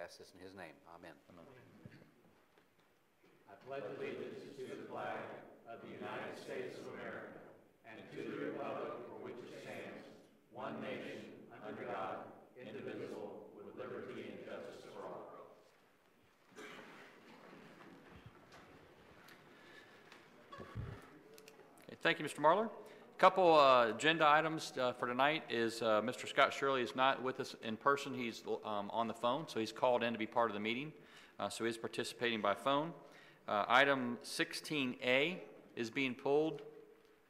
ask this in his name. Amen. Amen. I pledge allegiance to the flag of the United States of America and to the republic for which it stands, one nation, under God, indivisible, with liberty and justice for all. Okay, thank you, Mr. Marler. A couple agenda items for tonight is Mr. Scott Shirley is not with us in person. He's on the phone, so he's called in to be part of the meeting. So he's participating by phone. Item 16A is being pulled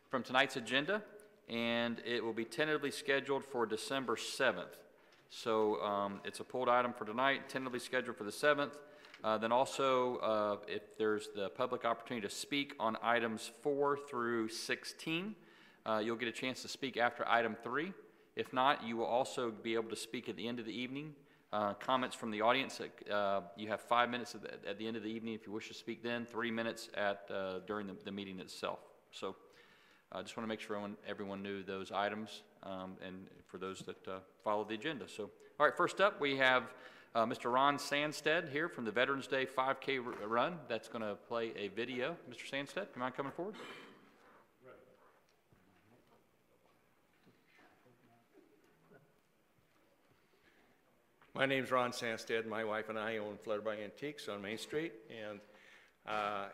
from tonight's agenda, and it will be tentatively scheduled for December 7th. So it's a pulled item for tonight, tentatively scheduled for the 7th. Then also, if there's the public opportunity to speak on items 4 through 16, you'll get a chance to speak after item 3. If not, you will also be able to speak at the end of the evening. Comments from the audience, you have 5 minutes at the end of the evening if you wish to speak then, 3 minutes during the meeting itself. So I just want to make sure everyone knew those items and for those that follow the agenda. So, all right, first up we have Mr. Ron Sandstead here from the Veterans Day 5K run. That's going to play a video. Mr. Sandstead, do you mind coming forward? My name's Ron Sandstead. My wife and I own Flutterby Antiques on Main Street. And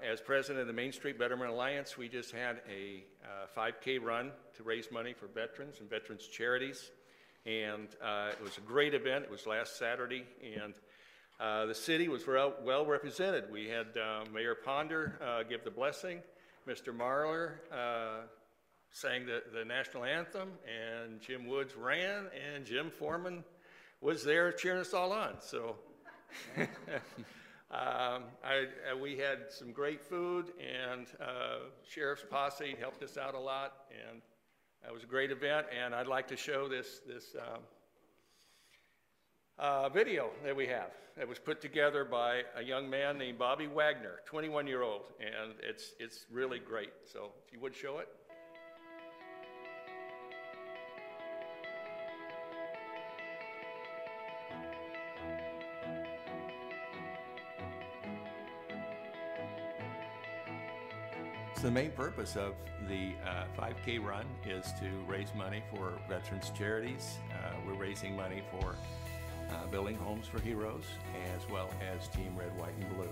as president of the Main Street Betterment Alliance, we just had a 5K run to raise money for veterans and veterans charities. And it was a great event. It was last Saturday. And the city was well represented. We had Mayor Ponder give the blessing. Mr. Marler sang the national anthem. And Jim Woods ran. And Jim Foreman was there cheering us all on. So we had some great food, and Sheriff's Posse helped us out a lot, and that was a great event. And I'd like to show this video that we have. It was put together by a young man named Bobby Wagner, 21-year-old, and it's really great. So if you would show it. So the main purpose of the 5K run is to raise money for veterans charities. We're raising money for building homes for heroes, as well as Team Red, White, and Blue.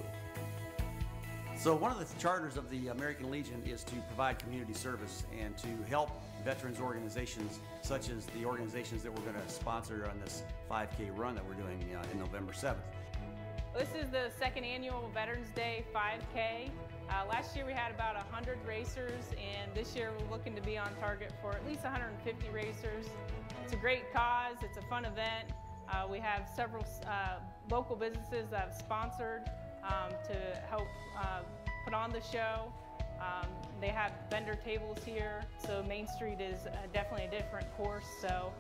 So one of the charters of the American Legion is to provide community service and to help veterans organizations, such as the organizations that we're going to sponsor on this 5K run that we're doing in November 7th. This is the second annual Veterans Day 5K. Last year we had about 100 racers, and this year we're looking to be on target for at least 150 racers. It's a great cause, it's a fun event. We have several local businesses that have sponsored to help put on the show. They have vendor tables here, so Main Street is definitely a different course. So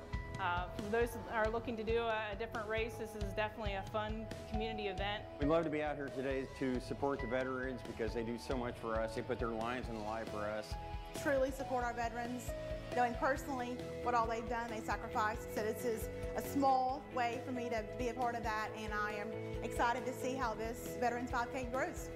for those that are looking to do a different race, this is definitely a fun community event. We'd love to be out here today to support the veterans because they do so much for us. They put their lives on the line for us. Truly support our veterans, knowing personally what all they've done, they sacrificed. So this is a small way for me to be a part of that, and I am excited to see how this Veterans 5K grows.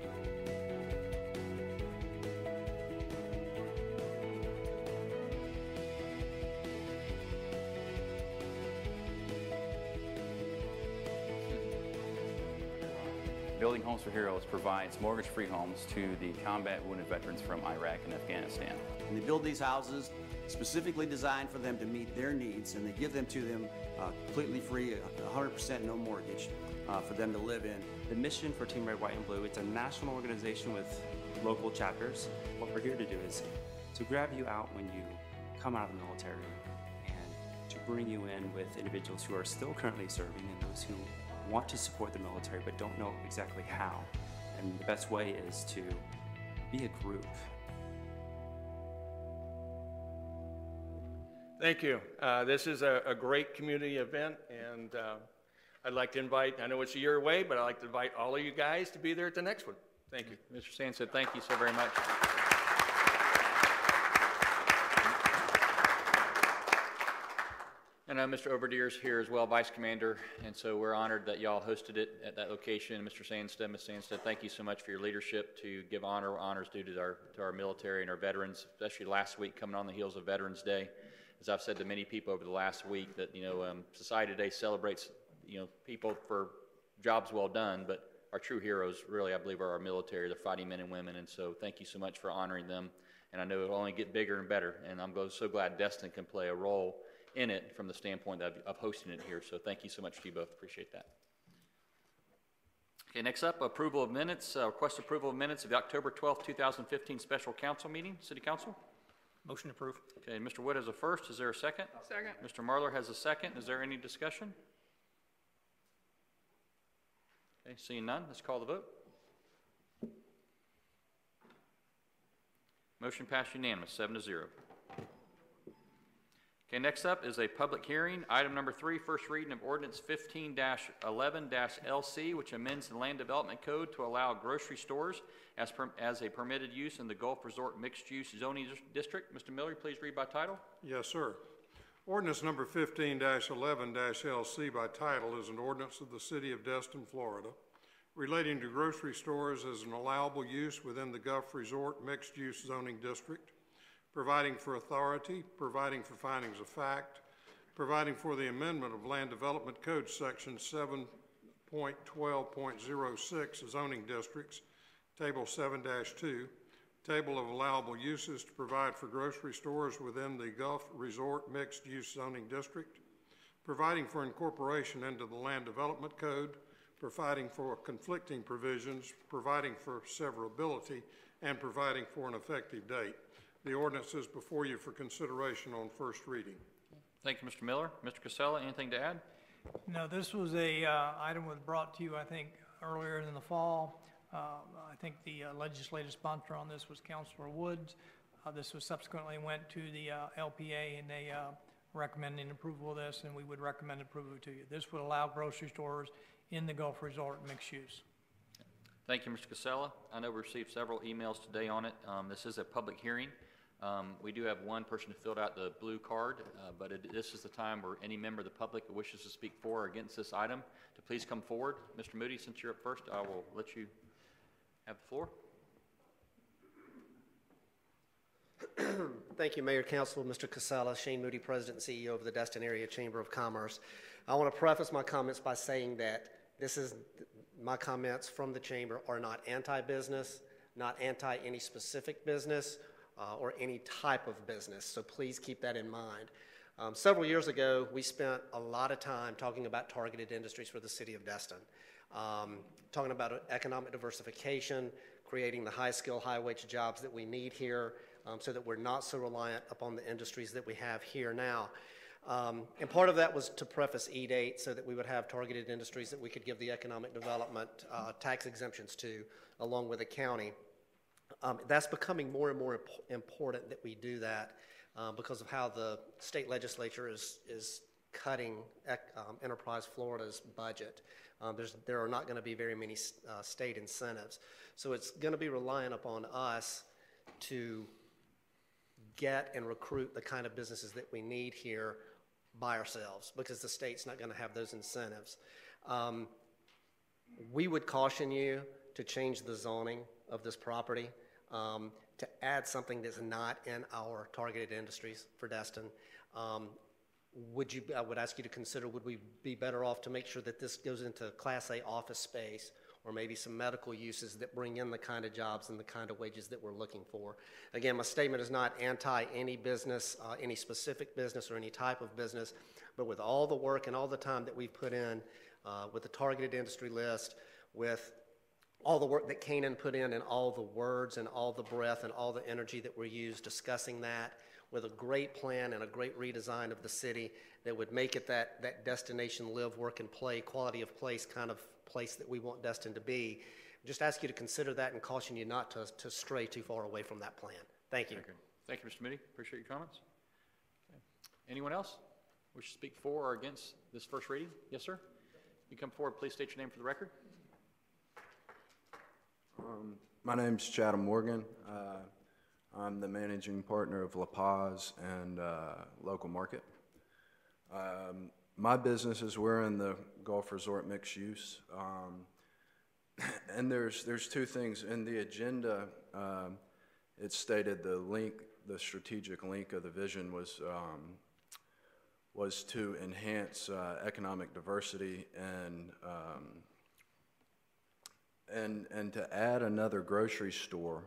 Building Homes for Heroes provides mortgage-free homes to the combat wounded veterans from Iraq and Afghanistan. And they build these houses specifically designed for them to meet their needs, and they give them to them completely free, 100% no mortgage for them to live in. The mission for Team Red, White, and Blue, it's a national organization with local chapters. What we're here to do is to grab you out when you come out of the military and to bring you in with individuals who are still currently serving and those who want to support the military but don't know exactly how. And the best way is to be a group. Thank you. This is a great community event, and I'd like to invite, I know it's a year away, but I'd like to invite all of you guys to be there at the next one. Thank you. Mr. Sandstead, thank you so very much. I know Mr. Overdeer's here as well, Vice Commander, and so we're honored that y'all hosted it at that location. Mr. Sandstead, Ms. Sandstead, thank you so much for your leadership to give honors due to our military and our veterans, especially last week coming on the heels of Veterans Day. As I've said to many people over the last week, that society today celebrates people for jobs well done, but our true heroes really, I believe, are our military, the fighting men and women, and so thank you so much for honoring them. And I know it'll only get bigger and better, and I'm so glad Destin can play a role in it from the standpoint of hosting it here. So thank you so much to you both. Appreciate that. Okay, next up, approval of minutes. Request approval of minutes of the October 12th, 2015 special council meeting, City Council. Motion approved. Okay, Mr. Wood has a first. Is there a second? Second. Mr. Marlar has a second. Is there any discussion? Okay, seeing none, let's call the vote. Motion passed unanimous, 7-0. Okay, next up is a public hearing. Item number 3, first reading of ordinance 15-11-LC, which amends the Land Development Code to allow grocery stores as a permitted use in the Gulf Resort Mixed-Use Zoning District. Mr. Miller, please read by title. Yes, sir. Ordinance number 15-11-LC by title is an ordinance of the City of Destin, Florida, relating to grocery stores as an allowable use within the Gulf Resort Mixed-Use Zoning District, providing for authority, providing for findings of fact, providing for the amendment of Land Development Code Section 7.12.06 zoning districts, Table 7-2, Table of Allowable Uses to provide for grocery stores within the Gulf Resort Mixed Use Zoning District, providing for incorporation into the Land Development Code, providing for conflicting provisions, providing for severability, and providing for an effective date. The ordinance is before you for consideration on first reading. Thank you, Mr. Miller. Mr. Casella, anything to add? No, this was a item was brought to you, I think, earlier in the fall. I think the legislative sponsor on this was Councilor Woods. This was subsequently went to the LPA, and they recommended approval of this, and we would recommend approval to you. This would allow grocery stores in the Gulf Resort mixed use. Thank you, Mr. Casella. I know we received several emails today on it. This is a public hearing. We do have one person who filled out the blue card, but this is the time where any member of the public who wishes to speak for or against this item to please come forward. Mr. Moody, since you're up first, I will let you have the floor. Thank you, Mayor, Council, Mr. Casella, Shane Moody, President and CEO of the Destin Area Chamber of Commerce. I want to preface my comments by saying that my comments from the Chamber are not anti-business, not anti any specific business, or any type of business, so please keep that in mind. Several years ago, we spent a lot of time talking about targeted industries for the city of Destin, talking about economic diversification, creating the high-skill, high-wage jobs that we need here, so that we're not so reliant upon the industries that we have here now. And part of that was to preface E-Date so that we would have targeted industries that we could give the economic development tax exemptions to, along with the county. That's becoming more and more important that we do that because of how the state legislature is cutting Enterprise Florida's budget. There are not going to be very many state incentives. So it's going to be reliant upon us to get and recruit the kind of businesses that we need here by ourselves because the state's not going to have those incentives. We would caution you to change the zoning of this property to add something that's not in our targeted industries for Destin. I would ask you to consider, would we be better off to make sure that this goes into Class A office space or maybe some medical uses that bring in the kind of jobs and the kind of wages that we're looking for. Again, my statement is not anti any business, any specific business or any type of business, but with all the work and all the time that we've put in with the targeted industry list, with all the work that Kanan put in and all the words and all the breath and all the energy that we used discussing that, with a great plan and a great redesign of the city that would make it that destination live, work, and play, quality of place kind of place that we want Destin to be. Just ask you to consider that and caution you not to stray too far away from that plan. Thank you. Okay. Thank you, Mr. Moody. Appreciate your comments. Okay. Anyone else wish to speak for or against this first reading? Yes, sir. You come forward, please state your name for the record. My name's Chatham Morgan. I'm the managing partner of La Paz and Local Market. My business is we're in the golf resort mixed use. And there's two things in the agenda. It stated the strategic link of the vision was to enhance economic diversity and to add another grocery store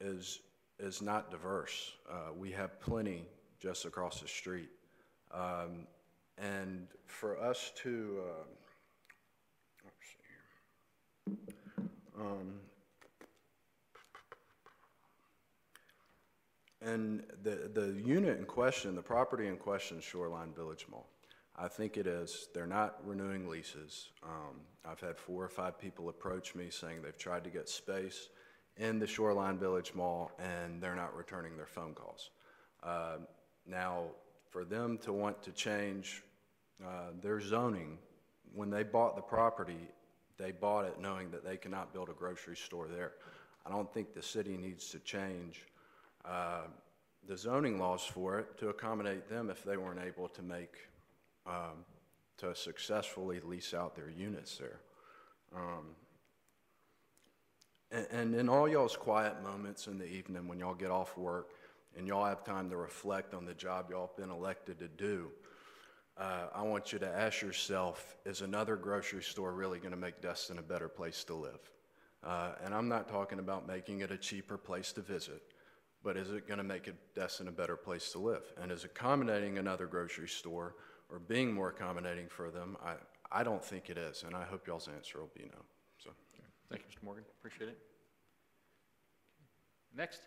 is not diverse. We have plenty just across the street. And for us to, let's see here. And the unit in question, the property in question, Shoreline Village Mall, I think it is. They're not renewing leases. I've had 4 or 5 people approach me saying they've tried to get space in the Shoreline Village Mall and they're not returning their phone calls. Now, for them to want to change their zoning, when they bought the property, they bought it knowing that they cannot build a grocery store there. I don't think the city needs to change the zoning laws for it to accommodate them if they weren't able to to successfully lease out their units there. And in all y'all's quiet moments in the evening when y'all get off work and y'all have time to reflect on the job y'all been elected to do, I want you to ask yourself, is another grocery store really going to make Destin a better place to live? And I'm not talking about making it a cheaper place to visit, but is it going to make Destin a better place to live? And is accommodating another grocery store or being more accommodating for them, I don't think it is, and I hope y'all's answer will be no. So, thank you, Mr. Morgan. Appreciate it. Next.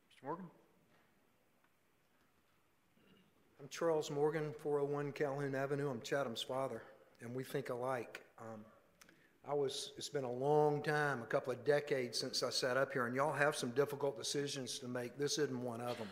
Mr. Morgan. I'm Charles Morgan, 401 Calhoun Avenue. I'm Chatham's father, and we think alike. It's been a long time, a couple of decades since I sat up here, and y'all have some difficult decisions to make. This isn't one of them.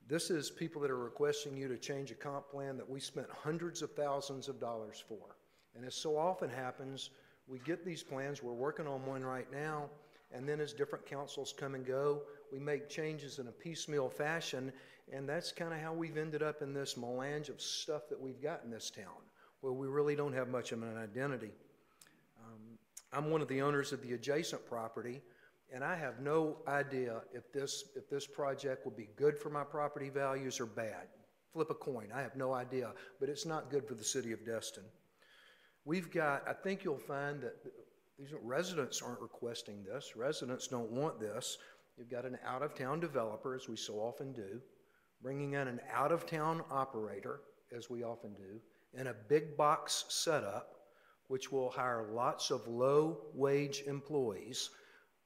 This is people that are requesting you to change a comp plan that we spent hundreds of thousands of dollars for. And as so often happens, we get these plans, we're working on one right now, and then as different councils come and go, we make changes in a piecemeal fashion, and that's kind of how we've ended up in this melange of stuff that we've got in this town, where we really don't have much of an identity. I'm one of the owners of the adjacent property, and I have no idea if this project will be good for my property values or bad. Flip a coin, I have no idea, but it's not good for the city of Destin. I think you'll find that these residents aren't requesting this. Residents don't want this. You've got an out-of-town developer, as we so often do, bringing in an out-of-town operator, as we often do, and a big box setup, which will hire lots of low-wage employees,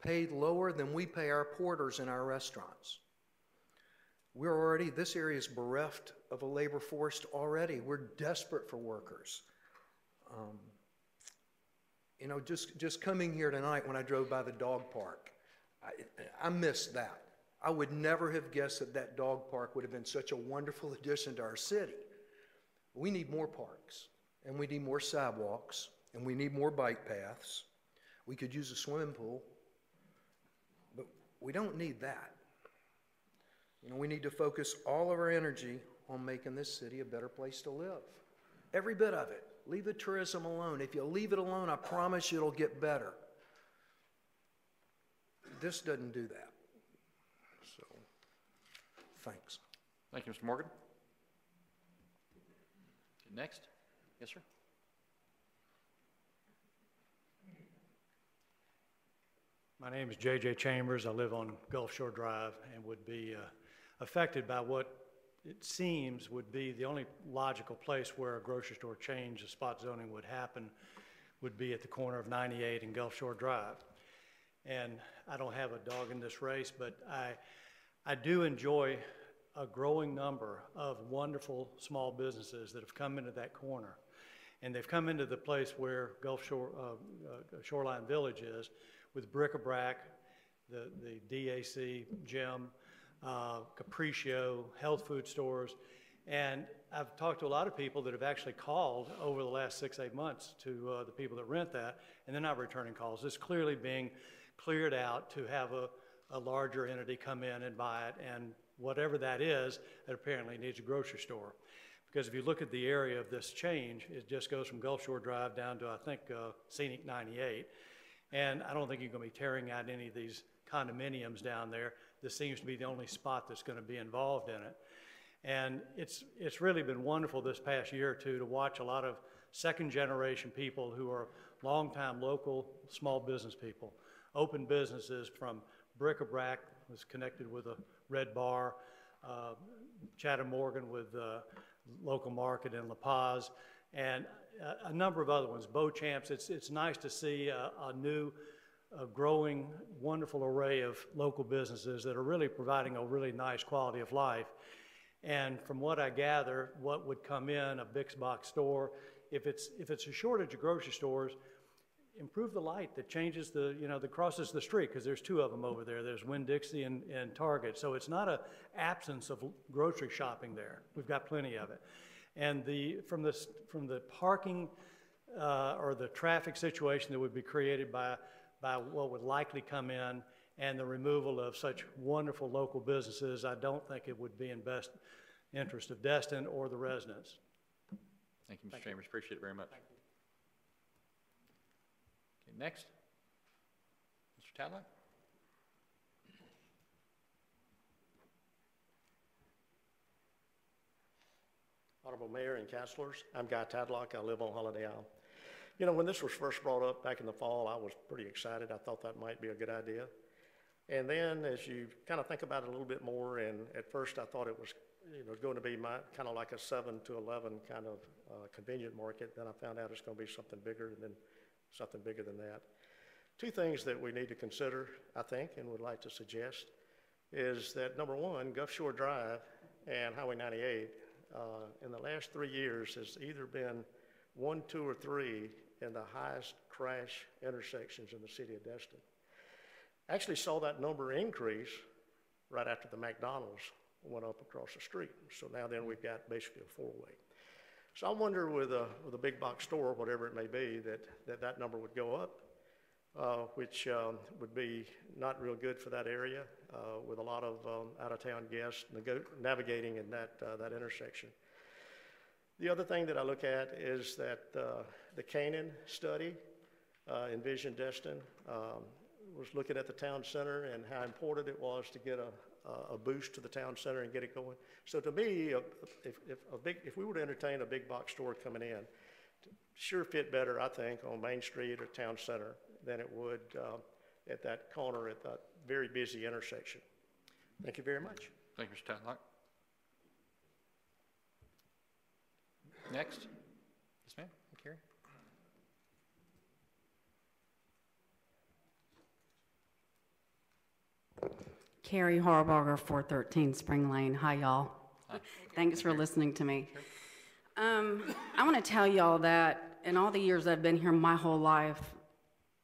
paid lower than we pay our porters in our restaurants. This area is bereft of a labor force already. We're desperate for workers. Just coming here tonight when I drove by the dog park, I missed that. I would never have guessed that dog park would have been such a wonderful addition to our city. We need more parks, and we need more sidewalks, and we need more bike paths. We could use a swimming pool, but we don't need that. We need to focus all of our energy on making this city a better place to live. Every bit of it. Leave the tourism alone. If you leave it alone, I promise you it'll get better. This doesn't do that. So, thanks. Thank you, Mr. Morgan. Next. Yes, sir. My name is J.J. Chambers. I live on Gulf Shore Drive and would be affected by what it seems would be the only logical place where a grocery store change of spot zoning would happen would be at the corner of 98 and Gulf Shore Drive. And I don't have a dog in this race, but I do enjoy a growing number of wonderful small businesses that have come into that corner. And they've come into the place where Gulf Shore, Shoreline Village is, with bric-a-brac, the DAC, gym, Capriccio, health food stores. And I've talked to a lot of people that have actually called over the last 6-8 months to the people that rent that, and they're not returning calls. It's clearly being cleared out to have a larger entity come in and buy it, and whatever that is, it apparently needs a grocery store. Because if you look at the area of this change, it just goes from Gulf Shore Drive down to, I think, Scenic 98. And I don't think you're going to be tearing out any of these condominiums down there. This seems to be the only spot that's going to be involved in it. And it's really been wonderful this past year or two to watch a lot of second generation people who are longtime local small business people, open businesses from Bric-a-Brac, was connected with a Red Bar, Chatham Morgan with local market in La Paz, and a number of other ones, Beauchamps. It's nice to see a new, growing, wonderful array of local businesses that are really providing a really nice quality of life. And from what I gather, what would come in a big box store, if it's a shortage of grocery stores, improve the light that changes that crosses the street, because there's two of them over there. There's Winn-Dixie and Target. So it's not an absence of grocery shopping there. We've got plenty of it. And from the parking or the traffic situation that would be created by what would likely come in and the removal of such wonderful local businesses, I don't think it would be in best interest of Destin or the residents. Thank you, Mr. Chambers. Appreciate it very much. Okay, next, Mr. Tadlock. Honorable Mayor and Councilors, I'm Guy Tadlock. I live on Holiday Isle. You know, when this was first brought up back in the fall, I was pretty excited. I thought that might be a good idea. And then as you kind of think about it a little bit more, and at first I thought it was going to be kind of like a 7 to 11 kind of convenient market. Then I found out it's going to be something bigger and then something bigger than that. Two things that we need to consider, I think, and would like to suggest, is that number one, Gulf Shore Drive and Highway 98 in the last 3 years has either been 1, 2, or 3 in the highest crash intersections in the city of Destin. Actually saw that number increase right after the McDonald's went up across the street. So now then we've got basically a 4-way. So I wonder with a big box store, whatever it may be, that number would go up, which would be not real good for that area with a lot of out-of-town guests navigating in that intersection. The other thing that I look at is that the Canaan study, Envision Destin, was looking at the town center and how important it was to get a boost to the town center and get it going. So to me, if we were to entertain a big box store coming in, sure fit better, I think, on Main Street or town center than it would at that corner at that very busy intersection. Thank you very much. Thank you, Mr. Tadlock. Next. Yes, ma'am. Carrie. Carrie Harbarger, 413 Spring Lane. Hi, y'all. Hi. Thanks for listening to me. I want to tell y'all that in all the years I've been here my whole life,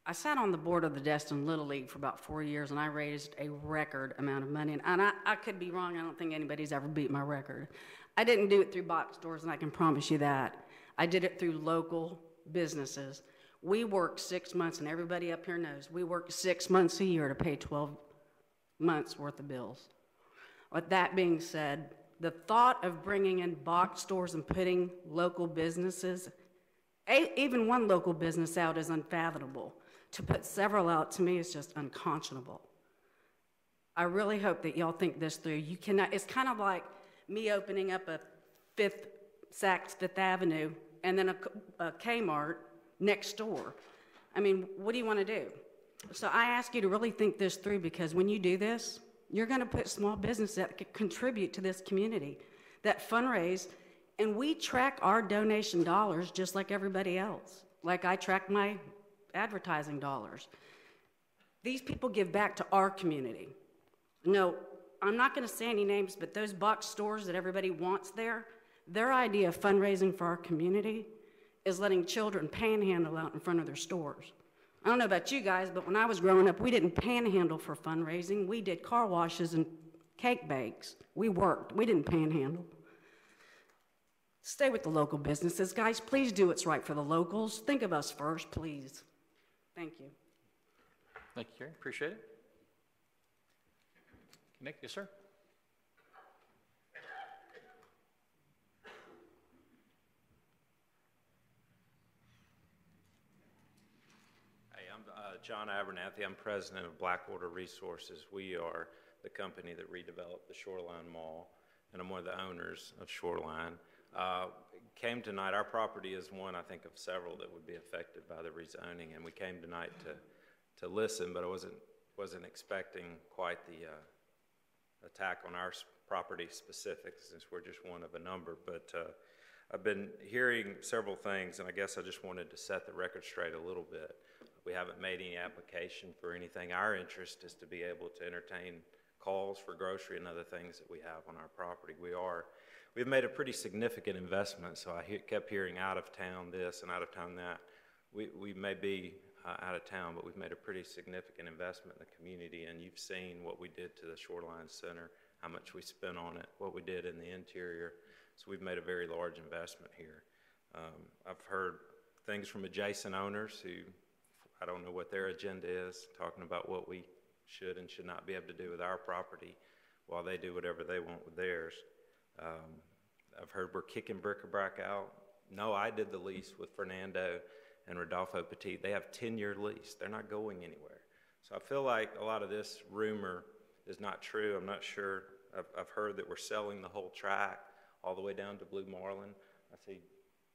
I sat on the board of the Destin Little League for about 4 years, and I raised a record amount of money. And I could be wrong. I don't think anybody's ever beat my record. I didn't do it through box stores, and I can promise you that. I did it through local businesses. We worked 6 months, and everybody up here knows, we worked 6 months a year to pay 12 months worth of bills. With that being said, the thought of bringing in box stores and putting local businesses, even one local business out, is unfathomable. To put several out, to me, is just unconscionable. I really hope that y'all think this through. You cannot, it's kind of like me opening up a Saks Fifth Avenue and then a Kmart next door. I mean, what do you want to do? So I ask you to really think this through, because when you do this, you're going to put small businesses that can contribute to this community, that fundraise, and we track our donation dollars just like everybody else. Like I track my advertising dollars. These people give back to our community. No, I'm not going to say any names, but those box stores that everybody wants there, their idea of fundraising for our community is letting children panhandle out in front of their stores. I don't know about you guys, but when I was growing up, we didn't panhandle for fundraising. We did car washes and cake bakes. We worked. We didn't panhandle. Stay with the local businesses. Guys, please do what's right for the locals. Think of us first, please. Thank you. Thank you, Carrie. Appreciate it. Nick, yes, sir. Hey, I'm John Abernathy. I'm president of Blackwater Resources. We are the company that redeveloped the Shoreline Mall, and I'm one of the owners of Shoreline. Came tonight, our property is one, I think, of several that would be affected by the rezoning, and we came tonight to listen, but I wasn't expecting quite the attack on our property specifics, since we're just one of a number. But I've been hearing several things, and I guess I just wanted to set the record straight a little bit. We haven't made any application for anything. Our interest is to be able to entertain calls for grocery and other things that we have on our property. We've made a pretty significant investment, so I kept hearing out of town this and out of town that. We may be out of town, but we've made a pretty significant investment in the community, and you've seen what we did to the Shoreline Center, how much we spent on it, what we did in the interior. So we've made a very large investment here. I've heard things from adjacent owners who, I don't know what their agenda is, talking about what we should and should not be able to do with our property while they do whatever they want with theirs. I've heard we're kicking bric-a-brac out. No, I did the lease with Fernando and Rodolfo Petit. They have 10-year lease. They're not going anywhere. So I feel like a lot of this rumor is not true. I'm not sure. I've heard that we're selling the whole tract all the way down to Blue Marlin. I see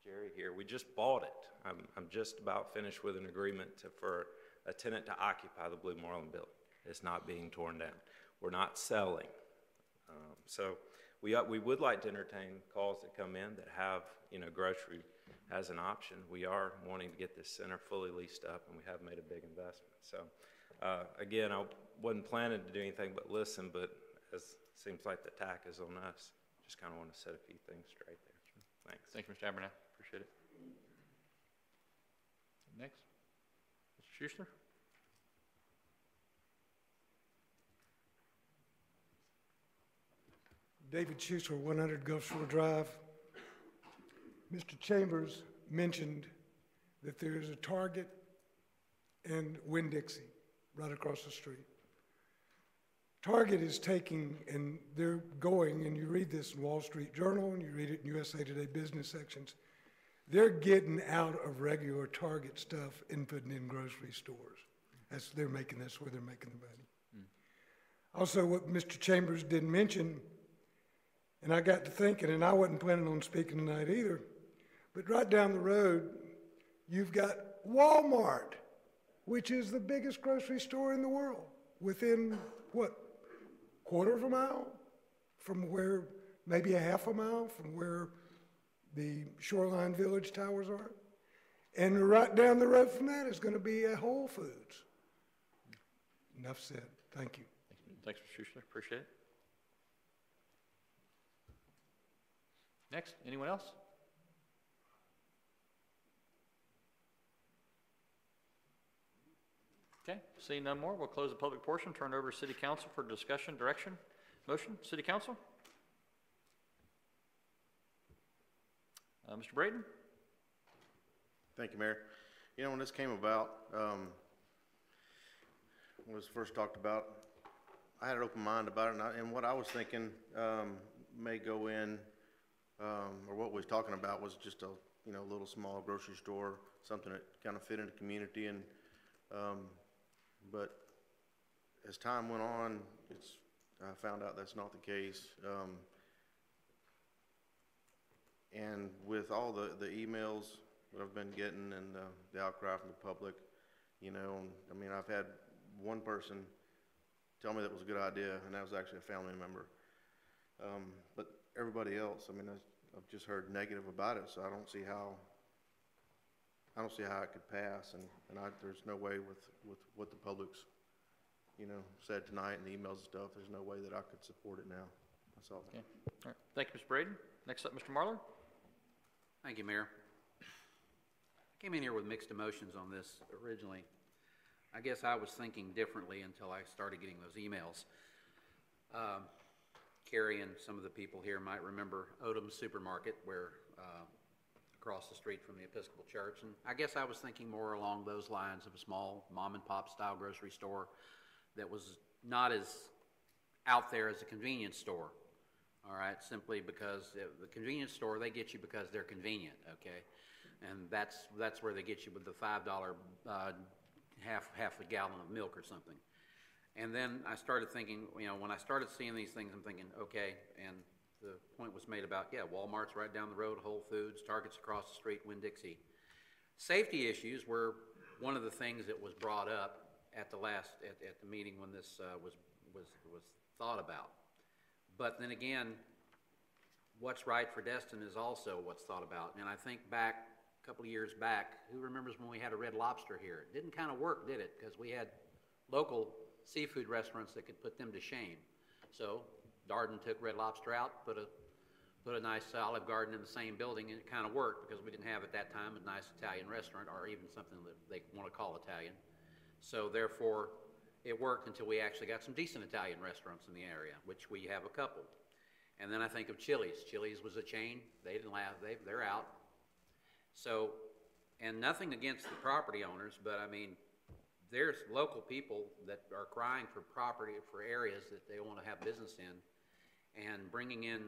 Jerry here. We just bought it. I'm just about finished with an agreement for a tenant to occupy the Blue Marlin building. It's not being torn down. We're not selling. So we would like to entertain calls that come in that have, grocery as an option. We are wanting to get this center fully leased up, and we have made a big investment. So again, I wasn't planning to do anything but listen, but as it seems like the attack is on us, just kind of want to set a few things straight there. Thanks. Thank you, Mr. Abernathy. Appreciate it. Next, Mr. Schuster. David Schuster, 100 Gulf Shore Drive. Mr. Chambers mentioned that there's a Target and Winn-Dixie right across the street. Target is taking, and they're going, and you read this in Wall Street Journal, and you read it in USA Today business sections, they're getting out of regular Target stuff and putting in grocery stores. They're making this where they're making the money. Also, what Mr. Chambers didn't mention, and I got to thinking, and I wasn't planning on speaking tonight either, but right down the road, you've got Walmart, which is the biggest grocery store in the world, within, quarter of a mile from where, maybe a half a mile from where the Shoreline Village towers are. And right down the road from that is going to be a Whole Foods. Enough said. Thank you. Thanks, Mr. Schuster. Appreciate it. Next, anyone else? Okay, seeing none more, we'll close the public portion, turn it over to City Council for discussion, direction, motion. City Council? Mr. Braden? Thank you, Mayor. When this came about, when it was first talked about, I had an open mind about it, and what I was thinking may go in, or what we was talking about was just a little small grocery store, something that kind of fit in the community, and but as time went on, I found out that's not the case. And with all the emails that I've been getting and the outcry from the public, I've had one person tell me that was a good idea, and that was actually a family member. But everybody else, I've just heard negative about it, so I don't see how it could pass, and there's no way with what the public's, said tonight and the emails and stuff, there's no way that I could support it now. That's all. Okay. All right. Thank you, Mr. Braden. Next up, Mr. Marler. Thank you, Mayor. I came in here with mixed emotions on this originally. I guess I was thinking differently until I started getting those emails. Carrie and some of the people here might remember Odom's Supermarket, where across the street from the Episcopal Church, and I guess I was thinking more along those lines of a small mom and pop style grocery store that was not as out there as a convenience store. All right, simply because the convenience store, they get you because they're convenient, okay? And that's where they get you with the $5 half a gallon of milk or something. And then I started thinking, you know, when I started seeing these things, I'm thinking, okay, and the point was made about, yeah, Walmart's right down the road, Whole Foods, Target's across the street, Winn-Dixie. Safety issues were one of the things that was brought up at the at the meeting when this was thought about. But then again, what's right for Destin is also what's thought about. And I think back a couple of years back, who remembers when we had a Red Lobster here? It didn't kind of work, did it? Because we had local seafood restaurants that could put them to shame. So Darden took Red Lobster out, put a nice Olive Garden in the same building, and it kind of worked because we didn't have at that time a nice Italian restaurant or even something that they want to call Italian. So therefore, it worked until we actually got some decent Italian restaurants in the area, which we have a couple. And then I think of Chili's. Chili's was a chain. They didn't last. They're out. So, and nothing against the property owners, but I mean, there's local people that are crying for property, for areas that they want to have business in, and bringing in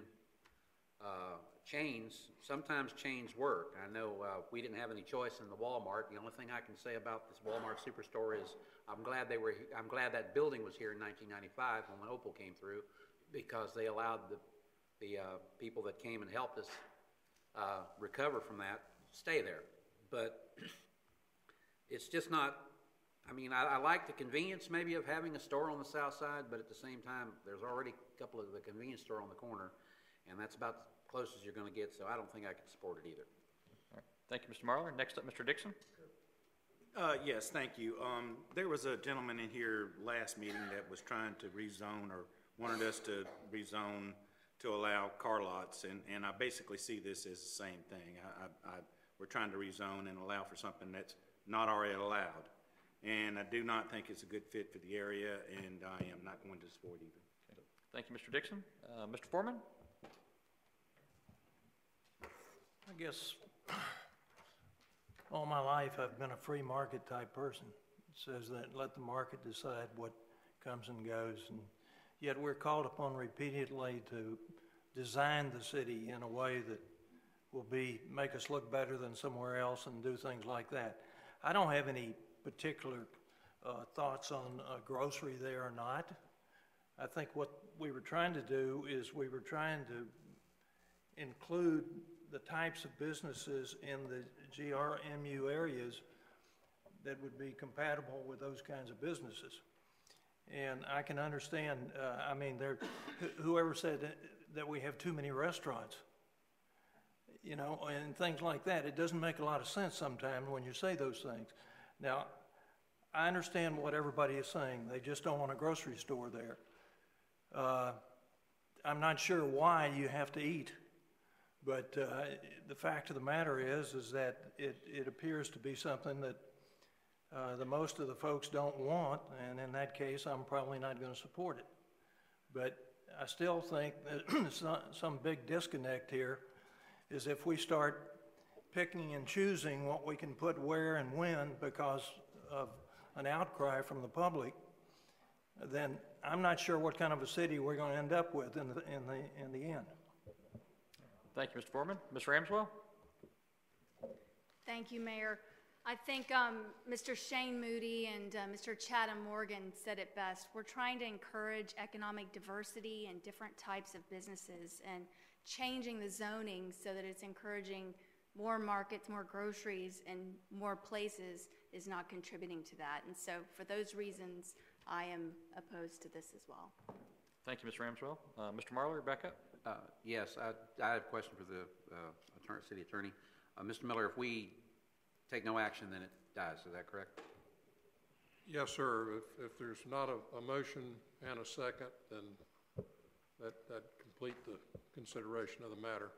chains. Sometimes chains work. I know we didn't have any choice in the Walmart. The only thing I can say about this Walmart Superstore is I'm glad that building was here in 1995 when Opal came through, because they allowed the people that came and helped us recover from that stay there. But it's just not. I mean, I like the convenience maybe of having a store on the south side, but at the same time, there's already a couple of the convenience store on the corner, and that's about the closest you're going to get, so I don't think I can support it either. All right. Thank you, Mr. Marler. Next up, Mr. Dixon. Yes, thank you. There was a gentleman in here last meeting that was trying to rezone or wanted us to rezone to allow car lots, and I basically see this as the same thing. We're trying to rezone and allow for something that's not already allowed. And I do not think it's a good fit for the area, and I am not going to support either. Okay. Thank you, Mr. Dixon. Mr. Foreman? I guess all my life I've been a free market type person. It says that let the market decide what comes and goes, and yet we're called upon repeatedly to design the city in a way that will make us look better than somewhere else and do things like that. I don't have any particular thoughts on grocery there or not. I think what we were trying to do is we were trying to include the types of businesses in the GRMU areas that would be compatible with those kinds of businesses. And I can understand, I mean, whoever said that we have too many restaurants, you know, and things like that. It doesn't make a lot of sense sometimes when you say those things. Now, I understand what everybody is saying. They just don't want a grocery store there. I'm not sure why you have to eat, but the fact of the matter is that it appears to be something that the most of the folks don't want, and in that case, I'm probably not going to support it. But I still think that some big disconnect here is if we start picking and choosing what we can put where and when because of an outcry from the public, then I'm not sure what kind of a city we're going to end up with in the end. Thank you, Mr. Foreman. Ms. Ramswell? Thank you, Mayor. I think Mr. Shane Moody and Mr. Chatham Morgan said it best. We're trying to encourage economic diversity and different types of businesses and changing the zoning so that it's encouraging more markets, more groceries, and more places is not contributing to that. And so for those reasons, I am opposed to this as well. Thank you, Ms. Ramswell. Mr. Marler, back up. Yes, I have a question for the city attorney. Mr. Miller, if we take no action, then it dies. Is that correct? Yes, sir. If there's not a motion and a second, then that complete the consideration of the matter,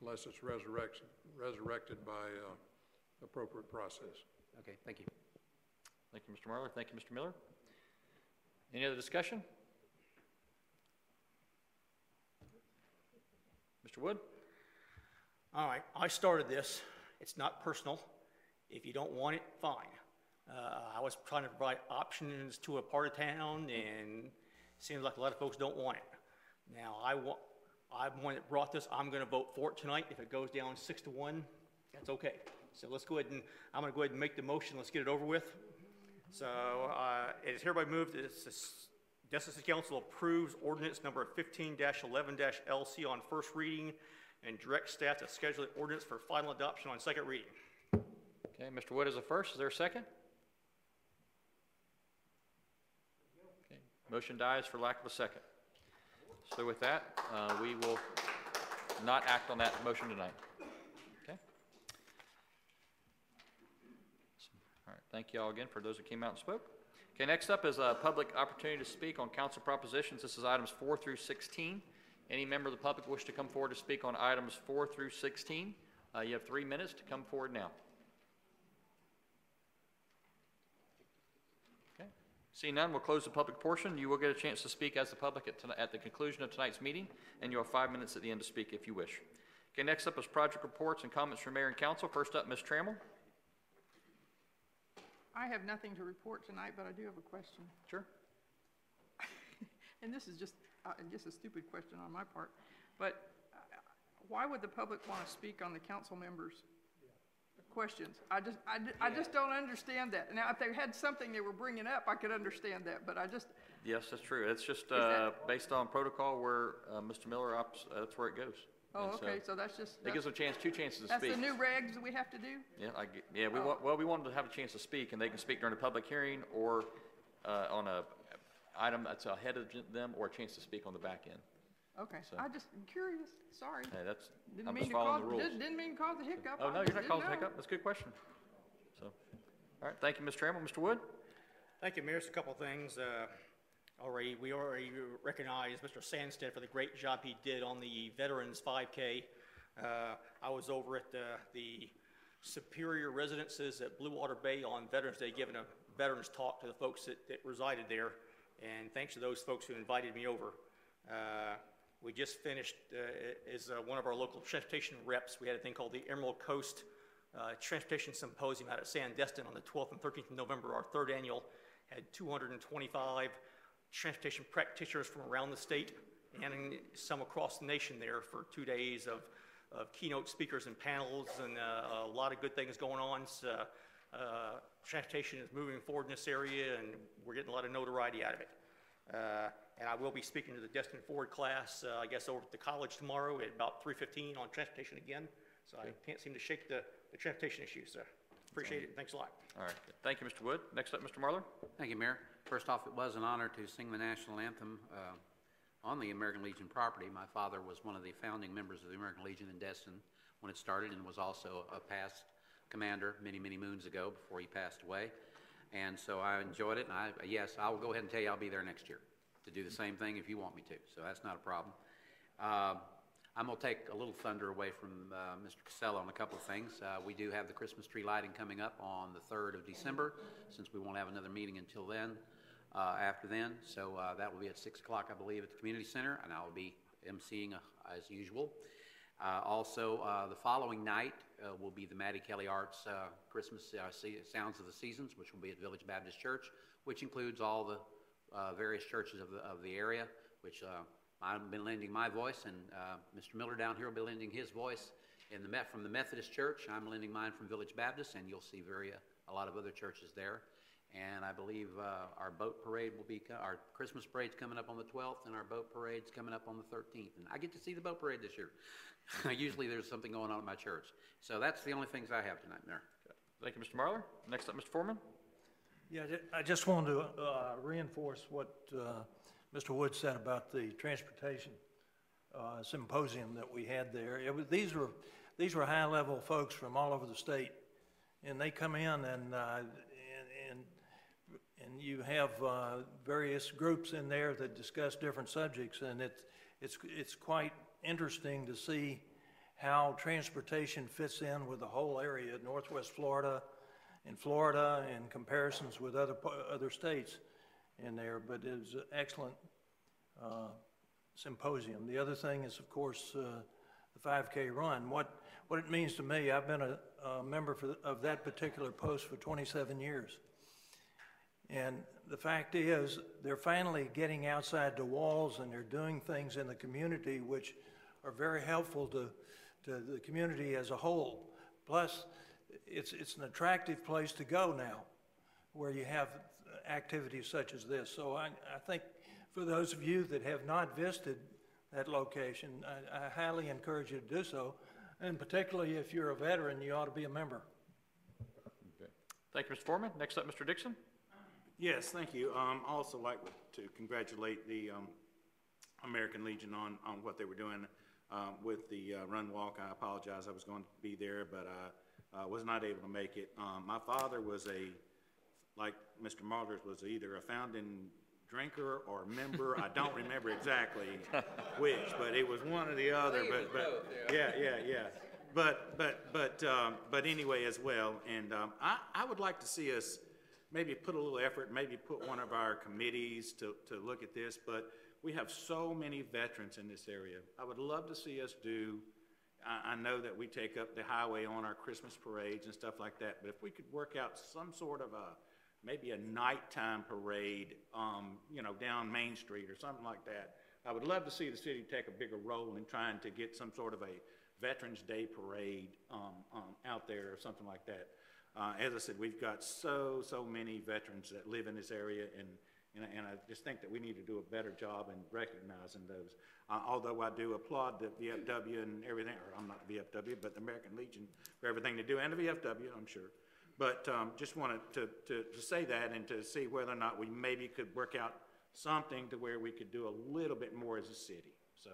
unless it's resurrected by appropriate process. Okay, thank you. Thank you, Mr. Marler. Thank you, Mr. Miller. Any other discussion? Mr. Wood? All right, I started this. It's not personal. If you don't want it, fine. I was trying to provide options to a part of town, and Seems like a lot of folks don't want it. Now, I'm one that brought this. I'm going to vote for it tonight. If it goes down 6-1, that's okay. So let's go ahead and, I'm going to go ahead and make the motion. Let's get it over with. So it is hereby moved that the Destin City Council approves ordinance number 15-11-LC on first reading and direct staff to schedule the ordinance for final adoption on second reading. Okay, Mr. Wood is the first. Is there a second? Okay. Motion dies for lack of a second. So with that, we will not act on that motion tonight. Okay. All right. Thank you all again for those who came out and spoke. Okay. Next up is a public opportunity to speak on council propositions. This is items 4 through 16. Any member of the public wish to come forward to speak on items 4 through 16? You have 3 minutes to come forward now. Okay. Seeing none, we'll close the public portion. You will get a chance to speak as the public at the conclusion of tonight's meeting, and you'll have 5 minutes at the end to speak if you wish. Okay, next up is project reports and comments from Mayor and Council. First up, Ms. Trammell. I have nothing to report tonight, but I do have a question. Sure. And this is just a stupid question on my part, but why would the public want to speak on the council members' questions? I just don't understand that. Now, if they had something they were bringing up, I could understand that, but I just... Yes, that's true. It's just based on protocol where Mr. Miller opts, that's where it goes. Oh, okay, so that's just... It gives them two chances to speak. That's the new regs that we have to do? Yeah, we wanted to have a chance to speak, and they can speak during a public hearing or on a item that's ahead of them, or a chance to speak on the back end. Okay, So. I'm just curious, sorry. Hey, Didn't I'm mean just to following cause, the rules. Didn't mean to cause a hiccup. Oh, no, you're not Didn't causing a know. hiccup. That's a good question. So, all right, thank you, Ms. Trammell. Mr. Wood? Thank you, Mayor. Just a couple of things. We already recognized Mr. Sandstead for the great job he did on the Veterans 5K. I was over at the Superior Residences at Blue Water Bay on Veterans Day, giving a veterans talk to the folks that resided there. And thanks to those folks who invited me over. We just finished, as one of our local transportation reps, we had a thing called the Emerald Coast Transportation Symposium out at Destin on the 12th and 13th of November. Our third annual had 225 transportation practitioners from around the state and some across the nation there for 2 days of keynote speakers and panels, and a lot of good things going on. So, transportation is moving forward in this area, and we're getting a lot of notoriety out of it. And I will be speaking to the Destin Ford class, I guess, over at the college tomorrow at about 3:15 on transportation again. So I can't seem to shake the transportation issue, so appreciate it. Thanks a lot. All right. Thank you, Mr. Wood. Next up, Mr. Marler. Thank you, Mayor. First off, it was an honor to sing the national anthem on the American Legion property. My father was one of the founding members of the American Legion in Destin when it started, and was also a past commander many, many moons ago before he passed away. And so I enjoyed it, and yes, I will go ahead and tell you I'll be there next year to do the same thing if you want me to, so that's not a problem. I'm going to take a little thunder away from Mr. Casella on a couple of things. We do have the Christmas tree lighting coming up on the 3rd of December, since we won't have another meeting until then, after then. So that will be at 6 o'clock, I believe, at the community center, and I will be emceeing as usual. Also, the following night will be the Maddie Kelly Arts Christmas Sounds of the Seasons, which will be at Village Baptist Church, which includes all the various churches of the area, which I've been lending my voice, and Mr. Miller down here will be lending his voice from the Methodist Church. I'm lending mine from Village Baptist, and you'll see a lot of other churches there. And I believe our boat parade will be, our Christmas parade's coming up on the 12th, and our boat parade's coming up on the 13th. And I get to see the boat parade this year. Usually there's something going on at my church. So that's the only things I have tonight, Mayor. Thank you, Mr. Marler. Next up, Mr. Foreman. Yeah, I just wanted to reinforce what Mr. Wood said about the transportation symposium that we had there. These were high-level folks from all over the state, and they come in and you have various groups in there that discuss different subjects, and it's quite interesting to see how transportation fits in with the whole area, Northwest Florida, and Florida, and comparisons with other states in there. But it was an excellent symposium. The other thing is, of course, the 5K run. What it means to me, I've been a member of that particular post for 27 years. And the fact is, they're finally getting outside the walls and they're doing things in the community which are very helpful to the community as a whole. Plus, it's an attractive place to go now, where you have activities such as this. So I think for those of you that have not visited that location, I highly encourage you to do so. And particularly if you're a veteran, you ought to be a member. Okay. Thank you, Mr. Foreman. Next up, Mr. Dixon. Yes, thank you. I also like to congratulate the American Legion on what they were doing with the run walk. I apologize, I was going to be there, but I was not able to make it. My father was like Mr. Martyrs, was either a founding drinker or member. I don't remember exactly which, but it was one or the other. But yeah. But anyway as well. And I would like to see us maybe put a little effort, maybe put one of our committees to look at this. But we have so many veterans in this area. I would love to see us do. I know that we take up the highway on our Christmas parades and stuff like that. But if we could work out some sort of maybe a nighttime parade, down Main Street or something like that. I would love to see the city take a bigger role in trying to get some sort of a Veterans Day parade out there or something like that. As I said, we've got so many veterans that live in this area, and I just think that we need to do a better job in recognizing those. Although I do applaud the VFW and everything, or I'm not VFW, but the American Legion for everything they do, and the VFW, I'm sure. But just wanted to say that and to see whether or not we maybe could work out something to where we could do a little bit more as a city. So,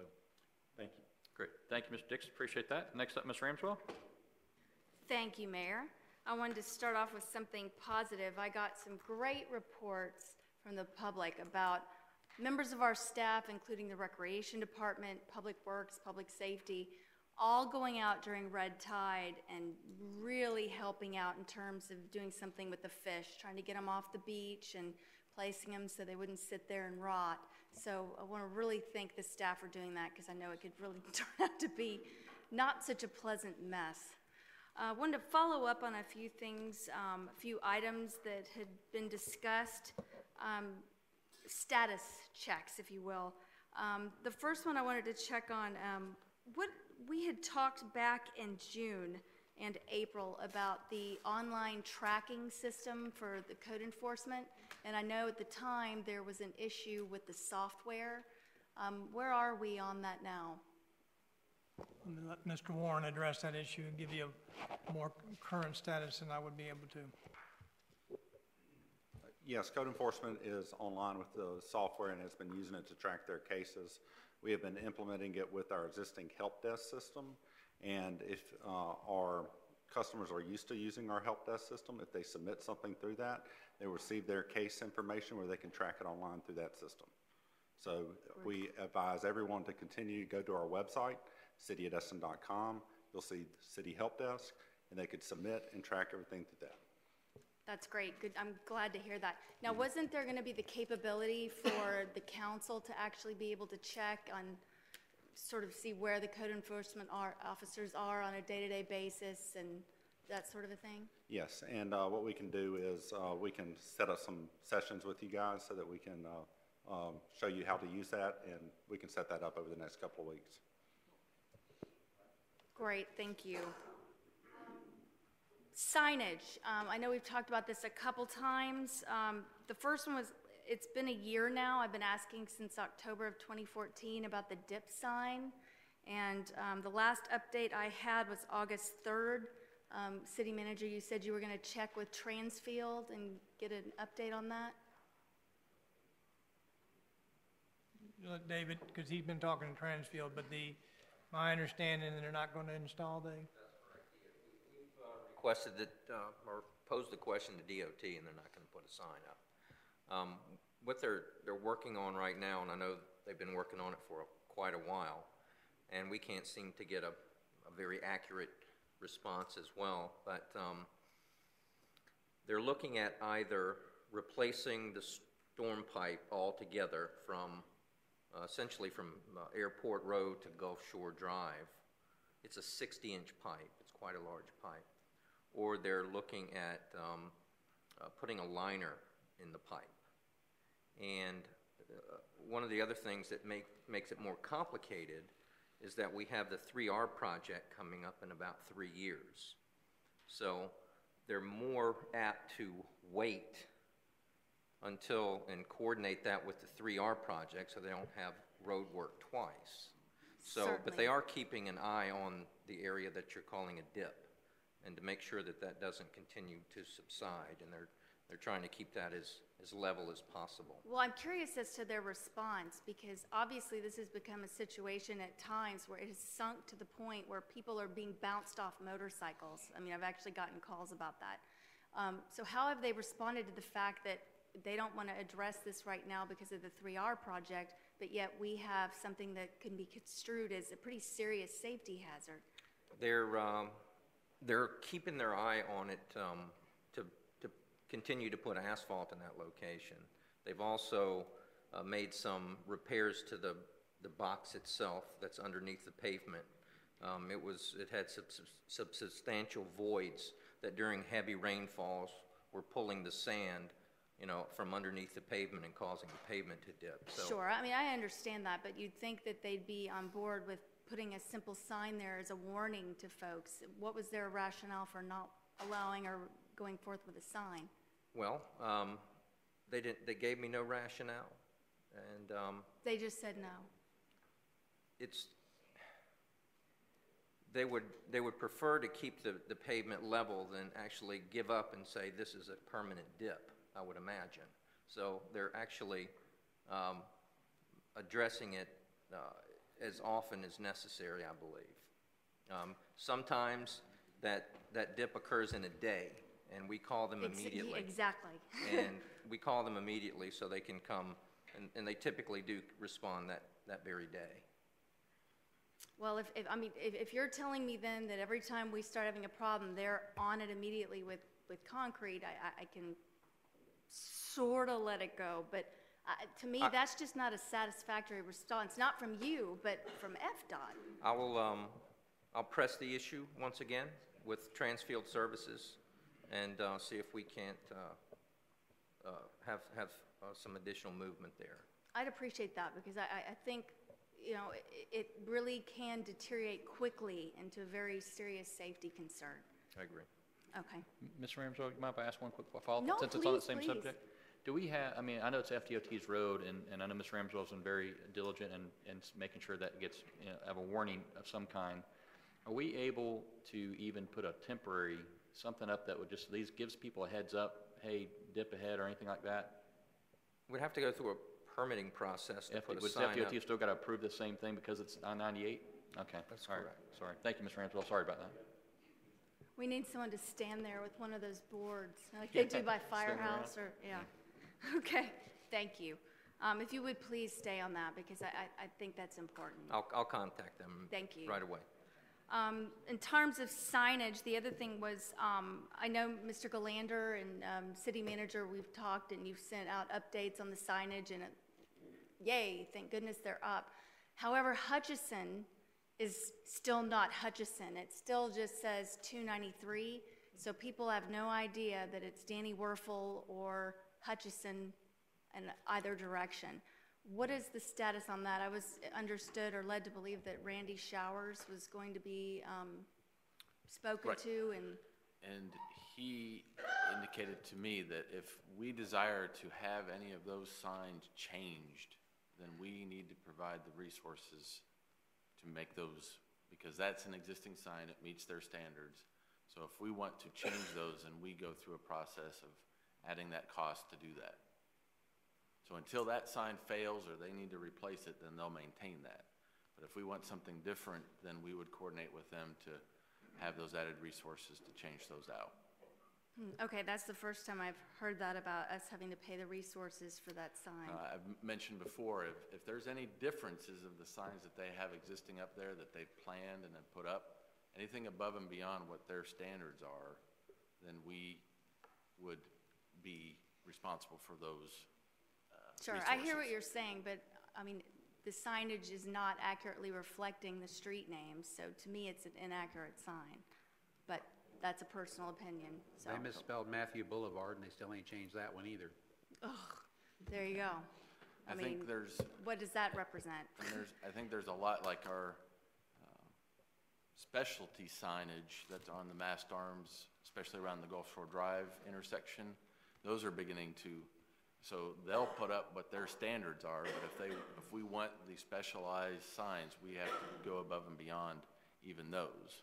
thank you. Great. Thank you, Mr. Dixon. Appreciate that. Next up, Ms. Ramswell. Thank you, Mayor. I wanted to start off with something positive. I got some great reports from the public about members of our staff, including the Recreation Department, Public Works, Public Safety, all going out during red tide and really helping out in terms of doing something with the fish, trying to get them off the beach and placing them so they wouldn't sit there and rot. So I want to really thank the staff for doing that, because I know it could really turn out to be not such a pleasant mess. I wanted to follow up on a few things, a few items that had been discussed, status checks, if you will. The first one I wanted to check on, what we had talked back in June and April about the online tracking system for the code enforcement, and I know at the time there was an issue with the software. Where are we on that now? Let Mr. Warren address that issue and give you a more current status than I would be able to. Yes, code enforcement is online with the software and has been using it to track their cases. We have been implementing it with our existing help desk system, and if our customers are used to using our help desk system, if they submit something through that, they receive their case information where they can track it online through that system. So we advise everyone to continue to go to our website, cityofdestin.com. You'll see City Help Desk, and they could submit and track everything through that. That's great. Good. I'm glad to hear that. Now, wasn't there going to be the capability for the council to actually be able to check on, sort of see where the code enforcement officers are on a day-to-day basis and that sort of a thing? Yes, and what we can do is we can set up some sessions with you guys so that we can show you how to use that, and we can set that up over the next couple of weeks. Great, thank you. Signage. I know we've talked about this a couple times. The first one was, it's been a year now. I've been asking since October of 2014 about the dip sign. And the last update I had was August 3rd. City Manager, you said you were going to check with Transfield and get an update on that? David, because he's been talking to Transfield, but my understanding they're not going to install requested that, or posed the question to DOT, and they're not going to put a sign up. What they're working on right now, and I know they've been working on it for quite a while, and we can't seem to get a very accurate response as well, but they're looking at either replacing the storm pipe altogether from essentially from Airport Road to Gulf Shore Drive. It's a 60-inch pipe. It's quite a large pipe. Or they're looking at putting a liner in the pipe. And one of the other things that makes it more complicated is that we have the 3R project coming up in about 3 years. So they're more apt to wait until and coordinate that with the 3R project so they don't have road work twice. So, but they are keeping an eye on the area that you're calling a dip, and to make sure that that doesn't continue to subside, and they're trying to keep that as level as possible. Well, I'm curious as to their response, because obviously this has become a situation at times where it has sunk to the point where people are being bounced off motorcycles. I mean, I've actually gotten calls about that. So how have they responded to the fact that they don't want to address this right now because of the 3R project, but yet we have something that can be construed as a pretty serious safety hazard? They're keeping their eye on it to continue to put asphalt in that location. They've also made some repairs to the box itself that's underneath the pavement. It had substantial voids that during heavy rainfalls were pulling the sand, you know, from underneath the pavement and causing the pavement to dip. So, sure, I mean, I understand that, but you'd think that they'd be on board with putting a simple sign there as a warning to folks. What was their rationale for not allowing or going forth with a sign? well, they gave me no rationale, and They just said no. They would prefer to keep the pavement level than actually give up and say this is a permanent dip, I would imagine. So they're actually addressing it as often as necessary, I believe. Sometimes that dip occurs in a day, and we call them immediately. Exactly. And we call them immediately so they can come, and they typically do respond that very day. Well, if you're telling me then that every time we start having a problem, they're on it immediately with concrete, I can sort of let it go. But to me, that's just not a satisfactory response, not from you, but from FDOT. I'll press the issue once again with Transfield Services and see if we can't have some additional movement there. I'd appreciate that, because I think, you know, it really can deteriorate quickly into a very serious safety concern. I agree. Okay. Mr. Ramsdell, you mind if I ask one quick follow-up? No, since it's on the same please. subject? Do we have, I mean, I know it's FDOT's road, and I know Mr. Ramsdell's been very diligent in making sure that gets, you know, have a warning of some kind. Are we able to even put a temporary, something up that would just, at least gives people a heads up, hey, dip ahead or anything like that? We'd have to go through a permitting process to put a sign up. FDOT still got to approve the same thing because it's on 98? Okay. That's all right. correct. Sorry. Thank you, Mr. Ramsdell. Sorry about that. We need someone to stand there with one of those boards, like they do by Firehouse, or, yeah. Okay, thank you. If you would please stay on that, because I think that's important. I'll contact them. Thank you. Right away. In terms of signage, the other thing was, I know Mr. Galander and City Manager, we've talked, and you've sent out updates on the signage, and yay, thank goodness they're up. However, Hutchison is still not Hutchison. It still just says 293, so people have no idea that it's Danny Werfel or Hutchison in either direction. What is the status on that? I was understood or led to believe that Randy Showers was going to be spoken to, and he indicated to me that if we desire to have any of those signs changed, then we need to provide the resources to make those, because that's an existing sign, it meets their standards. So if we want to change those, then we go through a process of adding that cost to do that. So until that sign fails or they need to replace it, then they'll maintain that. But if we want something different, then we would coordinate with them to have those added resources to change those out. Okay, that's the first time I've heard that about us having to pay the resources for that sign. I've mentioned before, if there's any differences of the signs that they have existing up there that they've planned and have put up, anything above and beyond what their standards are, then we would be responsible for those Sure, resources. I hear what you're saying, but I mean, the signage is not accurately reflecting the street names, so to me, it's an inaccurate sign. But that's a personal opinion, so. They misspelled Matthew Boulevard, and they still ain't changed that one either. There you go. I think there's, what does that represent? and I think there's a lot like our specialty signage that's on the mast arms, especially around the Gulf Shore Drive intersection. Those are beginning to, so they'll put up what their standards are, but if we want the specialized signs, we have to go above and beyond even those.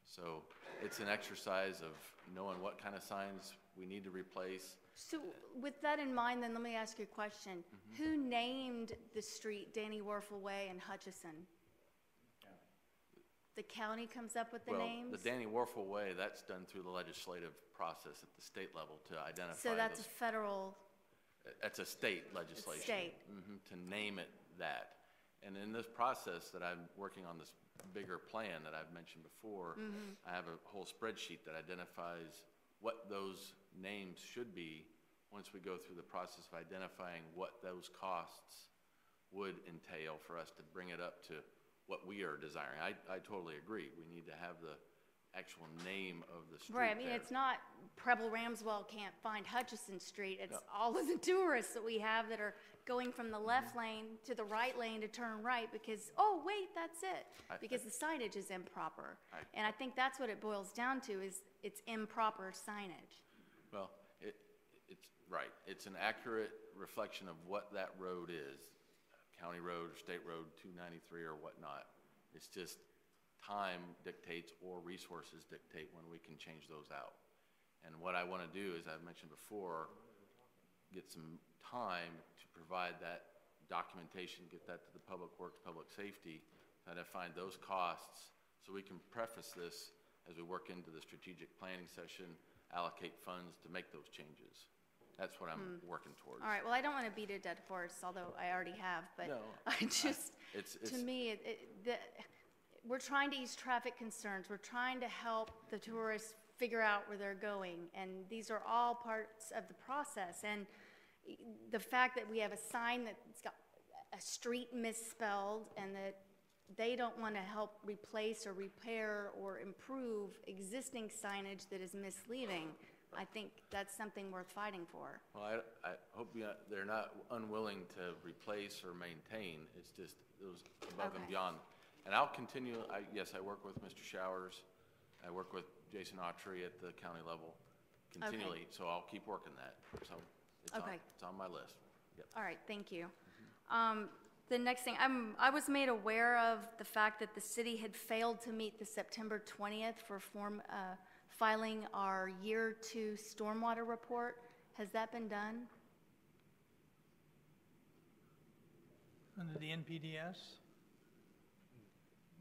So it's an exercise of knowing what kind of signs we need to replace. So with that in mind, then let me ask you a question. Who named the street Danny Warfel Way in Hutchison? The county comes up with the names? The Danny Warfel Way, that's done through the legislative process at the state level to identify. So that's a federal. That's a state legislation. State. To name it that. And in this process that I'm working on this bigger plan that I've mentioned before, I have a whole spreadsheet that identifies what those names should be once we go through the process of identifying what those costs would entail for us to bring it up to what we are desiring. I totally agree. We need to have the actual name of the street. Right, I mean, it's not Preble Ramswell can't find Hutchison Street. It's all of the tourists that we have that are going from the left lane to the right lane to turn right because, oh, wait, that's it. Because the signage is improper. And I think that's what it boils down to is it's improper signage. Well, it's right. It's an accurate reflection of what that road is, county road or state road 293 or whatnot. It's just time dictates or resources dictate when we can change those out. And what I want to do, as I've mentioned before, get some time to provide that documentation, get that to the Public Works, Public Safety, try to find those costs so we can preface this as we work into the strategic planning session, allocate funds to make those changes. That's what I'm working towards. All right, well, I don't want to beat a dead horse, although I already have, but No, I just, to me, we're trying to ease traffic concerns. We're trying to help the tourists figure out where they're going, and these are all parts of the process. And the fact that we have a sign that's got a street misspelled and that they don't want to help replace or repair or improve existing signage that is misleading, I think that's something worth fighting for. Well, I hope they're not unwilling to replace or maintain. It's just those above and beyond. And I'll continue, yes, I work with Mr. Showers. I work with Jason Autry at the county level continually, so I'll keep working that. So it's on my list. Yep. All right, thank you. The next thing, I was made aware of the fact that the city had failed to meet the September 20th for filing our Year 2 stormwater report. Has that been done? Under the NPDS?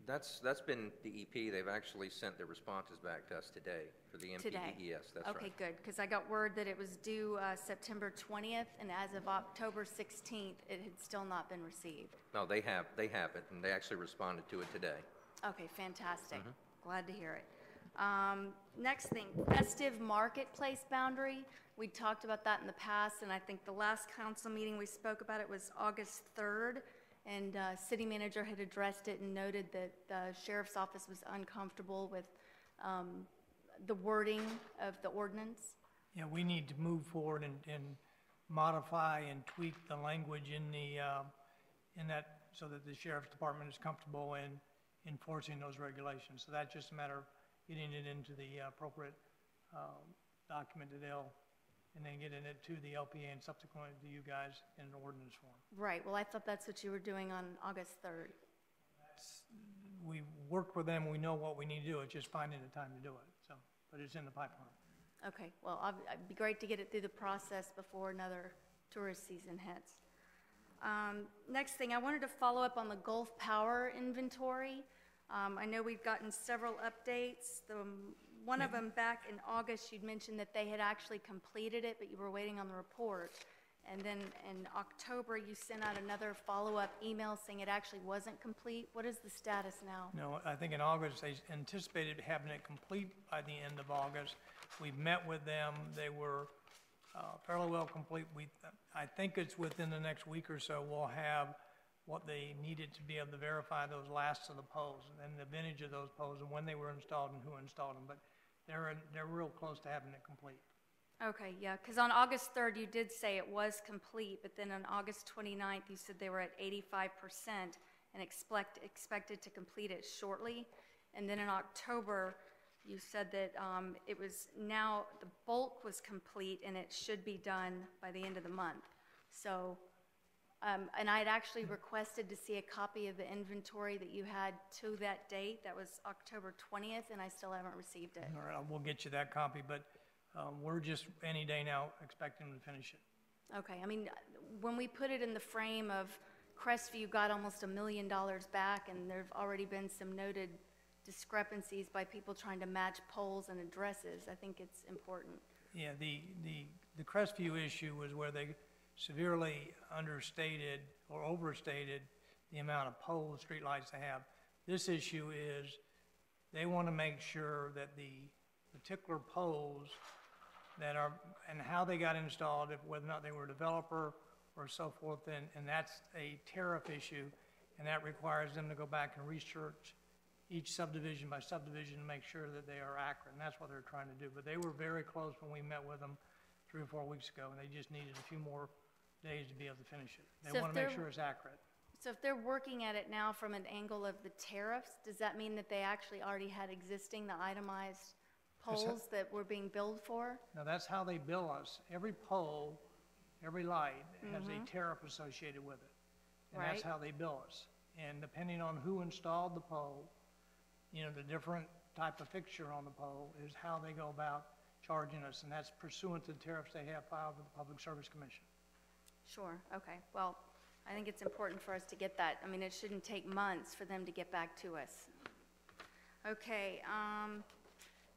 That's been DEP. They've actually sent their responses back to us today for the NPDES. Today? That's Okay, good, because I got word that it was due September 20th, and as of October 16th, it had still not been received. No, they have it, and they actually responded to it today. Okay, fantastic. Glad to hear it. Next thing, festive marketplace boundary. We talked about that in the past, and I think the last council meeting we spoke about it was August 3rd. And city manager had addressed it and noted that the sheriff's office was uncomfortable with the wording of the ordinance. Yeah, we need to move forward and modify and tweak the language in that so that the sheriff's department is comfortable in enforcing those regulations. So that's just a matter of getting it into the appropriate document that they'll, and then getting it to the LPA and subsequently to you guys in an ordinance form. Right, well, I thought that's what you were doing on August 3rd. We work with them, we know what we need to do, it's just finding the time to do it, so, but it's in the pipeline. Okay, well, it'd be great to get it through the process before another tourist season hits. Next thing, I wanted to follow up on the Gulf Power inventory. I know we've gotten several updates. One of them back in August, you'd mentioned that they had actually completed it, but you were waiting on the report. And then in October, you sent out another follow-up email saying it actually wasn't complete. What is the status now? No, I think in August, they anticipated having it complete by the end of August. We've met with them. They were fairly well complete. I think it's within the next week or so, we'll have what they needed to be able to verify those last of the poles and the vintage of those poles and when they were installed and who installed them. But they're real close to having it complete. Okay, yeah, because on August 3rd, you did say it was complete, but then on August 29th, you said they were at 85% and expected to complete it shortly. And then in October, you said that it was now, the bulk was complete and it should be done by the end of the month. So, and I had actually requested to see a copy of the inventory that you had to that date. That was October 20th, and I still haven't received it. All right, we'll get you that copy, but we're just any day now expecting them to finish it. Okay, I mean, when we put it in the frame of Crestview got almost $1 million back, and there've already been some noted discrepancies by people trying to match polls and addresses, I think it's important. Yeah, the Crestview issue was where they severely understated or overstated the amount of poles, streetlights they have. This issue is they want to make sure that the particular poles that are, and how they got installed, if whether or not they were a developer or so forth, and that's a tariff issue, and that requires them to go back and research each subdivision by subdivision to make sure that they are accurate, and that's what they're trying to do. But they were very close when we met with them 3 or 4 weeks ago, and they just needed a few more days to be able to finish it. They So want if to make they're- sure it's accurate. So if they're working at it now from an angle of the tariffs, does that mean that they actually already had existing, the itemized poles that were being billed for? Now, that's how they bill us. Every pole, every light has a tariff associated with it. And that's Right. how they bill us. And depending on who installed the pole, you know, the different type of fixture on the pole is how they go about charging us. And that's pursuant to the tariffs they have filed with the Public Service Commission. Sure, okay. Well, I think it's important for us to get that. I mean, it shouldn't take months for them to get back to us. Okay,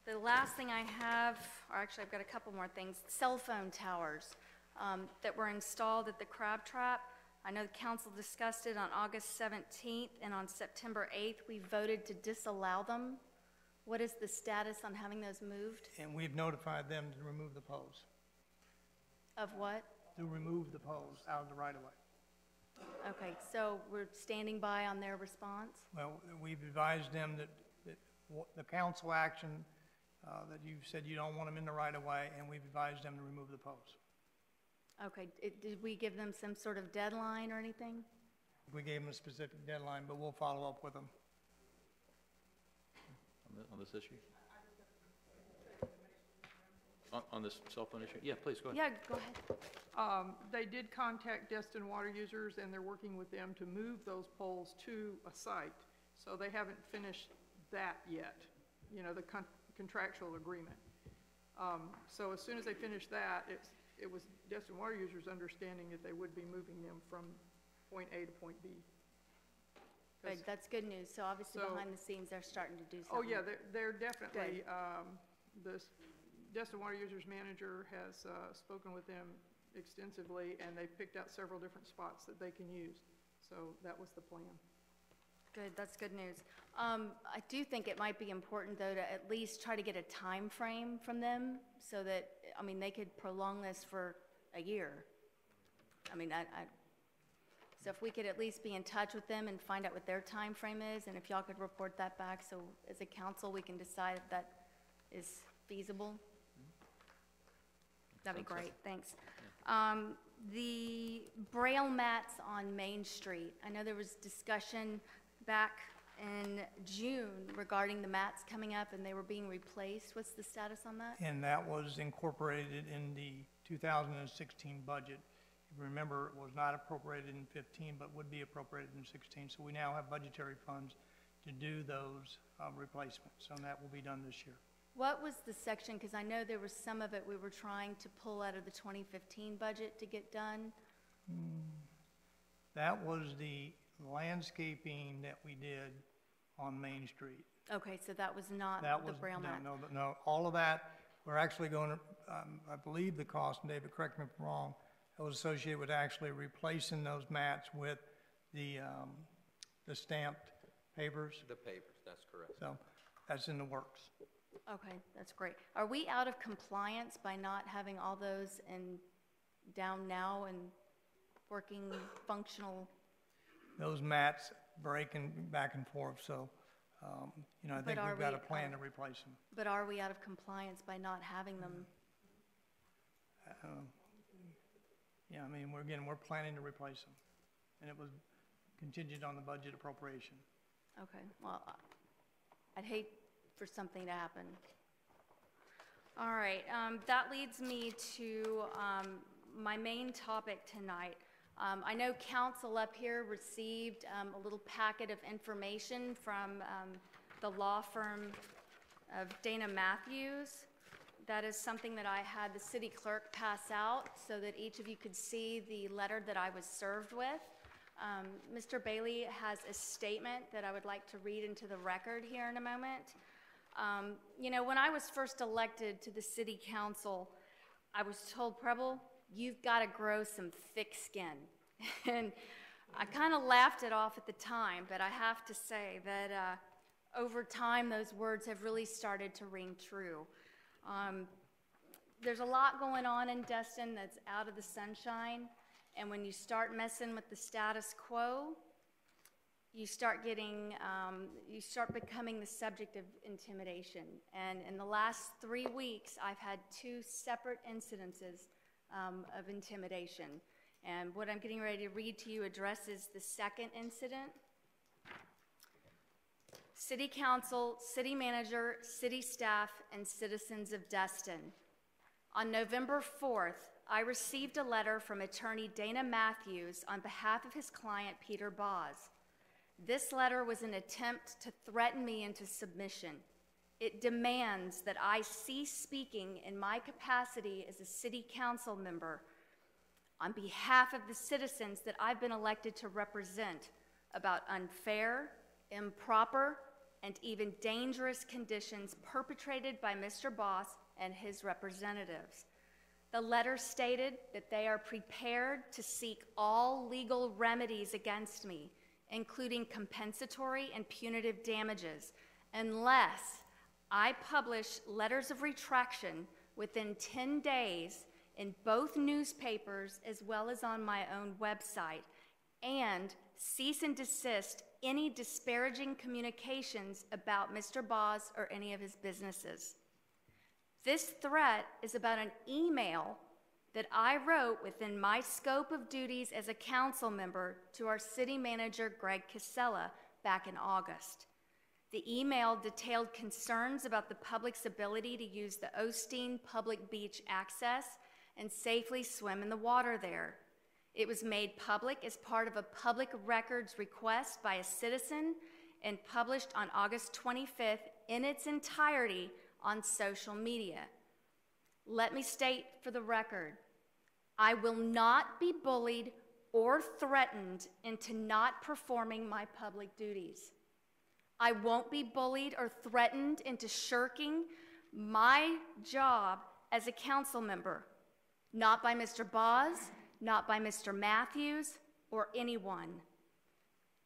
the last thing I have, or actually I've got a couple more things, cell phone towers that were installed at the Crab Trap. I know the council discussed it on August 17th, and on September 8th, we voted to disallow them. What is the status on having those moved? And we've notified them to remove the poles, Of what? to remove the poles out of the right-of-way. Okay, so we're standing by on their response? Well, we've advised them that the council action, that you said you don't want them in the right-of-way, and we've advised them to remove the poles. Okay, did we give them some sort of deadline or anything? We gave them a specific deadline, but we'll follow up with them. On this issue? On this cell phone issue? Yeah, please, go ahead. Yeah, go ahead. They did contact Destin water users, and they're working with them to move those poles to a site. So they haven't finished that yet, you know, the contractual agreement. So as soon as they finish that, it was Destin water users' understanding that they would be moving them from point A to point B. Good, that's good news. So obviously So- behind the scenes, they're starting to do something. Oh, yeah, they're definitely, Good. the Destin Water Users Manager has spoken with them extensively, and they've picked out several different spots that they can use. So that was the plan. Good, that's good news. I do think it might be important, though, to at least try to get a time frame from them so that, I mean, they could prolong this for a year. I mean, so if we could at least be in touch with them and find out what their time frame is, and if y'all could report that back, so as a council, we can decide if that is feasible. That'd be great, thanks. The Braille mats on Main Street. I know there was discussion back in June regarding the mats coming up and they were being replaced. What's the status on that? And that was incorporated in the 2016 budget. If you remember, it was not appropriated in 15, but would be appropriated in 16. So we now have budgetary funds to do those replacements, and that will be done this year. What was the section, because I know there was some of it we were trying to pull out of the 2015 budget to get done. That was the landscaping that we did on Main Street. Okay, so that was not That the was, Braille mat. no, all of that, we're actually going to, I believe the cost, and David, correct me if I'm wrong, that was associated with actually replacing those mats with the stamped pavers. The pavers, that's correct. So that's in the works. Okay, that's great. Are we out of compliance by not having all those down now and working functional? Those mats breaking back and forth, so, you know, I think we've got a plan to replace them. But are we out of compliance by not having them? Yeah, I mean, we're planning to replace them, and it was contingent on the budget appropriation. Okay, well, I'd hate for something to happen. All right, that leads me to my main topic tonight. I know council up here received a little packet of information from the law firm of Dana Matthews. That is something that I had the city clerk pass out so that each of you could see the letter that I was served with. Mr. Bailey has a statement that I would like to read into the record here in a moment. You know, when I was first elected to the city council, I was told, Preble, you've got to grow some thick skin. And I kind of laughed it off at the time, but I have to say that over time, those words have really started to ring true. There's a lot going on in Destin that's out of the sunshine, and when you start messing with the status quo, you start becoming the subject of intimidation. And in the last 3 weeks, I've had 2 separate incidences of intimidation. And what I'm getting ready to read to you addresses the second incident. City Council, City Manager, City Staff, and citizens of Destin. On November 4th, I received a letter from attorney Dana Matthews on behalf of his client Peter Boz. This letter was an attempt to threaten me into submission. It demands that I cease speaking in my capacity as a city council member on behalf of the citizens that I've been elected to represent about unfair, improper, and even dangerous conditions perpetrated by Mr. Boss and his representatives. The letter stated that they are prepared to seek all legal remedies against me, including compensatory and punitive damages, unless I publish letters of retraction within 10 days in both newspapers as well as on my own website, and cease and desist any disparaging communications about Mr. Boz or any of his businesses. This threat is about an email that I wrote within my scope of duties as a council member to our city manager, Greg Casella, back in August. The email detailed concerns about the public's ability to use the Osteen Public Beach access and safely swim in the water there. It was made public as part of a public records request by a citizen and published on August 25th in its entirety on social media. Let me state for the record, I will not be bullied or threatened into not performing my public duties. I won't be bullied or threatened into shirking my job as a council member, not by Mr. Boz, not by Mr. Matthews, or anyone.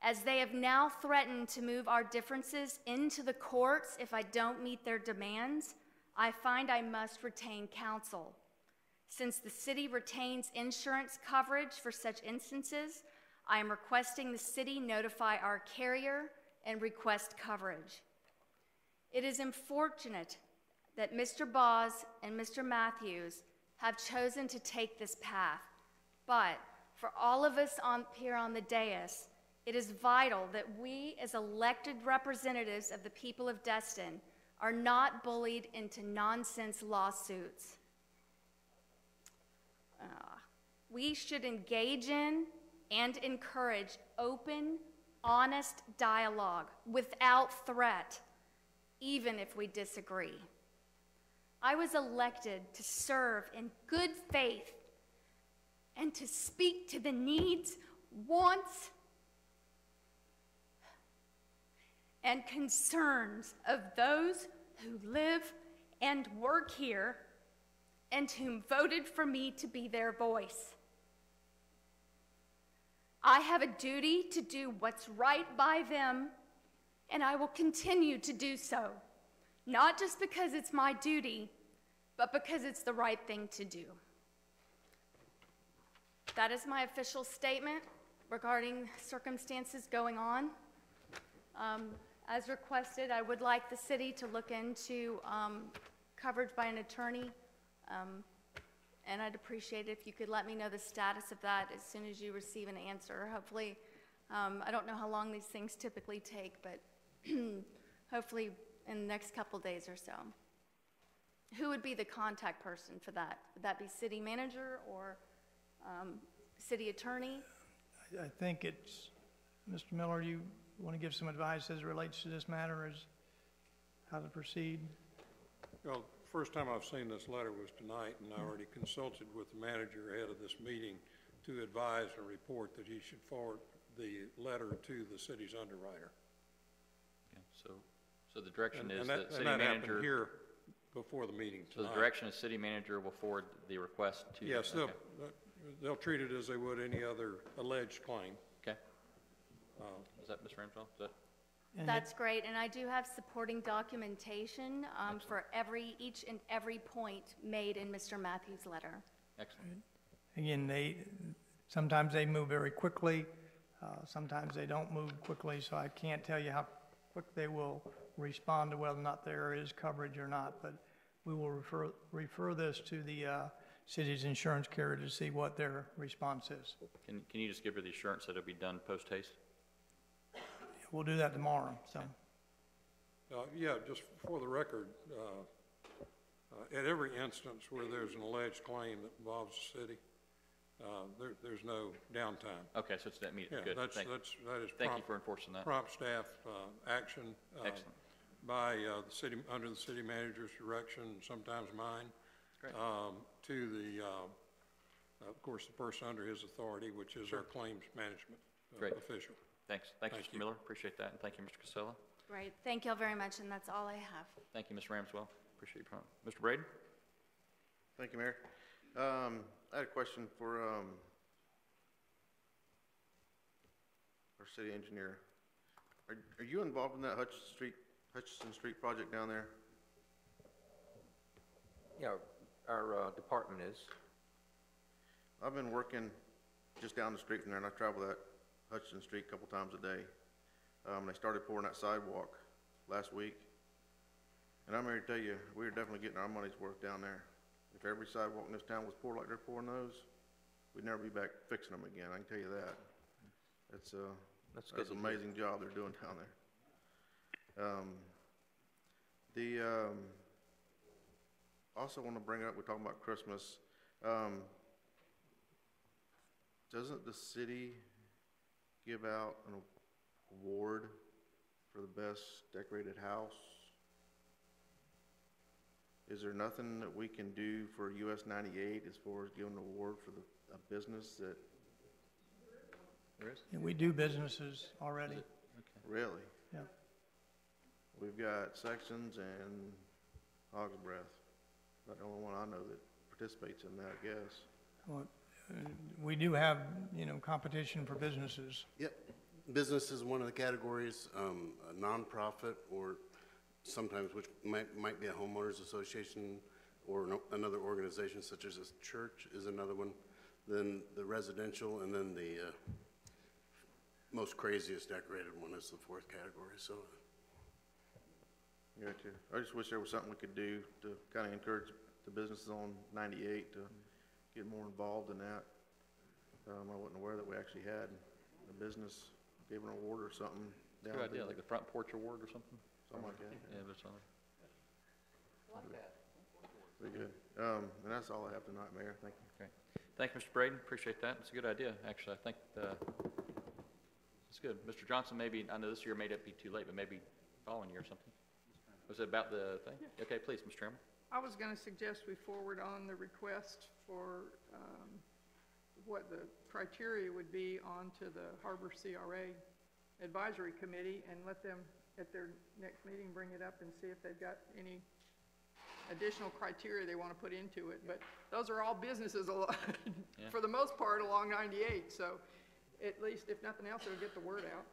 As they have now threatened to move our differences into the courts if I don't meet their demands, I find I must retain counsel. Since the city retains insurance coverage for such instances, I am requesting the city notify our carrier and request coverage. It is unfortunate that Mr. Boz and Mr. Matthews have chosen to take this path, but for all of us here on the dais, it is vital that we as elected representatives of the people of Destin are not bullied into nonsense lawsuits. We should engage in and encourage open, honest dialogue without threat, even if we disagree. I was elected to serve in good faith and to speak to the needs, wants, and concerns of those who live and work here and whom voted for me to be their voice. I have a duty to do what's right by them, and I will continue to do so, not just because it's my duty, but because it's the right thing to do. That is my official statement regarding circumstances going on. As requested, I would like the city to look into coverage by an attorney and I'd appreciate it if you could let me know the status of that as soon as you receive an answer. Hopefully, I don't know how long these things typically take, but hopefully in the next couple days or so. Who would be the contact person for that? Would that be city manager or city attorney? I think it's, Mr. Miller, you want to give some advice as it relates to this matter, as how to proceed? Well, first time I've seen this letter was tonight, and I already consulted with the manager ahead of this meeting to advise and report that he should forward the letter to the city's underwriter. Okay, so the direction is And that city that manager. happened here before the meeting So tonight. the direction is city manager will forward the request to. Yes, okay. they'll treat it as they would any other alleged claim. Okay. Is that Ms. Ramswell? Is that? That's great, and I do have supporting documentation for each and every point made in Mr. Matthews' letter. Excellent. Again, sometimes they move very quickly, sometimes they don't move quickly, so I can't tell you how quick they will respond to whether or not there is coverage or not, but we will refer this to the city's insurance carrier to see what their response is. Can you just give her the assurance that it'll be done post haste? We'll do that tomorrow, so. Yeah, just for the record, at every instance where there's an alleged claim that involves the city, there's no downtime. Okay, so it's that meeting. Yeah, Good. that is Thank prompt, you for enforcing that. prompt staff action Excellent. by the city, under the city manager's direction, sometimes mine, to the, of course, the person under his authority, which is our claims management official. Thanks. Thank you, Mr. Miller. Appreciate that. And thank you, Mr. Casella. Great. Thank you all very much, and that's all I have. Thank you, Ms. Ramswell. Appreciate your comment. Mr. Braden? Thank you, Mayor. I had a question for our city engineer. Are you involved in that Hutchison Street project down there? Yeah, our department is. I've been working just down the street from there, and I travel that Hutchison Street a couple times a day. They started pouring that sidewalk last week, and I'm here to tell you, we're definitely getting our money's worth down there. If every sidewalk in this town was poured like they're pouring those, we'd never be back fixing them again, I can tell you that. That's an amazing job they're doing down there. Also want to bring up, we're talking about Christmas. Doesn't the city give out an award for the best decorated house? Is there nothing that we can do for US 98 as far as giving an award for a business that? There is? Yeah, we do businesses already. Okay. Really? Yeah. We've got Sections and Hog's Breath. Not the only one I know that participates in that, I guess. Well, we do have, competition for businesses. Yep. Business is one of the categories, a nonprofit or sometimes which might be a homeowners association or another organization such as a church is another one. Then the residential, and then the most craziest decorated one is the fourth category. So, Gotcha. I just wish there was something we could do to kind of encourage the businesses on 98 to get more involved in that. I wasn't aware that we actually had a business gave an award or something. Good idea, like the front porch award or something? Something like that. Yeah, but it's on there. Pretty good. And that's all I have tonight, Mayor. Thank you. Okay. Thank you, Mr. Braden. Appreciate that. It's a good idea, actually. I think it's good. Mr. Johnson, maybe, I know this year may not be too late, but maybe following year or something. Was it about the thing? Yeah. Okay, please, Mr. Chairman. I was going to suggest we forward on the request for what the criteria would be onto the Harbor CRA Advisory Committee and let them, at their next meeting, bring it up and see if they've got any additional criteria they want to put into it. But those are all businesses for the most part along 98. So at least, if nothing else, it'll get the word out.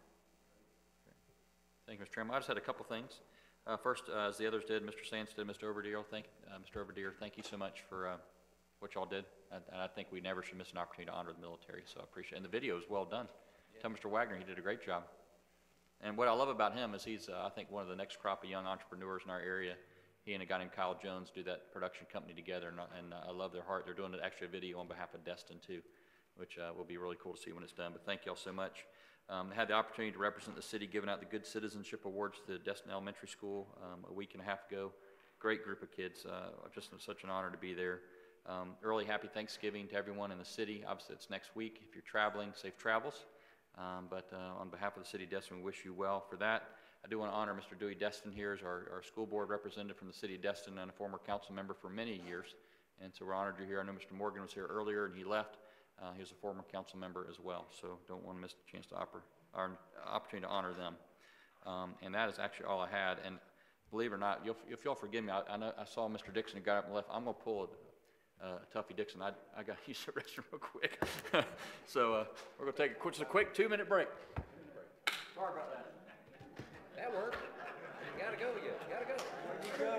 Thank you, Mr. Chairman. I just had a couple things. First, as the others did, Mr. Sandsted, Mr. Overdeer, Mr. Overdeer, thank you so much for what y'all did. And I think we never should miss an opportunity to honor the military, so I appreciate it. And the video is well done. Tell Mr. Wagner he did a great job. And what I love about him is he's, I think, one of the next crop of young entrepreneurs in our area. he and a guy named Kyle Jones do that production company together, and I love their heart. They're doing an extra video on behalf of Destin too, which will be really cool to see when it's done. But thank y'all so much. I had the opportunity to represent the city giving out the Good Citizenship Awards to Destin Elementary School a week and a half ago. Great group of kids. Just such an honor to be there. Early happy Thanksgiving to everyone in the city. Obviously, it's next week. If you're traveling, safe travels. But on behalf of the city of Destin, we wish you well for that. I do want to honor Mr. Dewey Destin here as our school board representative from the city of Destin and a former council member for many years. And so we're honored you're here. I know Mr. Morgan was here earlier and he left. He was a former council member as well, so don't want to miss the chance to opportunity to honor them. And that is actually all I had. And believe it or not, if y'all forgive me, I know I saw Mr. Dixon who got up and left. I'm going to pull Tuffy Dixon. I got to use the restroom real quick. So we're going to take just a quick 2-minute break. Sorry about that. That worked. You gotta go, you gotta go. Where'd you go?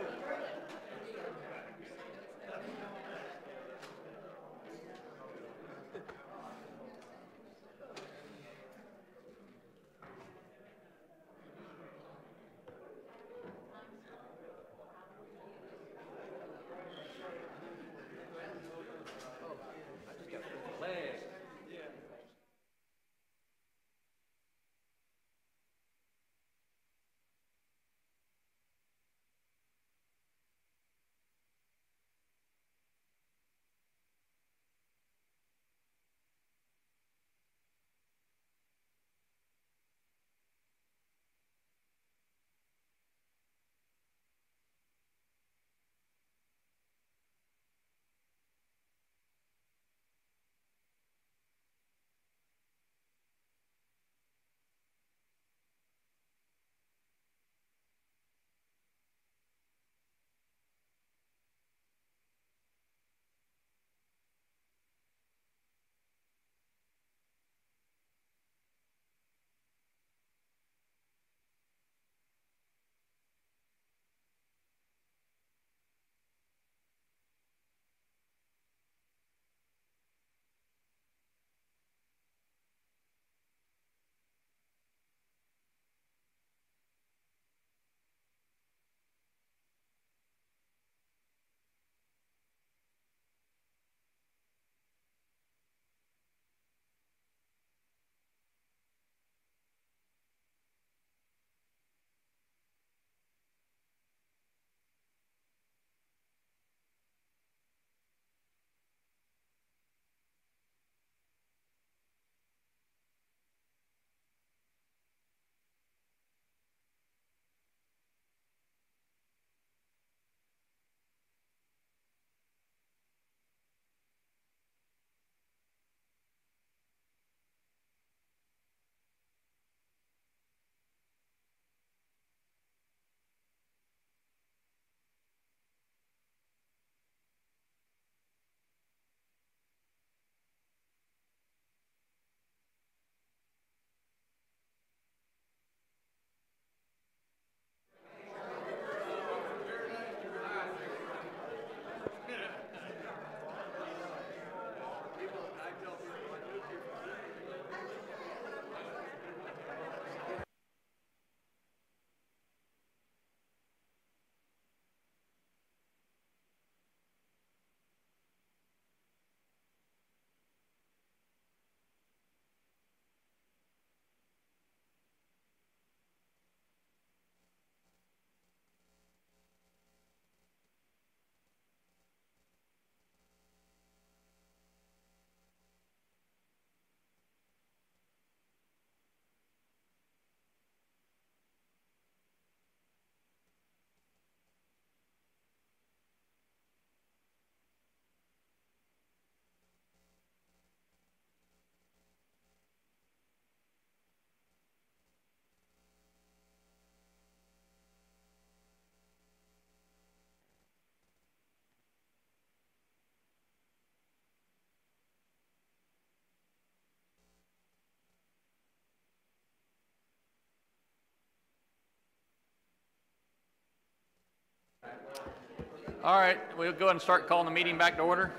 All right, we'll go ahead and start calling the meeting back to order.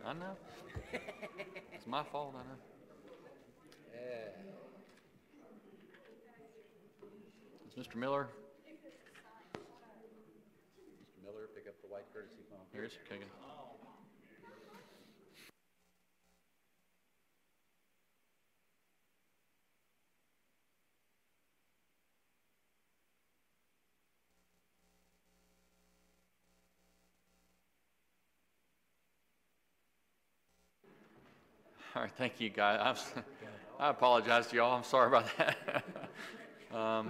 I know. It's my fault, I know. Is Mr. Miller? Mr. Miller, pick up the white courtesy phone. Here it is. Okay, good. All right, thank you, guys. I apologize to y'all. I'm sorry about that.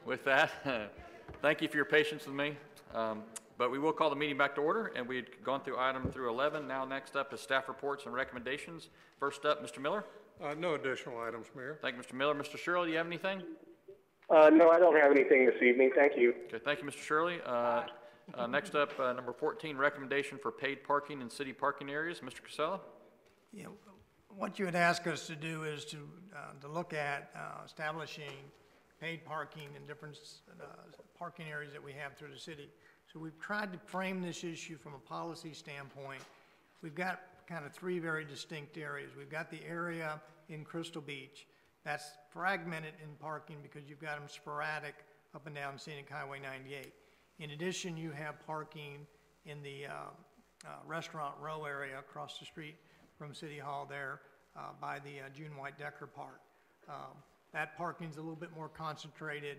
With that, thank you for your patience with me. But we will call the meeting back to order, and we've gone through item through 11. Now next up is staff reports and recommendations. First up, Mr. Miller. No additional items, Mayor. Thank you, Mr. Miller. Mr. Shirley, do you have anything? No, I don't have anything this evening. Thank you. Okay, thank you, Mr. Shirley. Next up, number 14, recommendation for paid parking in city parking areas. Mr. Casella? Yeah, what you would ask us to do is to look at establishing paid parking in different parking areas that we have through the city. So we've tried to frame this issue from a policy standpoint. We've got kind of three very distinct areas. We've got the area in Crystal Beach that's fragmented in parking because you've got them sporadic up and down Scenic Highway 98. In addition, you have parking in the Restaurant Row area across the street from City Hall there by the June White Decker Park. That parking's a little bit more concentrated,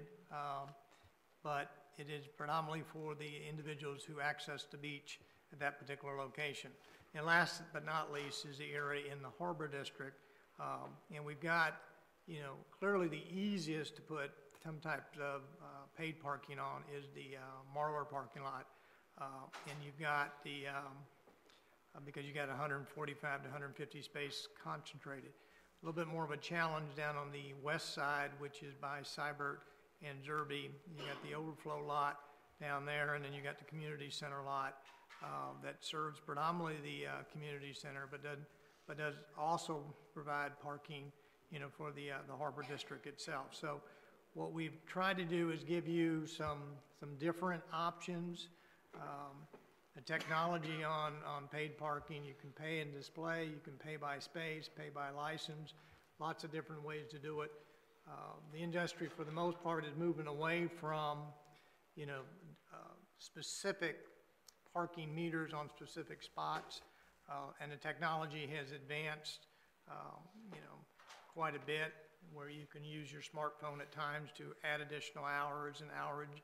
but it is predominantly for the individuals who access the beach at that particular location. And last but not least is the area in the Harbor District. And we've got, you know, clearly the easiest to put some type of paid parking on is the Marlar parking lot. And you've got the because you got 145 to 150 space concentrated. A little bit more of a challenge down on the west side, which is by Cybert and Zerby. You got the overflow lot down there, and then you got the community center lot that serves predominantly the community center, but does also provide parking, you know, for the Harbor District itself. So what we've tried to do is give you some different options. The technology on paid parking, you can pay and display, you can pay by space, pay by license, lots of different ways to do it. The industry, for the most part, is moving away from, you know, specific parking meters on specific spots, and the technology has advanced, you know, quite a bit, where you can use your smartphone at times to add additional hours and hourage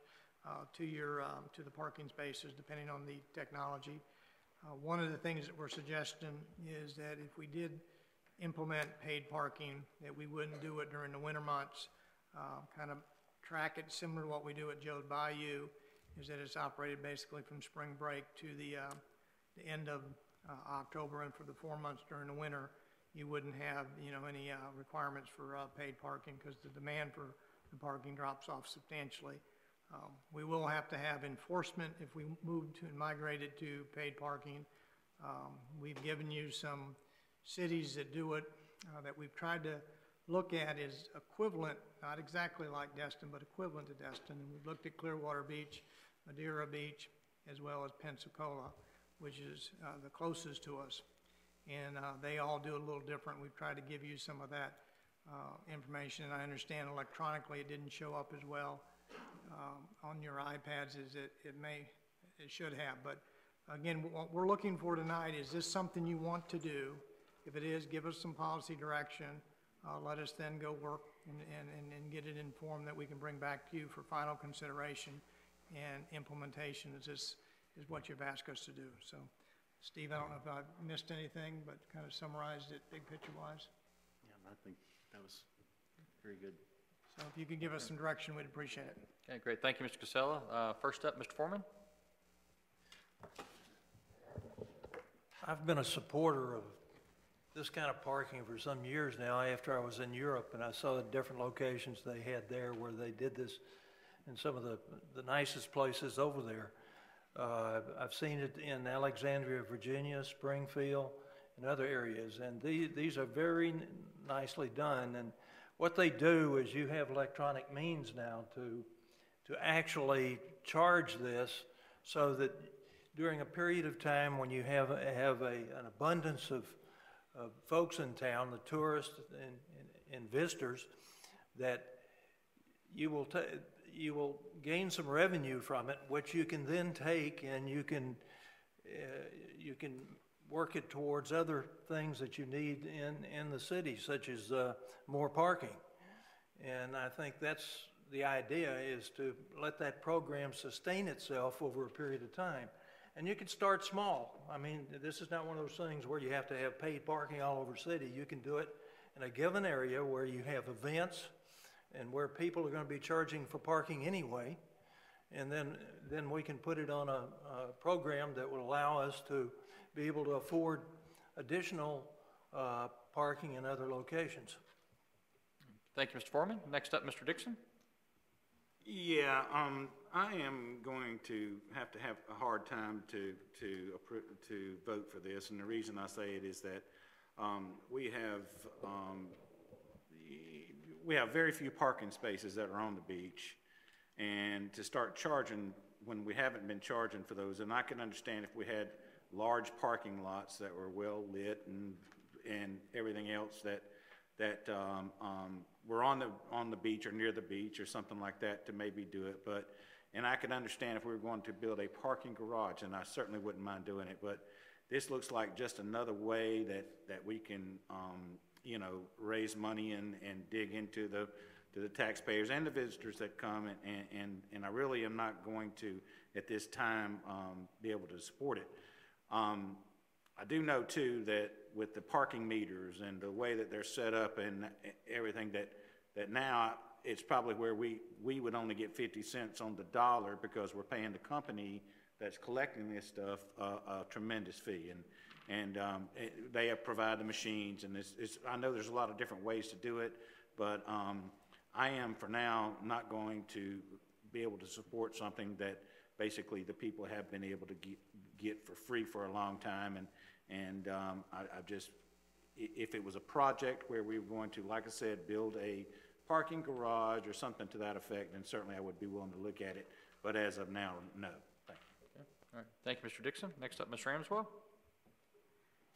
to the parking spaces, depending on the technology. One of the things that we're suggesting is that if we did implement paid parking, that we wouldn't do it during the winter months. Kind of track it similar to what we do at Joe's Bayou, is that it's operated basically from spring break to the end of October, and for the 4 months during the winter, you wouldn't have, you know, any requirements for paid parking because the demand for the parking drops off substantially. We will have to have enforcement if we move to and migrated to paid parking. We've given you some cities that do it that we've tried to look at is equivalent, not exactly like Destin, but equivalent to Destin. And we've looked at Clearwater Beach, Madeira Beach, as well as Pensacola, which is the closest to us. And they all do it a little different. We've tried to give you some of that information, and I understand electronically it didn't show up as well on your iPads as it should have. But again, what we're looking for tonight is this something you want to do? If it is, give us some policy direction. Let us then go work and get it in form that we can bring back to you for final consideration and implementation. Is what you've asked us to do. So, Steve, I don't know if I missed anything, but kind of summarized it big picture wise. Yeah, I think that was very good. So if you could give us some direction, we'd appreciate it. Okay, great. Thank you, Mr. Casella. First up, Mr. Foreman. I've been a supporter of this kind of parking for some years now after I was in Europe, and I saw the different locations they had there where they did this in some of the nicest places over there. I've seen it in Alexandria, Virginia, Springfield, and other areas, and these are very nicely done. And what they do is you have electronic means now to actually charge this, so that during a period of time when you have an abundance of folks in town, the tourists and visitors, that you will gain some revenue from it, which you can then take and you can work it towards other things that you need in the city, such as more parking. And I think that's the idea, is to let that program sustain itself over a period of time. And you can start small. I mean, this is not one of those things where you have to have paid parking all over the city. You can do it in a given area where you have events and where people are going to be charging for parking anyway. And then we can put it on a program that will allow us to be able to afford additional parking in other locations. Thank you, Mr. Foreman. Next up, Mr. Dixon. Yeah, I am going to have a hard time to vote for this, and the reason I say it is that we have very few parking spaces that are on the beach, and to start charging when we haven't been charging for those, and I can understand if we had large parking lots that were well lit and everything else that were on the beach or near the beach or something like that, to maybe do it. And I could understand if we were going to build a parking garage, and I certainly wouldn't mind doing it. But this looks like just another way that we can raise money and dig into the taxpayers and the visitors that come, and I really am not going to at this time be able to support it. I do know too that with the parking meters and the way that they're set up and everything, that now it's probably where we would only get 50 cents on the dollar, because we're paying the company that's collecting this stuff a tremendous fee, and they have provided the machines, and I know there's a lot of different ways to do it, but I am for now not going to be able to support something that basically the people have been able to get for free for a long time, and I just, if it was a project where we were going to, like I said, build a parking garage or something to that effect, then certainly I would be willing to look at it. But as of now, no. Thank you. Okay. All right. Thank you, Mr. Dixon. Next up, Ms. Ramswell.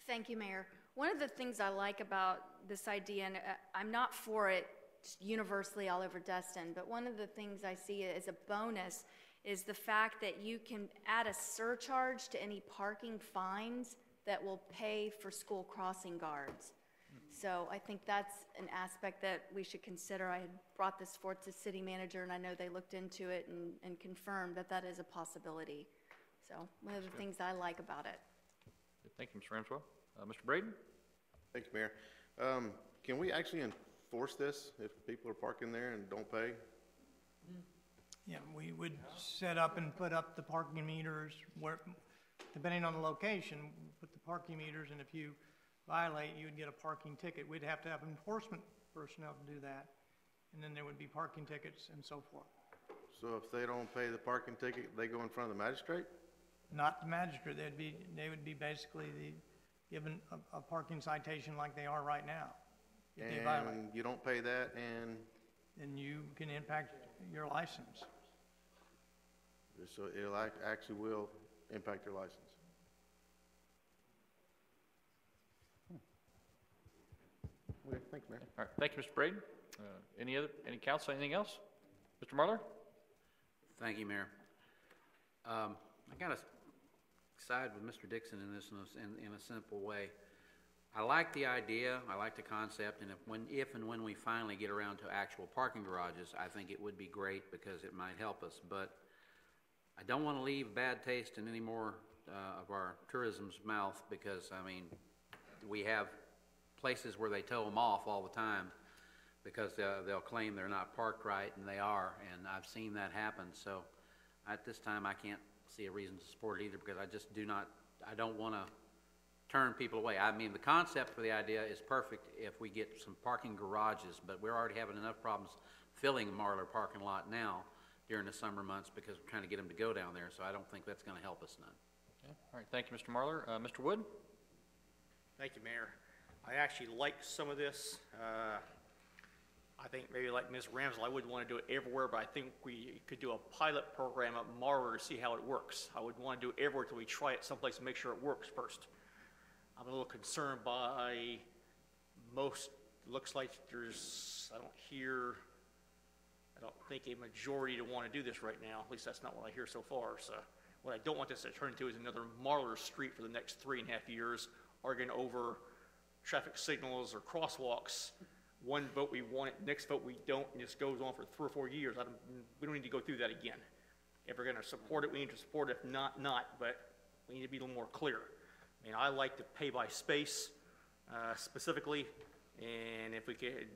Thank you, Mayor. One of the things I like about this idea, and I'm not for it universally all over Destin, but one of the things I see as a bonus is the fact that you can add a surcharge to any parking fines that will pay for school crossing guards. So I think that's an aspect that we should consider. I had brought this forth to city manager, and I know they looked into it and confirmed that that is a possibility. So one of the things I like about it. Thank you, Ms. Ramswell. Mr. Braden? Thanks, Mayor. Can we actually enforce this if people are parking there and don't pay? Yeah, we would set up and put up the parking meters where, depending on the location, put the parking meters, and if you violate, you would get a parking ticket. We'd have to have enforcement personnel to do that, and then there would be parking tickets and so forth. So if they don't pay the parking ticket, they go in front of the magistrate? Not the magistrate. They would be basically given a parking citation like they are right now. If they violate. And you don't pay that, and then you can impact your license. so it actually will impact your license. Okay, thank you, Mayor. All right, thank you, Mr. Braden. Any council, anything else? Mr. Marler? Thank you, Mayor. I got to side with Mr. Dixon in this in a simple way. I like the idea, I like the concept, and if and when we finally get around to actual parking garages, I think it would be great because it might help us. But I don't want to leave bad taste in any more of our tourism's mouth, because, I mean, we have places where they tow them off all the time because they'll claim they're not parked right, and they are, and I've seen that happen. So at this time, I can't see a reason to support it either, because I don't want to turn people away. I mean, the concept for the idea is perfect if we get some parking garages, but we're already having enough problems filling the Marler parking lot now during the summer months because we're trying to get them to go down there, so I don't think that's going to help us none. Okay. All right, thank you, Mr. Marler. Mr. Wood? Thank you, Mayor. I actually like some of this. I think maybe like Ms. Ramsell, I wouldn't want to do it everywhere, but I think we could do a pilot program at Marler to see how it works. I would want to do it everywhere until we try it someplace to make sure it works first. I'm a little concerned by looks like I don't think a majority to want to do this right now. At least that's not what I hear so far. So what I don't want this to turn into is another Marlar Street for the next 3.5 years, arguing over traffic signals or crosswalks. One vote we want it, next vote we don't, and this goes on for 3 or 4 years. We don't need to go through that again. If we're going to support it, we need to support it. If not, not. But we need to be a little more clear. I mean, I like to pay by space specifically, and if we could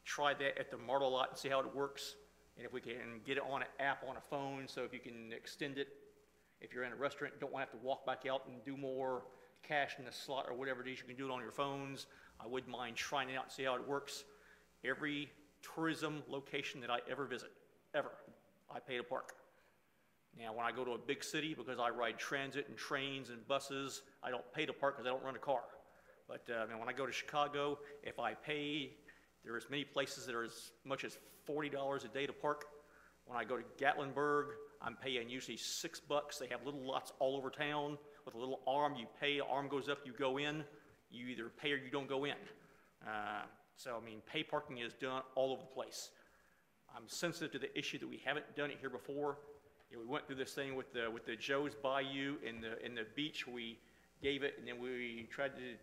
try that at the Martel lot and see how it works, and if we can get it on an app on a phone, so if you can extend it, if you're in a restaurant, don't want to have to walk back out and do more cash in the slot or whatever it is, you can do it on your phones. I wouldn't mind trying it out and see how it works. Every tourism location that I ever visit, ever, I pay to park. Now, when I go to a big city, because I ride transit and trains and buses, I don't pay to park because I don't run a car. But when I go to Chicago, if I pay, there's many places that are as much as $40 a day to park. When I go to Gatlinburg, I'm paying usually $6. They have little lots all over town with a little arm. You pay, arm goes up, you go in. You either pay or you don't go in. So, I mean, pay parking is done all over the place. I'm sensitive to the issue that we haven't done it here before. You know, we went through this thing with the Joe's Bayou in the beach. We gave it, and then we tried to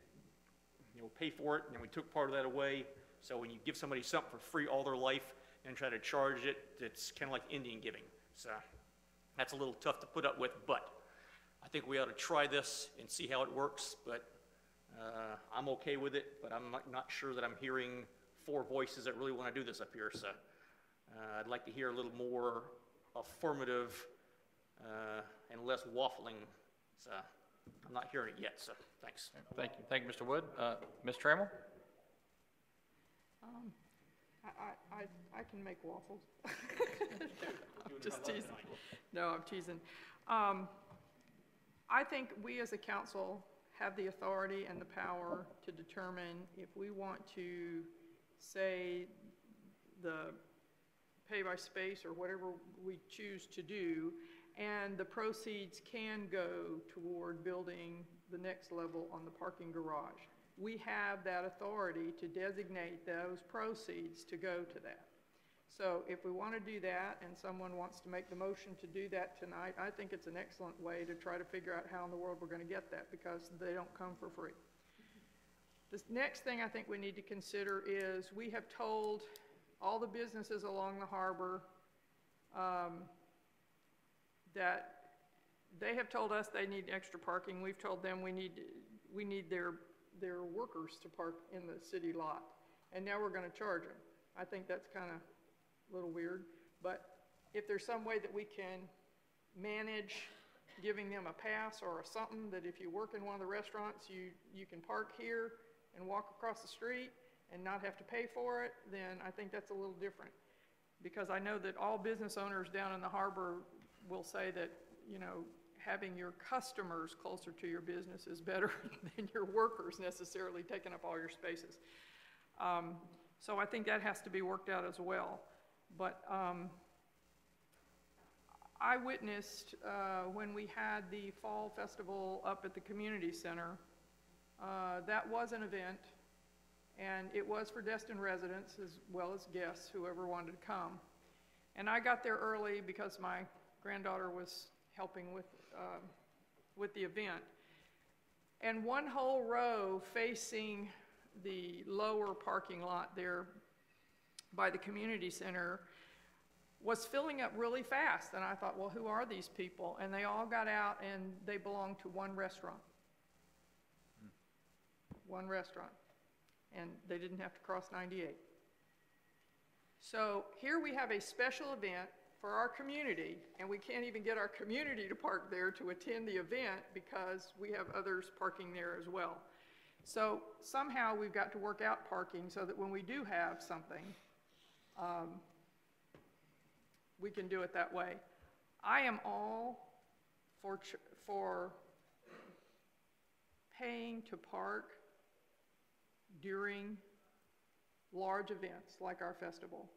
pay for it, and then we took part of that away. So when you give somebody something for free all their life and try to charge it, it's kind of like Indian giving. So that's a little tough to put up with, but I think we ought to try this and see how it works. But I'm okay with it, but I'm not sure that I'm hearing 4 voices that really want to do this up here. So I'd like to hear a little more affirmative and less waffling. So I'm not hearing it yet, so thanks. Thank you. Thank you, Mr. Wood. Ms. Trammell? I can make waffles. I'm just teasing. No, I'm teasing. I think we as a council have the authority and the power to determine if we want to say the pay by space or whatever we choose to do, and the proceeds can go toward building the next level on the parking garage. We have that authority to designate those proceeds to go to that. So if we want to do that and someone wants to make the motion to do that tonight, I think it's an excellent way to try to figure out how in the world we're going to get that, because they don't come for free. The next thing I think we need to consider is we have told all the businesses along the harbor that they have told us they need extra parking. We've told them we need their workers to park in the city lot, and now we're going to charge them. I think that's kind of a little weird, but if there's some way that we can manage giving them a pass or something, that if you work in one of the restaurants, you can park here and walk across the street and not have to pay for it, then I think that's a little different. Because I know that all business owners down in the harbor will say that, you know, having your customers closer to your business is better than your workers necessarily taking up all your spaces. So I think that has to be worked out as well. But I witnessed when we had the fall festival up at the community center, that was an event, and it was for Destin residents as well as guests, whoever wanted to come. And I got there early because my granddaughter was helping with the event. And one whole row facing the lower parking lot there by the community center was filling up really fast. And I thought, well, who are these people? And they all got out, and they belonged to one restaurant. One restaurant. And they didn't have to cross 98. So here we have a special event for our community, and we can't even get our community to park there to attend the event because we have others parking there as well. So somehow we've got to work out parking so that when we do have something, we can do it that way. I am all for paying to park during large events like our festival.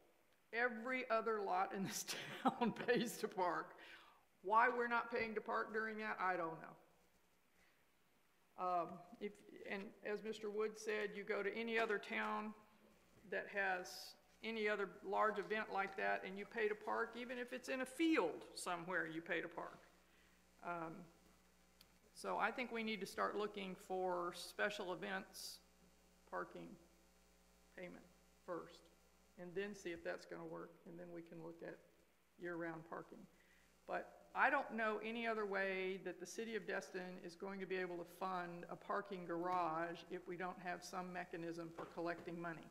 Every other lot in this town pays to park. Why we're not paying to park during that, I don't know. And as Mr. Wood said, you go to any other town that has any other large event like that, and you pay to park, even if it's in a field somewhere, you pay to park. So I think we need to start looking for special events parking payment first, and then see if that's gonna work, and then we can look at year-round parking. But I don't know any other way that the city of Destin is going to be able to fund a parking garage if we don't have some mechanism for collecting money.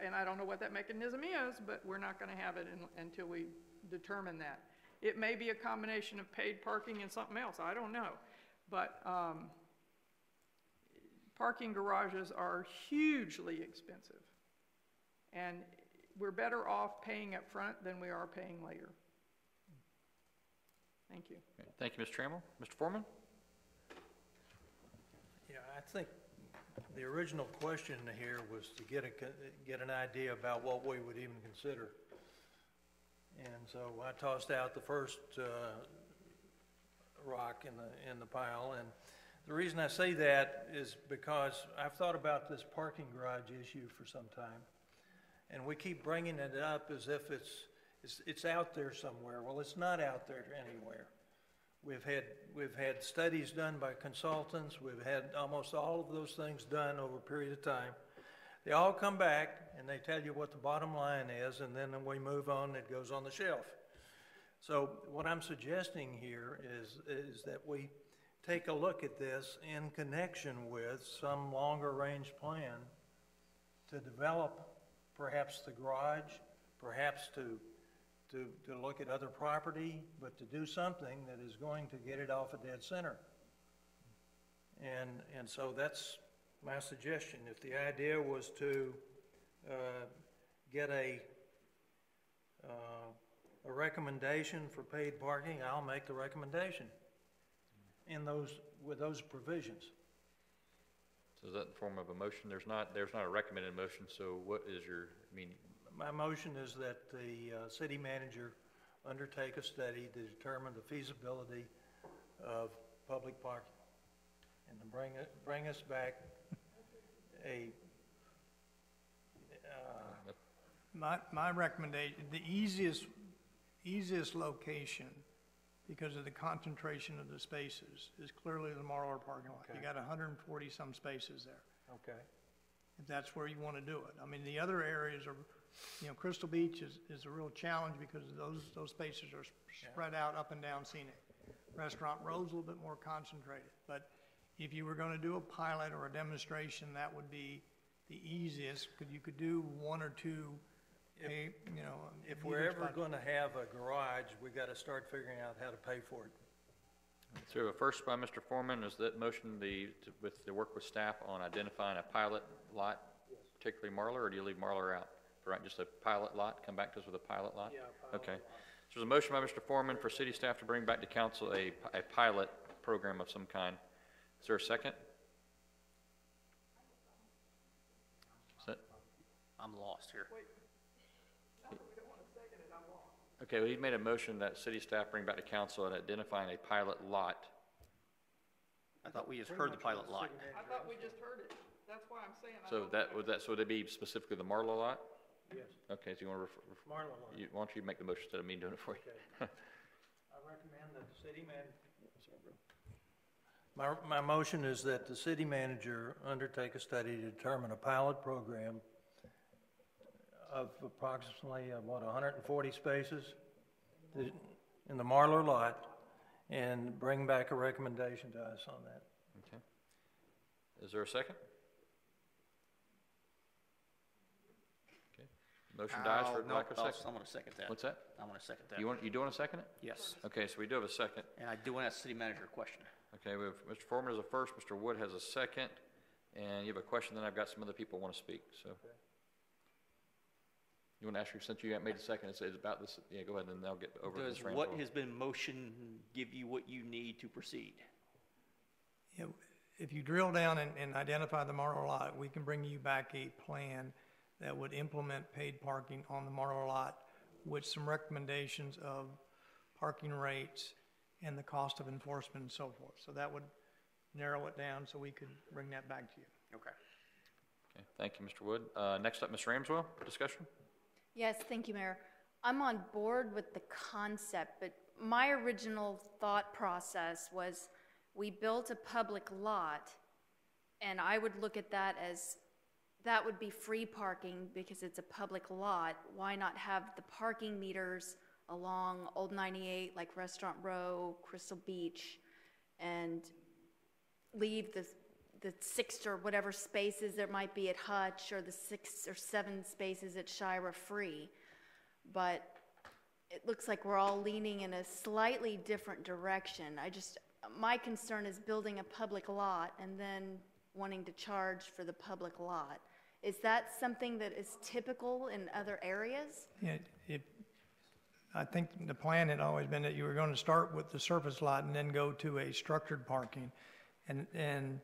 And I don't know what that mechanism is, but we're not gonna have it until we determine that. It may be a combination of paid parking and something else, I don't know. But parking garages are hugely expensive. And we're better off paying up front than we are paying later. Thank you. Thank you, Ms. Trammell. Mr. Foreman? Yeah, I think the original question here was to get an idea about what we would even consider. And so I tossed out the first rock in the pile. And the reason I say that is because I've thought about this parking garage issue for some time. And we keep bringing it up as if it's out there somewhere. Well, it's not out there anywhere. We've had studies done by consultants. We've had almost all of those things done over a period of time. They all come back and they tell you what the bottom line is, and then we move on, it goes on the shelf. So what I'm suggesting here is that we take a look at this in connection with some longer range plan to develop perhaps the garage, perhaps to look at other property, but to do something that is going to get it off a dead center. And so that's my suggestion. If the idea was to get a recommendation for paid parking, I'll make the recommendation with those provisions. So is that in the form of a motion? There's not a recommended motion, so what is your meaning? My motion is that the city manager undertake a study to determine the feasibility of public parking and to bring us back My recommendation, the easiest location, because of the concentration of the spaces, is clearly the Marlar parking lot. You got 140 some spaces there. Okay. If that's where you want to do it. I mean, the other areas are, Crystal Beach is a real challenge because those spaces are spread out up and down Scenic. Restaurant Road's a little bit more concentrated. But if you were going to do a pilot or a demonstration, that would be the easiest, because you could do one or two. If we're ever going to have a garage, we got to start figuring out how to pay for it. So we have a first by Mr. Foreman. Is that motion to work with staff on identifying a pilot lot, particularly Marlar, or do you leave Marlar out? Right, just a pilot lot? Come back to us with a pilot lot? Yeah, okay. So there's a motion by Mr. Foreman for city staff to bring back to council a pilot program of some kind. Is there a second? I'm lost here. Okay, well, he made a motion that city staff bring back to council at identifying a pilot lot. I thought we just heard the pilot lot. I thought we just heard it. That's why I'm saying. So would it be specifically the Marlar lot? Yes. Okay, so you want to Marlar lot. why don't you make the motion instead of me doing it for you? Okay. I recommend that the city manager. My motion is that the city manager undertake a study to determine a pilot program of approximately, 140 spaces in the Marlar lot, and bring back a recommendation to us on that. Okay. Is there a second? Okay. Motion dies for lack of second. I'm going to second that. What's that? I'm going to second that. You do want to second it? Yes. Okay, so we do have a second. And I do want to ask the city manager a question. Okay, we have Mr. Foreman as a first, Mr. Wood has a second, and you have a question, then I've got some other people who want to speak, so. Okay. You want to ask her, since you made a second, it's about this, yeah, go ahead, and then I'll get over to Does Ms. what Ramsdell. has been motioned give you what you need to proceed? If you drill down and identify the Marlar lot, we can bring you back a plan that would implement paid parking on the Marlar lot with some recommendations of parking rates and the cost of enforcement and so forth. So that would narrow it down so we could bring that back to you. Okay. Okay, thank you, Mr. Wood. Next up, Ms. Ramswell, discussion? Yes, thank you, Mayor. I'm on board with the concept, but my original thought process was we built a public lot, and I would look at that as that would be free parking because it's a public lot. Why not have the parking meters along Old 98, like Restaurant Row, Crystal Beach, and leave the 6 or whatever spaces there might be at Hutch, or the 6 or 7 spaces at Shira free. But it looks like we're all leaning in a slightly different direction. My concern is building a public lot and then wanting to charge for the public lot. Is that something that is typical in other areas? Yeah, I think the plan had always been that you were going to start with the surface lot and then go to a structured parking. And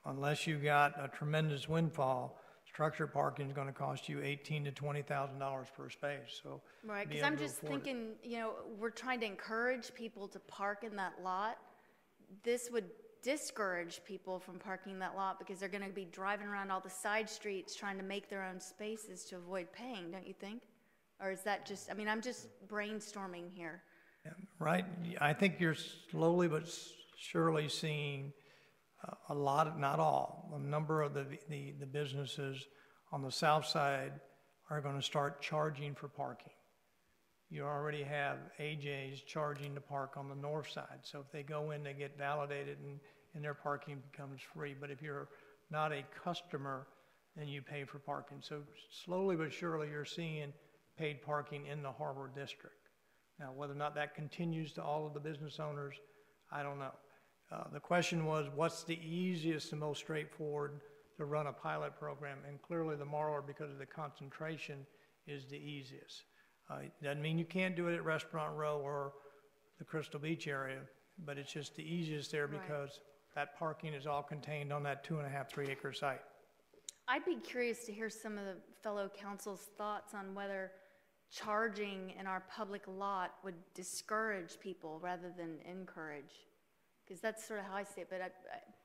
unless you got a tremendous windfall, structured parking is going to cost you $18,000 to $20,000 per space. So right, because I'm just thinking, we're trying to encourage people to park in that lot. This would discourage people from parking in that lot because they're going to be driving around all the side streets trying to make their own spaces to avoid paying, don't you think? Or is that just, I'm just brainstorming here. Yeah, right. I think you're slowly but surely seeing a lot, not all, a number of the businesses on the south side are going to start charging for parking. You already have AJ's charging to park on the north side. So if they go in, they get validated and their parking becomes free. But if you're not a customer, then you pay for parking. So slowly but surely you're seeing paid parking in the Harbor District. Now, whether or not that continues to all of the business owners, I don't know. The question was, what's the easiest and most straightforward to run a pilot program? And clearly the Marlar, because of the concentration, is the easiest. It doesn't mean you can't do it at Restaurant Row or the Crystal Beach area, but it's just the easiest there because that parking is all contained on that 2.5, 3 acre site. I'd be curious to hear some of the fellow council's thoughts on whether charging in our public lot would discourage people rather than encourage. Because that's sort of how I see it, but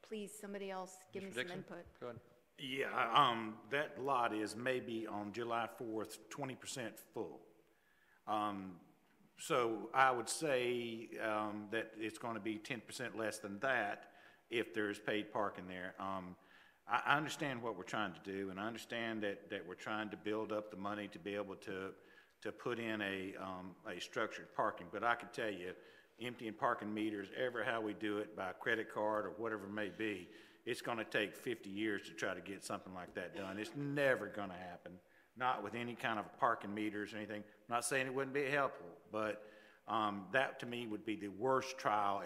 please, somebody else give me some input. Go ahead. Yeah, that lot is maybe on July 4th, 20% full. So I would say that it's going to be 10% less than that if there's paid parking there. I understand what we're trying to do, and I understand that we're trying to build up the money to be able to put in a structured parking. But I can tell you, emptying parking meters, ever how we do it, by credit card or whatever it may be, it's going to take 50 years to try to get something like that done. It's never going to happen, not with any kind of parking meters or anything. I'm not saying it wouldn't be helpful, but that to me would be the worst trial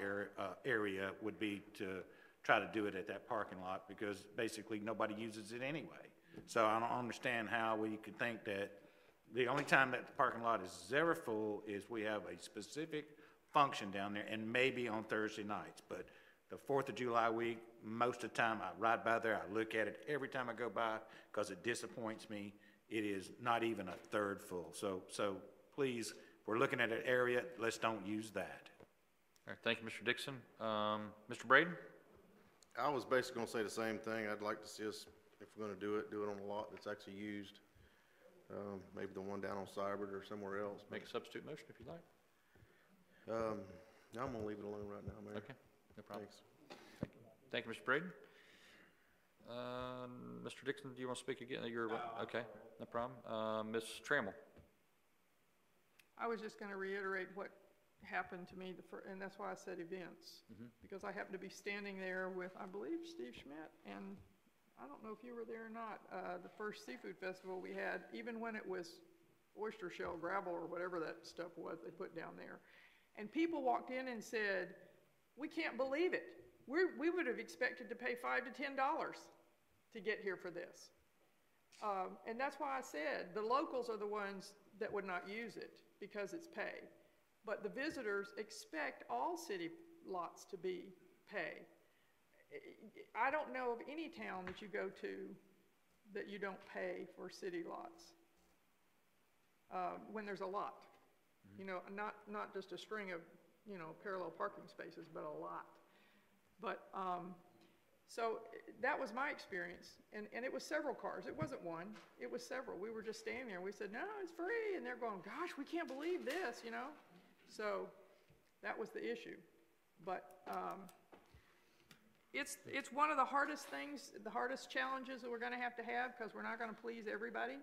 area would be to try to do it at that parking lot, because basically nobody uses it anyway. So I don't understand how we could think that the only time that the parking lot is ever full is we have a specific function down there, and maybe on Thursday nights. But the 4th of July week, most of the time I ride by there, I look at it every time I go by because it disappoints me. It is not even a third full. So please, if we're looking at an area, let's don't use that. All right, thank you, Mr. Dixon. Mr. Braden? I was basically going to say the same thing. I'd like to see us, if we're going to do it on a lot that's actually used. Maybe the one down on Cybert or somewhere else. Make a substitute motion if you'd like. I'm going to leave it alone right now, Mayor. Okay, no problem. Thanks. Thank you, Mr. Braden. Mr. Dixon, do you want to speak again? Okay, no problem. Ms. Trammell? I was just going to reiterate what happened to me, and that's why I said events, because I happened to be standing there with, I believe, Steve Schmidt, and I don't know if you were there or not, the first seafood festival we had, even when it was oyster shell gravel or whatever that stuff was they put down there. And people walked in and said, we can't believe it. We would have expected to pay $5 to $10 to get here for this. And that's why I said the locals are the ones that would not use it because it's pay. But the visitors expect all city lots to be pay. I don't know of any town that you go to that you don't pay for city lots when there's a lot. You know, not just a string of, parallel parking spaces, but a lot. But So that was my experience, and it was several cars. It wasn't one, it was several. We were just standing there, and we said, no, it's free, and they're going, gosh, we can't believe this, you know? So that was the issue. But it's one of the hardest things, the hardest challenges that we're gonna have, because we're not gonna please everybody.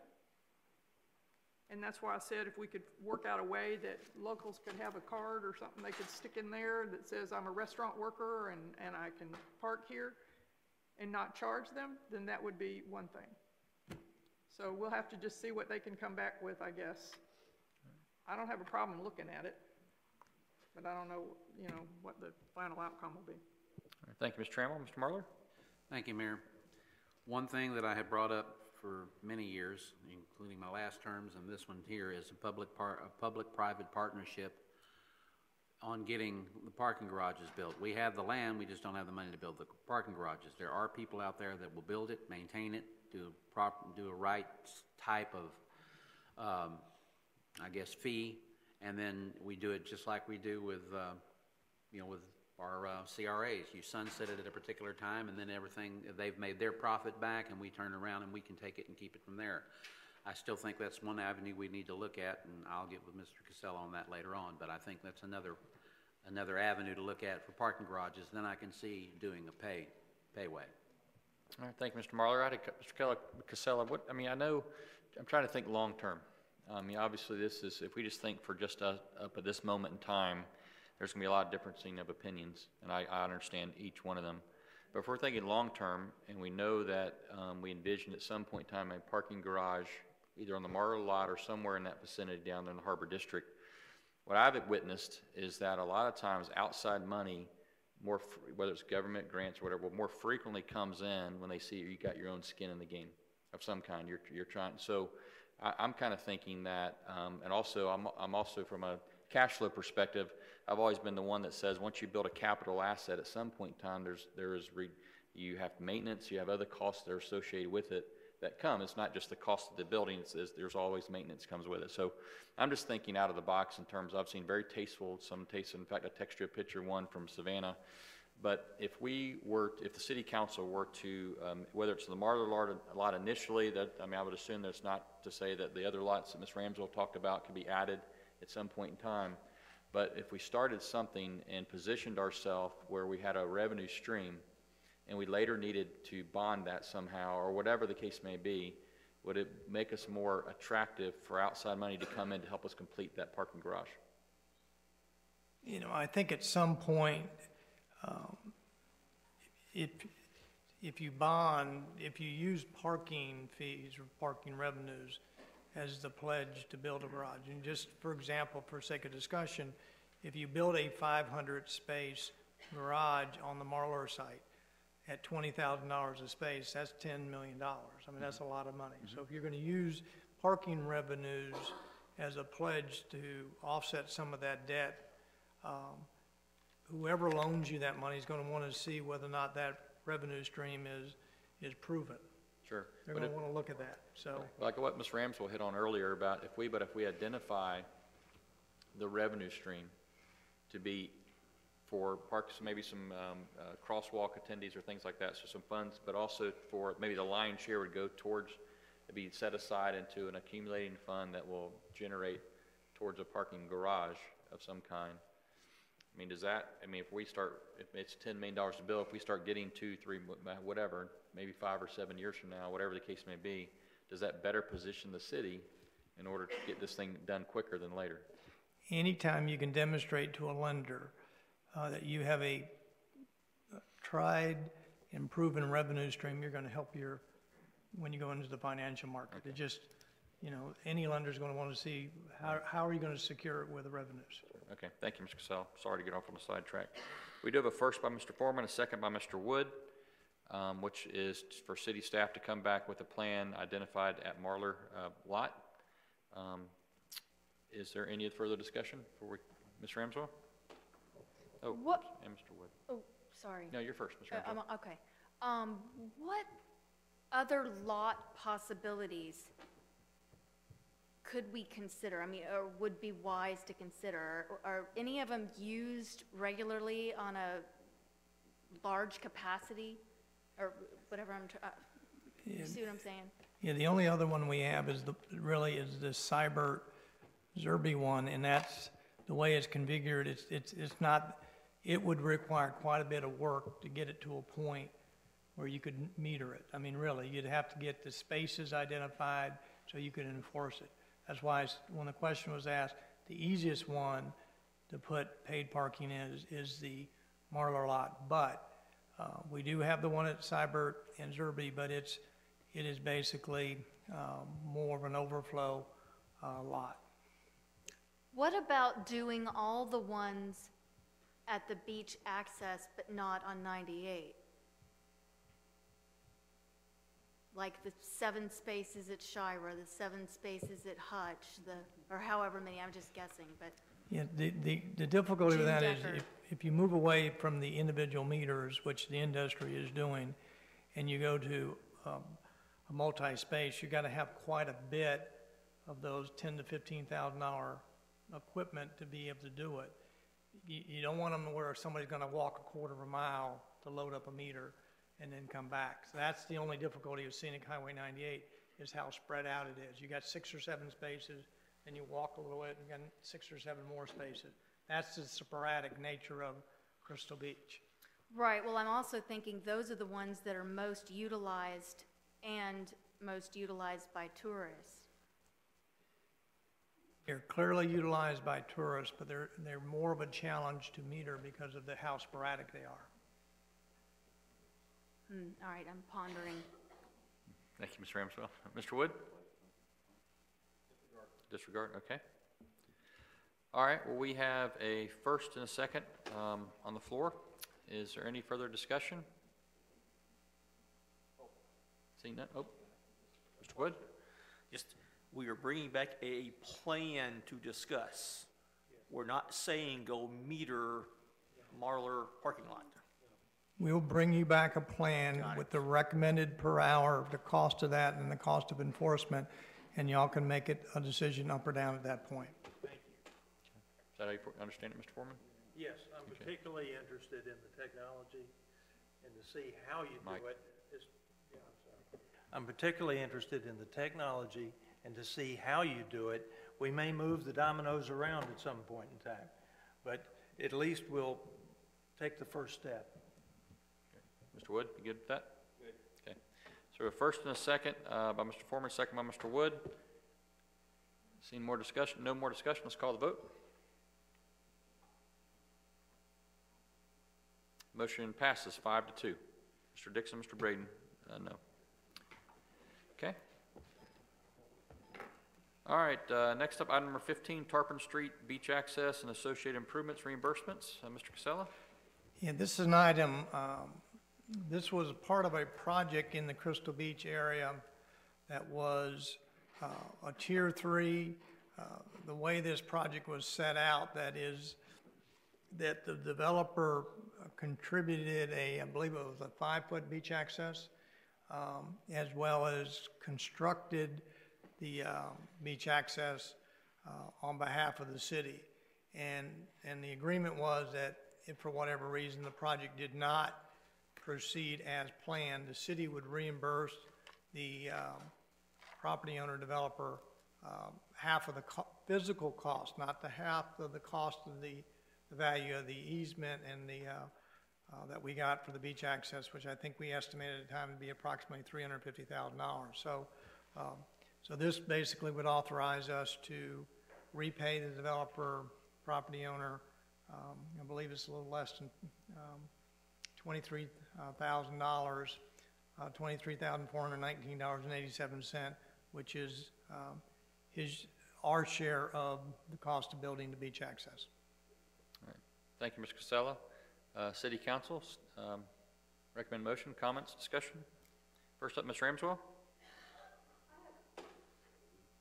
And that's why I said if we could work out a way that locals could have a card or something they could stick in there that says I'm a restaurant worker and I can park here and not charge them, then that would be one thing. So we'll have to just see what they can come back with, I guess. I don't have a problem looking at it, but I don't know, you know, what the final outcome will be. All right, thank you, Mr. Trammell. Mr. Marler? Thank you, Mayor. One thing that I have brought up for many years, including my last terms and this one here, is a public-private partnership on getting the parking garages built. We have the land, we just don't have the money to build the parking garages. There are people out there that will build it, maintain it, do a right type of, I guess, fee, and then we do it just like we do with, you know, with our CRAs. You sunset it at a particular time, and then everything, they've made their profit back, and we turn around and we can take it and keep it from there. I still think that's one avenue we need to look at, and I'll get with Mr. Casella on that later on, but I think that's another avenue to look at for parking garages. Then I can see doing a payway. All right, thank you, Mr. Marler. Mr. Casella, what, I mean, I know, I'm trying to think long-term. I mean, obviously this is, if we just think for just up at this moment in time, there's gonna be a lot of differencing of opinions, and I understand each one of them. But if we're thinking long-term, and we know that we envision at some point in time a parking garage, either on the Marler lot or somewhere in that vicinity down there in the Harbor District, what I've witnessed is that a lot of times outside money, whether it's government grants or whatever, more frequently comes in when they see you got your own skin in the game of some kind. You're trying. So I'm kind of thinking that, and also I'm also from a cash flow perspective, I've always been the one that says once you build a capital asset, at some point in time, you have maintenance, you have other costs that are associated with it that come. It's not just the cost of the building, there's always maintenance comes with it. So I'm just thinking out of the box in terms of, I've seen very tasteful, some tasteful, in fact, I texted you a picture, one from Savannah. But if the city council were to, whether it's the Marler lot initially, I would assume that's not to say that the other lots that Ms. Ramswell talked about could be added at some point in time. But if we started something and positioned ourselves where we had a revenue stream and we later needed to bond that somehow, or whatever the case may be, would it make us more attractive for outside money to come in to help us complete that parking garage? You know, I think at some point, if you bond, if you use parking fees or parking revenues as the pledge to build a garage, and just for example, for sake of discussion, if you build a 500 space garage on the Marler site at $20,000 a space, that's $10 million. I mean, that's a lot of money. So if you're going to use parking revenues as a pledge to offset some of that debt, whoever loans you that money is going to want to see whether or not that revenue stream is proven. Sure. They're going to want to look at that. So, like what Ms. Ramswell hit on earlier about if we identify the revenue stream to be for parks, maybe some crosswalk attendees or things like that, so some funds, but also for maybe the lion's share would go towards, be set aside into an accumulating fund that will generate towards a parking garage of some kind. I mean, if it's $10 million to build, if we start getting 2, 3, whatever, maybe 5 or 7 years from now, whatever the case may be, does that better position the city in order to get this thing done quicker than later? Anytime you can demonstrate to a lender that you have a tried and proven revenue stream, you're going to help when you go into the financial market. Okay. It just, you know, any lender is going to want to see how are you going to secure it with the revenues. Okay, thank you, Mr. Cassell. Sorry to get off on a sidetrack. We do have a first by Mr. Foreman, a second by Mr. Wood, which is for city staff to come back with a plan identified at Marler lot. Is there any further discussion for Ms. Ramswell? Oh, what? And Mr. Wood. Oh, sorry. No, you're first, Ms. Ramswell. Okay. What other lot possibilities could we consider? I mean, or would be wise to consider? Are any of them used regularly on a large capacity or whatever you see what I'm saying? Yeah, the only other one we have is really is this Cyber Zerby one, and that's, the way it's configured, it's not, it would require quite a bit of work to get it to a point where you could meter it. I mean, really, you'd have to get the spaces identified so you could enforce it. That's why when the question was asked, the easiest one to put paid parking in is the Marlar lot. But we do have the one at Cyber and Zerby, but it is basically more of an overflow lot. What about doing all the ones at the beach access but not on 98? Like the 7 spaces at Shira, the 7 spaces at Hutch, or however many, I'm just guessing, but. Yeah, the difficulty with that is Decker. if you move away from the individual meters, which the industry is doing, and you go to a multi-space, you got to have quite a bit of those $10,000 to $15,000 equipment to be able to do it. You don't want them to where somebody's going to walk a quarter of a mile to load up a meter and then come back. So that's the only difficulty of Scenic Highway 98 is how spread out it is. You got 6 or 7 spaces, and you walk a little bit, and you got 6 or 7 more spaces. That's the sporadic nature of Crystal Beach. Right, well, I'm also thinking those are the ones that are most utilized and most utilized by tourists. They're clearly utilized by tourists, but they're more of a challenge to meter because of how sporadic they are. All right, I'm pondering. Thank you, Mr. Ramswell. Mr. Wood? Disregard, okay. All right, well, we have a first and a second on the floor. Is there any further discussion? Seeing none, Mr. Wood? Just, we are bringing back a plan to discuss. We're not saying go meter Marlar parking lot. We'll bring you back a plan with the recommended per hour, the cost of that, and the cost of enforcement, and y'all can make it a decision up or down at that point. Thank you. Is that how you understand it, Mr. Foreman? Yes, I'm particularly interested in the technology and to see how you do it. I'm particularly interested in the technology and to see how you do it. We may move the dominoes around at some point in time, but at least we'll take the first step. Mr. Wood, you good with that? Good. Okay. So a first and a second by Mr. Foreman, second by Mr. Wood. Seeing more discussion, no more discussion, let's call the vote. Motion passes 5-2. Mr. Dixon, Mr. Braden, no. Okay. All right, next up, item number 15, Tarpon Street Beach Access and Associated Improvements Reimbursements. Mr. Casella? Yeah, this is an item, this was part of a project in the Crystal Beach area that was a Tier 3. The way this project was set out, that is, that the developer contributed I believe it was a 5-foot beach access, as well as constructed the beach access on behalf of the city. And the agreement was that if for whatever reason the project did not proceed as planned, the city would reimburse the property owner developer half of the physical cost, not the half of the cost of the value of the easement and the that we got for the beach access, which I think we estimated at the time to be approximately $350,000. So, so this basically would authorize us to repay the developer, property owner. I believe it's a little less than $23,000, $23,419.87, which is our share of the cost of building the beach access. All right. Thank you, Mr. Casella. City Council, recommend motion, comments, discussion. First up, Ms. Ramswell.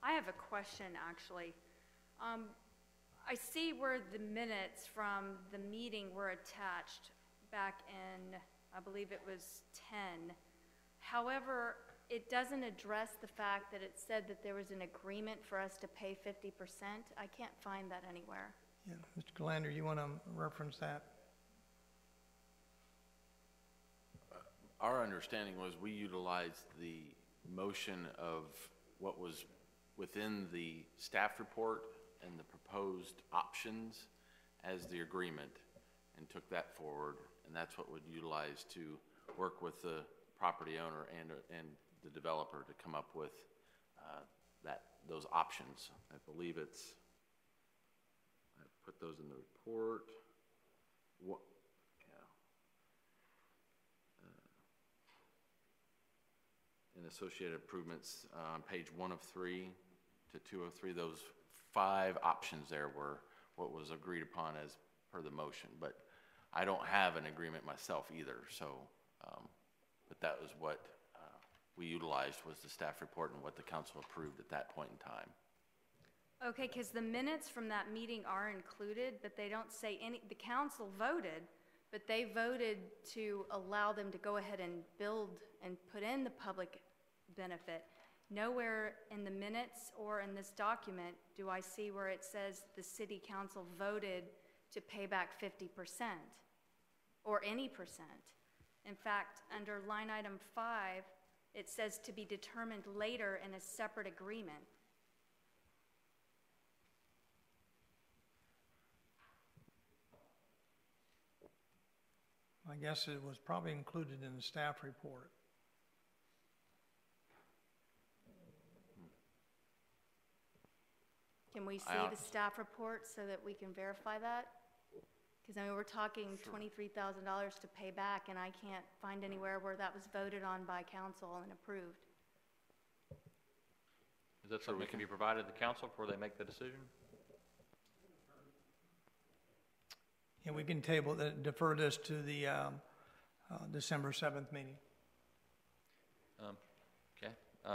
I have a question, actually. I see where the minutes from the meeting were attached back in, I believe it was 10. However, it doesn't address the fact that it said that there was an agreement for us to pay 50%. I can't find that anywhere. Yeah, Mr. Galander, you want to reference that? Our understanding was we utilized the motion of what was within the staff report and the proposed options as the agreement and took that forward, and that's what we'd utilize to work with the property owner and the developer to come up with those options. I believe I put those in the report. And associated improvements on page 1 of 3 to 2 of 3, those 5 options there were what was agreed upon as per the motion. But I don't have an agreement myself either, so, but that was what we utilized was the staff report and what the council approved at that point in time. Okay, because the minutes from that meeting are included, but they don't say the council voted, but they voted to allow them to go ahead and build and put in the public benefit. Nowhere in the minutes or in this document do I see where it says the city council voted to pay back 50% or any percent. In fact, under line item 5, it says to be determined later in a separate agreement. I guess it was probably included in the staff report. Can we see the staff report so that we can verify that? Because I mean, we're talking $23,000 to pay back, and I can't find anywhere where that was voted on by council and approved. Is that something that can be provided to council before they make the decision? Yeah, we can defer this to the December 7th meeting. Okay.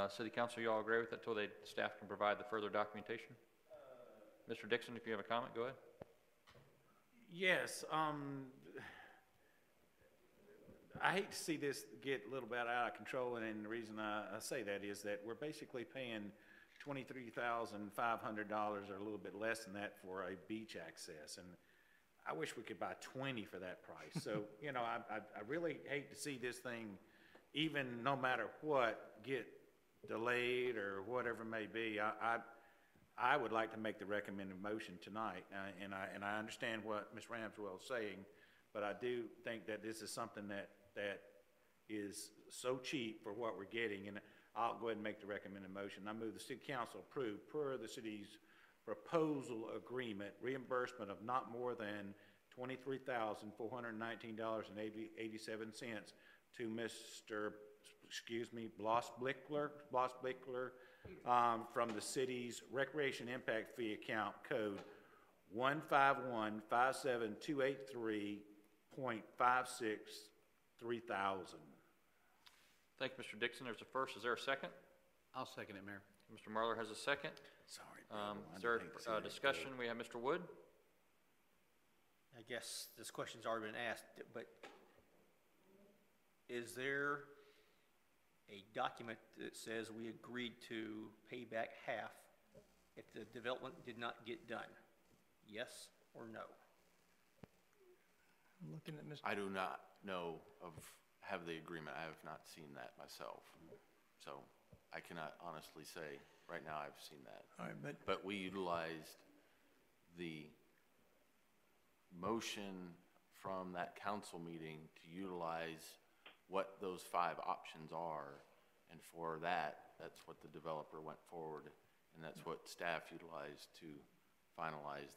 City council, you all agree with that until staff can provide the further documentation? Mr. Dixon, if you have a comment, go ahead. Yes, I hate to see this get a little bit out of control, and the reason I say that is that we're basically paying $23,500 or a little bit less than that for a beach access, and I wish we could buy 20 for that price. So, you know, I really hate to see this thing, even no matter what, get delayed or whatever it may be. I would like to make the recommended motion tonight, and I understand what Ms. Ramswell is saying, but I do think that this is something that is so cheap for what we're getting, and I'll go ahead and make the recommended motion. I move the city council approve per the city's proposal agreement reimbursement of not more than $23,419.87 to Mr. Blossblickler from the city's recreation impact fee account code 151-57283.56-3000. Thank you, Mr. Dixon. There's a first. Is there a second? I'll second it, Mayor. Mr. Marler has a second. Sorry. Is there a discussion? We have Mr. Wood. I guess this question's already been asked, but is there a document that says we agreed to pay back half if the development did not get done? Yes or no? I'm looking at Mr. I do not know have the agreement. I have not seen that myself. So I cannot honestly say right now I've seen that. All right, but we utilized the motion from that council meeting to utilize what those 5 options are, and for that's what the developer went forward, and that's what staff utilized to finalize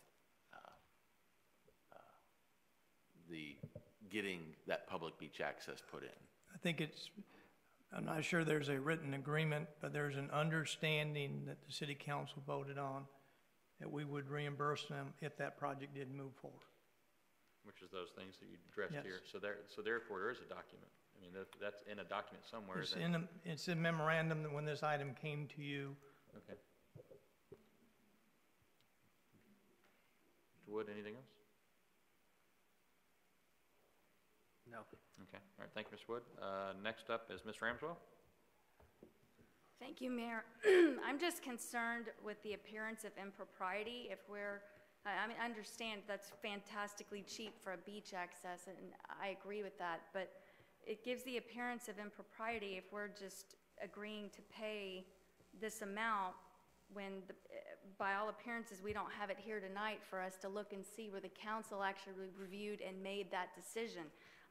the getting that public beach access put in. I think I'm not sure there's a written agreement, but there's an understanding that the city council voted on that we would reimburse them if that project didn't move forward. Which is those things that you addressed Yes. here. So therefore, there is a document. I mean, that's in a document somewhere. It's in memorandum that when this item came to you. Okay. Mr. Wood, anything else? No. Okay. All right. Thank you, Ms. Wood. Next up is Ms. Ramswell. Thank you, Mayor. I'm just concerned with the appearance of impropriety. If I mean, I understand that's fantastically cheap for a beach access, and I agree with that, but it gives the appearance of impropriety if we're just agreeing to pay this amount when, by all appearances, we don't have it here tonight for us to look and see where the council actually reviewed and made that decision.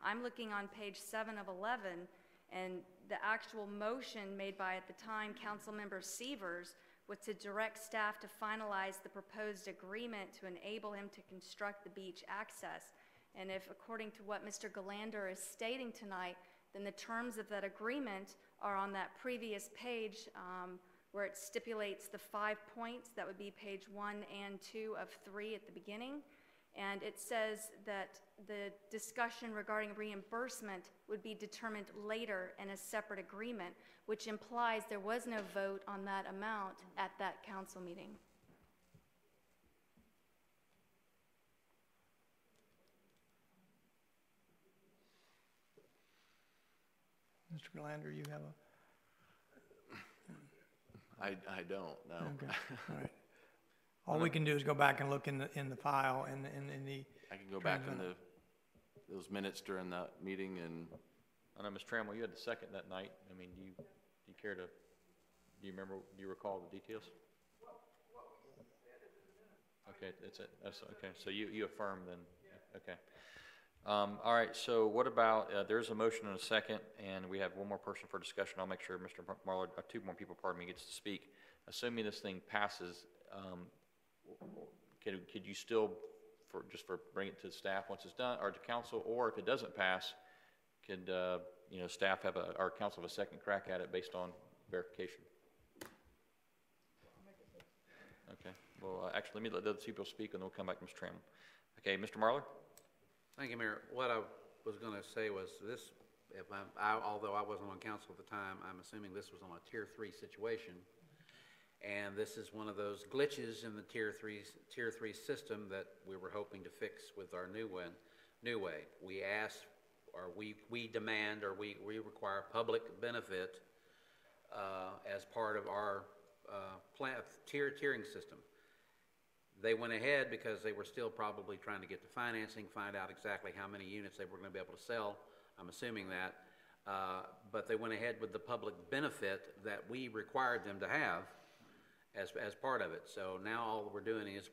I'm looking on page 7 of 11, and the actual motion made by, at the time, Councilmember Severs was to direct staff to finalize the proposed agreement to enable him to construct the beach access. And if, according to what Mr. Galander is stating tonight, then the terms of that agreement are on that previous page where it stipulates the 5 points. That would be page 1 and 2 of 3 at the beginning. And it says that the discussion regarding reimbursement would be determined later in a separate agreement, which implies there was no vote on that amount at that council meeting. Mr. Galander, you have a... I don't, no. Okay, all right. All we can do is go back and look in the file and in the... I can go back in those minutes during that meeting and... I know, Ms. Trammell, you had the second that night. I mean, do you care to, do you recall the details? Okay, that's okay. So you affirm then, okay. All right, so what about, there's a motion and a second, and we have one more person for discussion. I'll make sure Mr. Marler, 2 more people, pardon me, gets to speak. Assuming this thing passes, could you still, for bring it to staff once it's done, or to council, or if it doesn't pass, could staff have or council have a second crack at it based on verification? Okay. Well, actually, let me let the other people speak, and then we'll come back to Ms. Trammell. Okay, Mr. Marler. Thank you, Mayor. What I was going to say was this: although I wasn't on council at the time, I'm assuming this was on a Tier 3 situation, and this is one of those glitches in the Tier 3 system that we were hoping to fix with our new way. We asked, or we demand, or we require public benefit as part of our tiering system. They went ahead because they were still probably trying to get the financing, find out exactly how many units they were going to be able to sell. I'm assuming that. But they went ahead with the public benefit that we required them to have as part of it. So now all we're doing is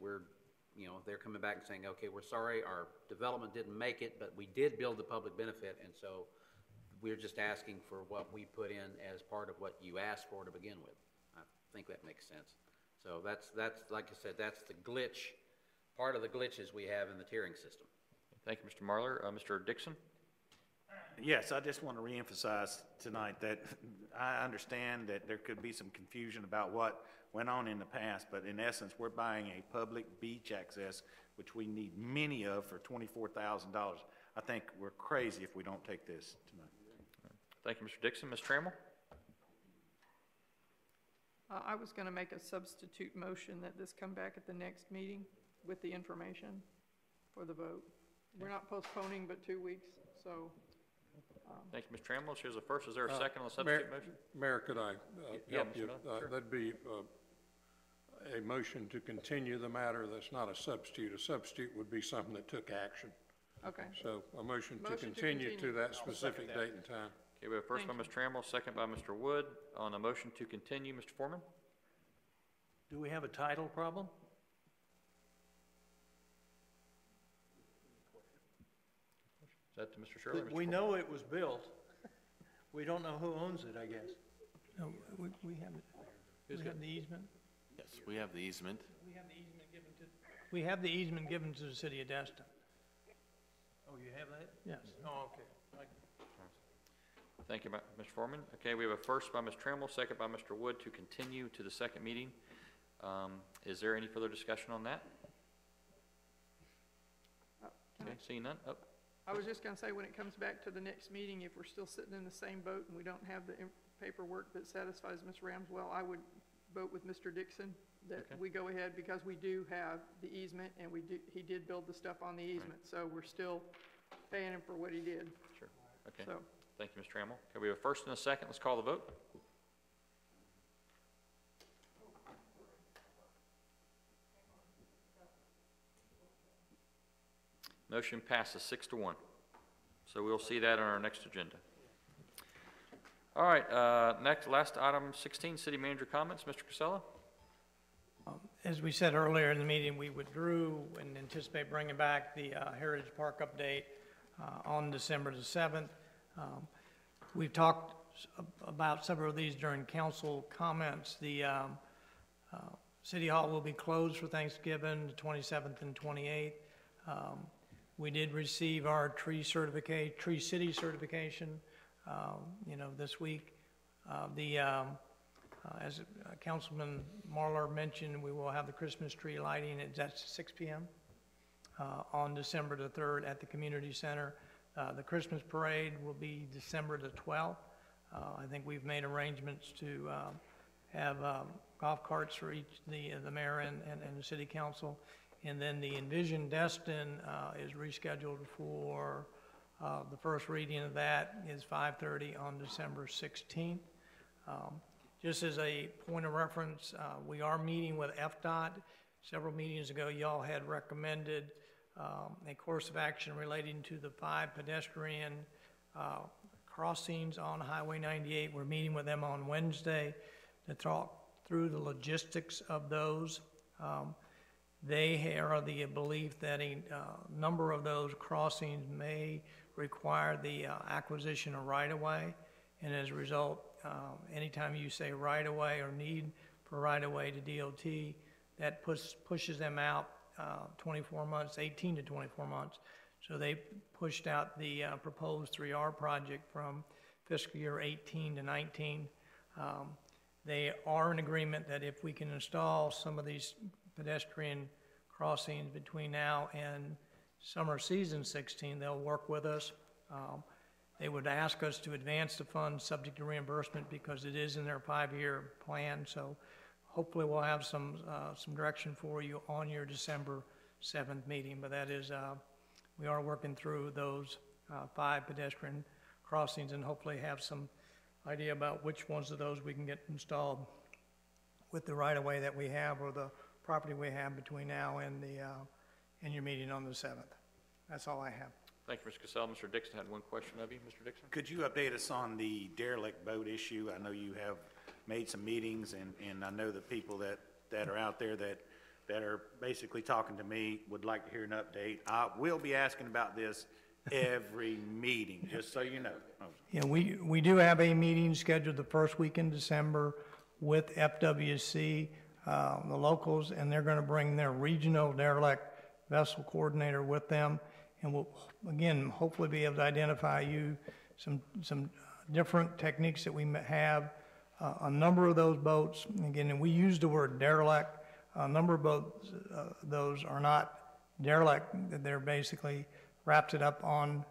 they're coming back and saying, okay, we're sorry, our development didn't make it, but we did build the public benefit, and so we're just asking for what we put in as part of what you asked for to begin with. I think that makes sense. So that's like I said, that's the glitch, part of the glitches we have in the tiering system. Thank you, Mr. Marler. Mr. Dixon? Yes, I just want to reemphasize tonight that I understand that there could be some confusion about what went on in the past, but in essence, we're buying a public beach access, which we need many of for $24,000. I think we're crazy if we don't take this tonight. Thank you, Mr. Dixon. Ms. Trammell? I was going to make a substitute motion that this come back at the next meeting with the information for the vote. We're not postponing but 2 weeks, so. Thank you, Ms. Trammell. Here's a first. Is there a second on the substitute motion? Mayor, could I help you? Sure. That'd be a motion to continue the matter that's not a substitute. A substitute would be something that took action. Okay. So a motion to continue to that specific date and time. Okay, we have first by Ms. Trammell, second by Mr. Wood. On a motion to continue, Mr. Foreman? Do we have a title problem? Is that to Mr. Shirley? Mr. We know it was built. We don't know who owns it, I guess. No, we have it. We have the easement. Yes, we have the easement. We have the easement given to the city of Destin. Oh, you have that? Yes. Oh, okay. Thank you, Mr. Foreman. Okay, we have a first by Ms. Trammell, second by Mr. Wood to continue to the second meeting. Is there any further discussion on that? Okay, seeing none. Oh. I was just going to say, when it comes back to the next meeting, if we're still sitting in the same boat and we don't have the paperwork that satisfies Ms. Ramswell, I would vote with Mr. Dixon that we go ahead, because we do have the easement, and he did build the stuff on the easement, so we're still paying him for what he did. Sure. Okay. So. Thank you, Ms. Trammell. Okay, we have a first and a second. Let's call the vote. Motion passes 6-1. So we'll see that on our next agenda. All right, last item 16, city manager comments. Mr. Casella? As we said earlier in the meeting, we withdrew and anticipate bringing back the Heritage Park update on December the 7th. We've talked about several of these during council comments. The City Hall will be closed for Thanksgiving, the 27th and 28th. We did receive our Tree City certification, this week. As Councilman Marlar mentioned, we will have the Christmas tree lighting at 6 p.m. On December the 3rd at the community center. The Christmas parade will be December the 12th. I think we've made arrangements to have golf carts for each, the mayor and the city council. And then the Envision Destin is rescheduled for the first reading of that is 5:30 on December 16th. Just as a point of reference, we are meeting with FDOT. Several meetings ago, y'all had recommended a course of action relating to the 5 pedestrian crossings on Highway 98. We're meeting with them on Wednesday to talk through the logistics of those. They are of the belief that a number of those crossings may require the acquisition of right-of-way, and as a result, anytime you say right-of-way or need for right-of-way to DOT, that pushes them out 24 months, 18 to 24 months. So they pushed out the proposed 3R project from fiscal year 18 to 19. They are in agreement that if we can install some of these pedestrian crossings between now and summer season 16, they'll work with us. They would ask us to advance the funds subject to reimbursement because it is in their 5-year plan. So hopefully we'll have some direction for you on your December 7th meeting. But that is, we are working through those 5 pedestrian crossings and hopefully have some idea about which ones of those we can get installed with the right-of-way that we have or the property we have between now and your meeting on the 7th. That's all I have. Thank you, Mr. Casella. Mr. Dixon had one question of you. Mr. Dixon? Could you update us on the derelict boat issue? I know you have made some meetings, and I know the people that are out there that are basically talking to me would like to hear an update. I will be asking about this every meeting, just so you know. Yeah, we do have a meeting scheduled the first week in December with FWC, the locals, and they're going to bring their regional derelict vessel coordinator with them. And we'll, again, hopefully be able to identify you some different techniques that we have. A number of those boats, again, and we use the word derelict, a number of boats, those are not derelict. They're basically wrapped it up on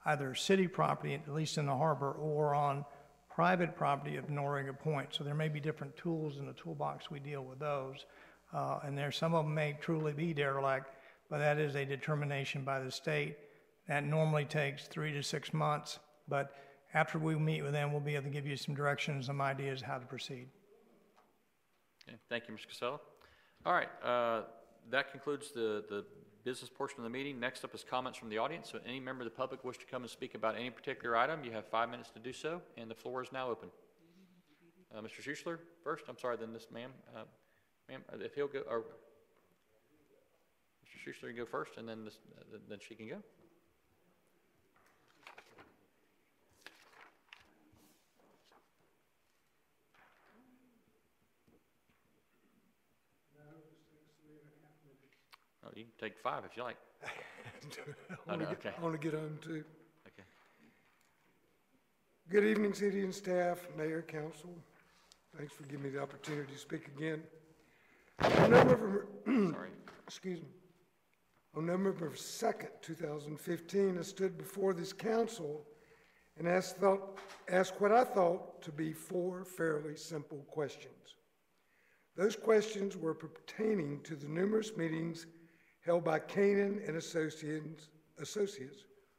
either city property, at least in the harbor, or on private property of Noriega Point. So there may be different tools in the toolbox we deal with those. And there, some of them may truly be derelict, but that is a determination by the state. That normally takes 3 to 6 months, but after we meet with them, we'll be able to give you some directions, some ideas how to proceed. Okay, thank you, Mr. Casella. All right, that concludes the business portion of the meeting. Next up is comments from the audience. So any member of the public wish to come and speak about any particular item, you have 5 minutes to do so, and the floor is now open. Mr. Schuessler first. I'm sorry, then this ma'am. Ma'am, if he'll go, or Mr. Schuessler, you go first, and then then she can go. Oh, you can take 5 if you like. I want to get on too. Okay. Good evening, city and staff, mayor, council. Thanks for giving me the opportunity to speak again. On November, excuse me. On November 2nd, 2015, I stood before this council and asked what I thought to be 4 fairly simple questions. Those questions were pertaining to the numerous meetings held by Canaan and Associates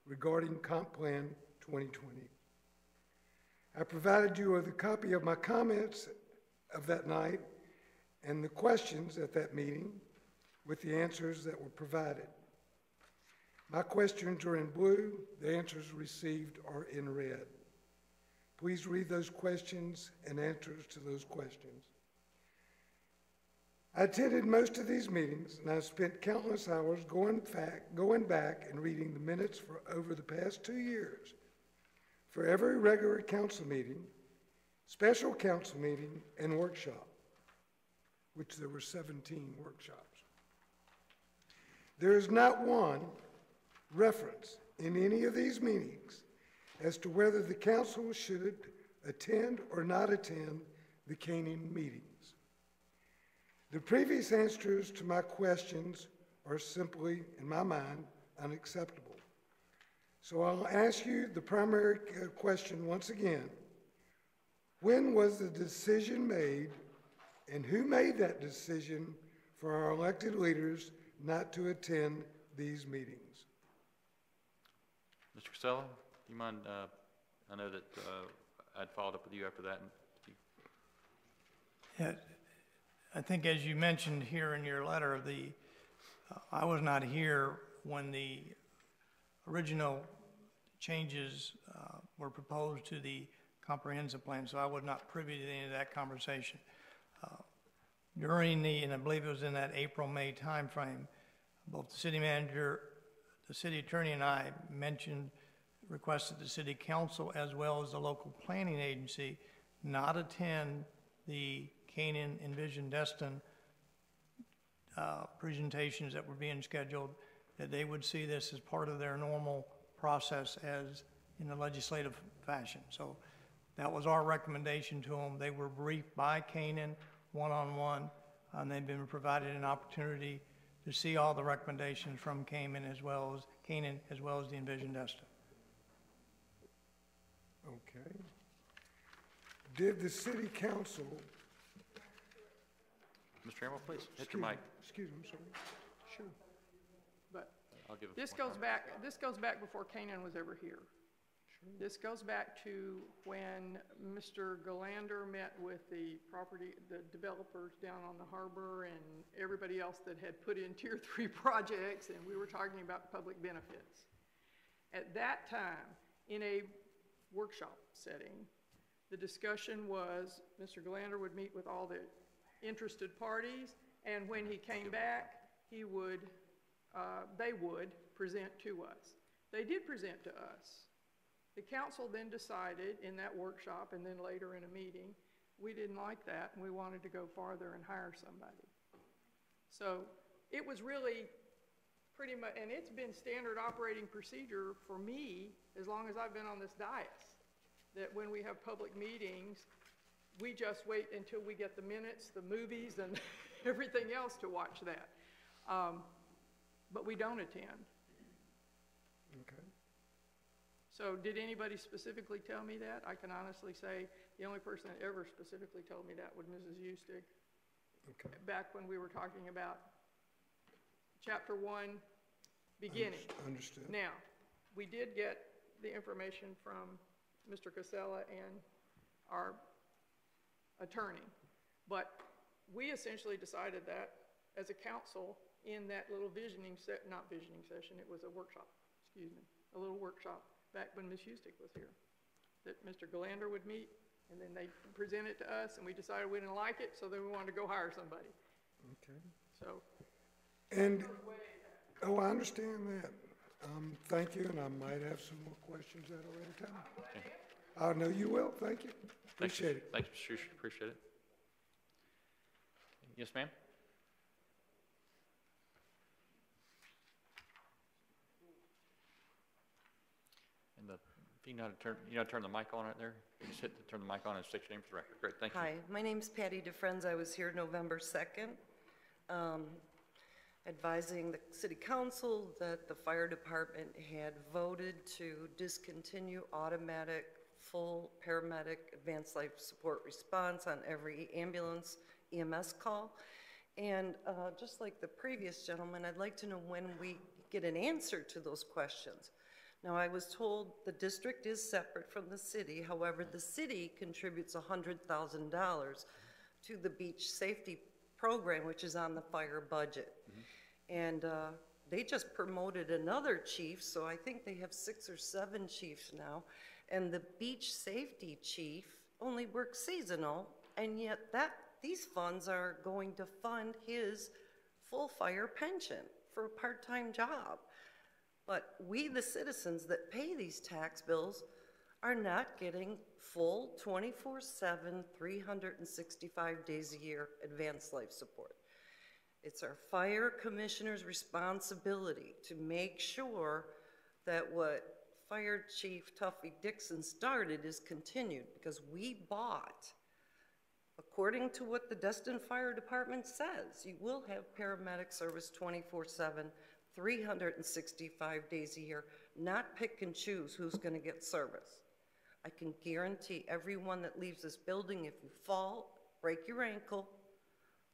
regarding Comp Plan 2020. I provided you with a copy of my comments of that night and the questions at that meeting with the answers that were provided. My questions are in blue, the answers received are in red. Please read those questions and answers to those questions. I attended most of these meetings, and I've spent countless hours going back and reading the minutes for over the past 2 years for every regular council meeting, special council meeting, and workshop, which there were 17 workshops. There is not one reference in any of these meetings as to whether the council should attend or not attend the Canaan meetings. The previous answers to my questions are simply, in my mind, unacceptable. So I'll ask you the primary question once again. When was the decision made, and who made that decision for our elected leaders not to attend these meetings? Mr. Casella, do you mind, I know that I'd followed up with you after that. Yeah, I think as you mentioned here in your letter, I was not here when the original changes were proposed to the comprehensive plan, so I was not privy to any of that conversation. During and I believe it was in that April-May timeframe, both the city manager, the city attorney, and I requested the city council as well as the local planning agency not attend the Canaan Envision Destin presentations that were being scheduled, that they would see this as part of their normal process as in the legislative fashion. So that was our recommendation to them. They were briefed by Canaan one-on-one, and they've been provided an opportunity to see all the recommendations from Canaan as well as the Envision Destin. Okay. Did the city council... Mr. Chairman, please, hit your mic. Excuse me, I'm sorry. Sure. But I'll give it this goes back before Canaan was ever here. Sure. This goes back to when Mr. Galander met with the developers down on the harbor and everybody else that had put in Tier 3 projects, and we were talking about public benefits. At that time, in a workshop setting, the discussion was Mr. Galander would meet with all the interested parties, and when he came back, they would present to us. They did present to us. The council then decided in that workshop and then later in a meeting, we didn't like that and we wanted to go farther and hire somebody. So it was really pretty much, and it's been standard operating procedure for me as long as I've been on this dais, that when we have public meetings, we just wait until we get the minutes, the movies, and everything else to watch that. But we don't attend. Okay. So did anybody specifically tell me that? I can honestly say the only person that ever specifically told me that was Mrs. Eustick. Okay. Back when we were talking about Chapter 1 beginning. Understood. Now, we did get the information from Mr. Casella and our attorney, but we essentially decided that as a council in that little not visioning session, it was a workshop, a little workshop back when Ms. Eustick was here, that Mr. Galander would meet, and then they present it to us, and we decided we didn't like it, so then we wanted to go hire somebody. Okay. So. And, oh, I understand that. Thank you, and I might have some more questions at a later time. Okay. I know you will. Thank you. Appreciate it. Thanks, Mr. Schuster. Appreciate it. Yes, ma'am? And if you know how to turn the mic on right there, you just hit turn the mic on and state your name for the record. Great, thank you. Hi, my name's Patty DeFrenz. I was here November 2nd, advising the city council that the fire department had voted to discontinue automatic full paramedic advanced life support response on every ambulance EMS call. And just like the previous gentleman, I'd like to know when we get an answer to those questions. Now, I was told the district is separate from the city. However, the city contributes $100,000 to the beach safety program, which is on the fire budget. Mm-hmm. And they just promoted another chief, so I think they have 6 or 7 chiefs now. And the beach safety chief only works seasonal, and yet these funds are going to fund his full fire pension for a part-time job. But we, the citizens that pay these tax bills, are not getting full 24/7, 365 days a year advanced life support. It's our fire commissioner's responsibility to make sure that what Fire Chief Tuffy Dixon started is continued, because we bought, according to what the Destin Fire Department says, you will have paramedic service 24/7, 365 days a year, not pick and choose who's going to get service. I can guarantee everyone that leaves this building, if you fall, break your ankle,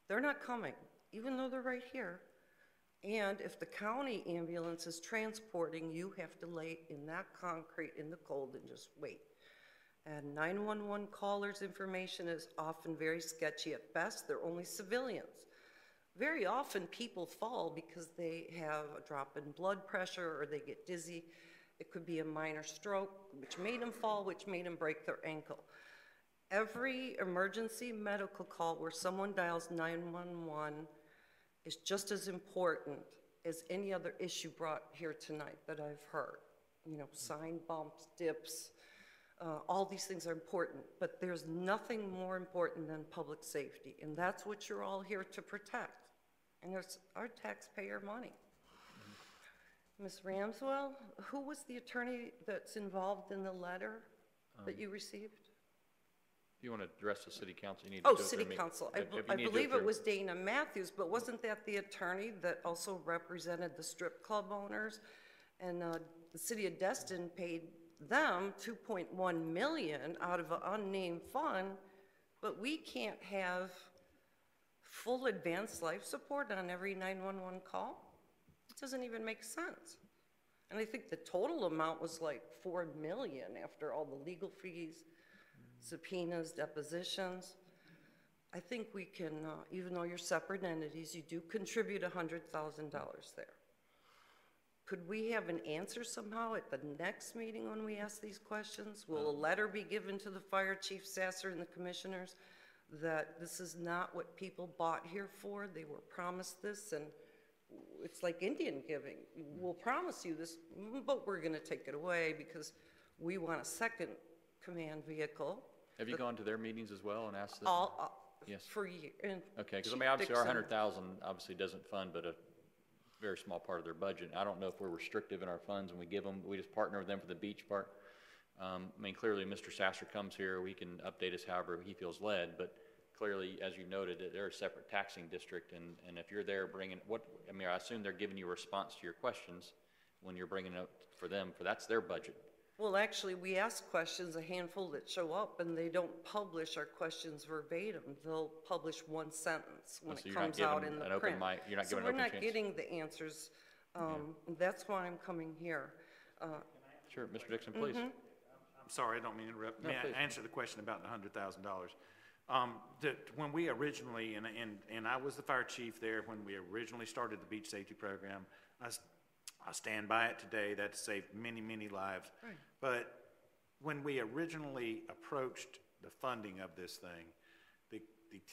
they're not coming, even though they're right here. And if the county ambulance is transporting, you have to lay in that concrete in the cold and just wait. And 911 callers' information is often very sketchy at best. They're only civilians. Very often people fall because they have a drop in blood pressure or they get dizzy. It could be a minor stroke, which made them fall, which made them break their ankle. Every emergency medical call where someone dials 911 is just as important as any other issue brought here tonight that I've heard. You know, sign bumps, dips, all these things are important, but there's nothing more important than public safety, and that's what you're all here to protect, and it's our taxpayer money. Ms. Ramswell, who was the attorney that's involved in the letter that you received? If you want to address the city council, you need to do it through City me. council. If you I need to do believe it through- was Dana Matthews, but wasn't that the attorney that also represented the strip club owners? And the city of Destin paid them $2.1 million out of an unnamed fund, but we can't have full advanced life support on every 911 call? It doesn't even make sense. And I think the total amount was like $4 million after all the legal fees, subpoenas, depositions. I think we can, even though you're separate entities, you do contribute $100,000 there. Could we have an answer somehow at the next meeting when we ask these questions? Will a letter be given to the fire chief, Sasser, and the commissioners that this is not what people bought here for? They were promised this, and it's like Indian giving. We'll promise you this, but we're going to take it away because we want a second command vehicle. Have you gone to their meetings as well and asked them? Yes. For years. Okay, because I mean, obviously our 100,000 obviously doesn't fund but a very small part of their budget. I don't know if we're restrictive in our funds and we give them, we just partner with them for the beach part. I mean, clearly Mr. Sasser comes here, he can update us however he feels led, but clearly, as you noted, they're a separate taxing district, and if you're there bringing, I mean, I assume they're giving you a response to your questions when you're bringing it up for them, for that's their budget. Well, actually, we ask questions, a handful that show up, and they don't publish our questions verbatim. They'll publish one sentence when it comes out in the print. You're not so giving we're an open not chance. getting the answers. That's why I'm coming here. Sure, Mr. Dixon, please. I'm sorry, I don't mean to interrupt. No, May please. I answer the question about the $100,000? When we originally, and I was the fire chief there when we originally started the beach safety program, I stand by it today. That saved many, many lives. Right. But when we originally approached the funding of this thing, the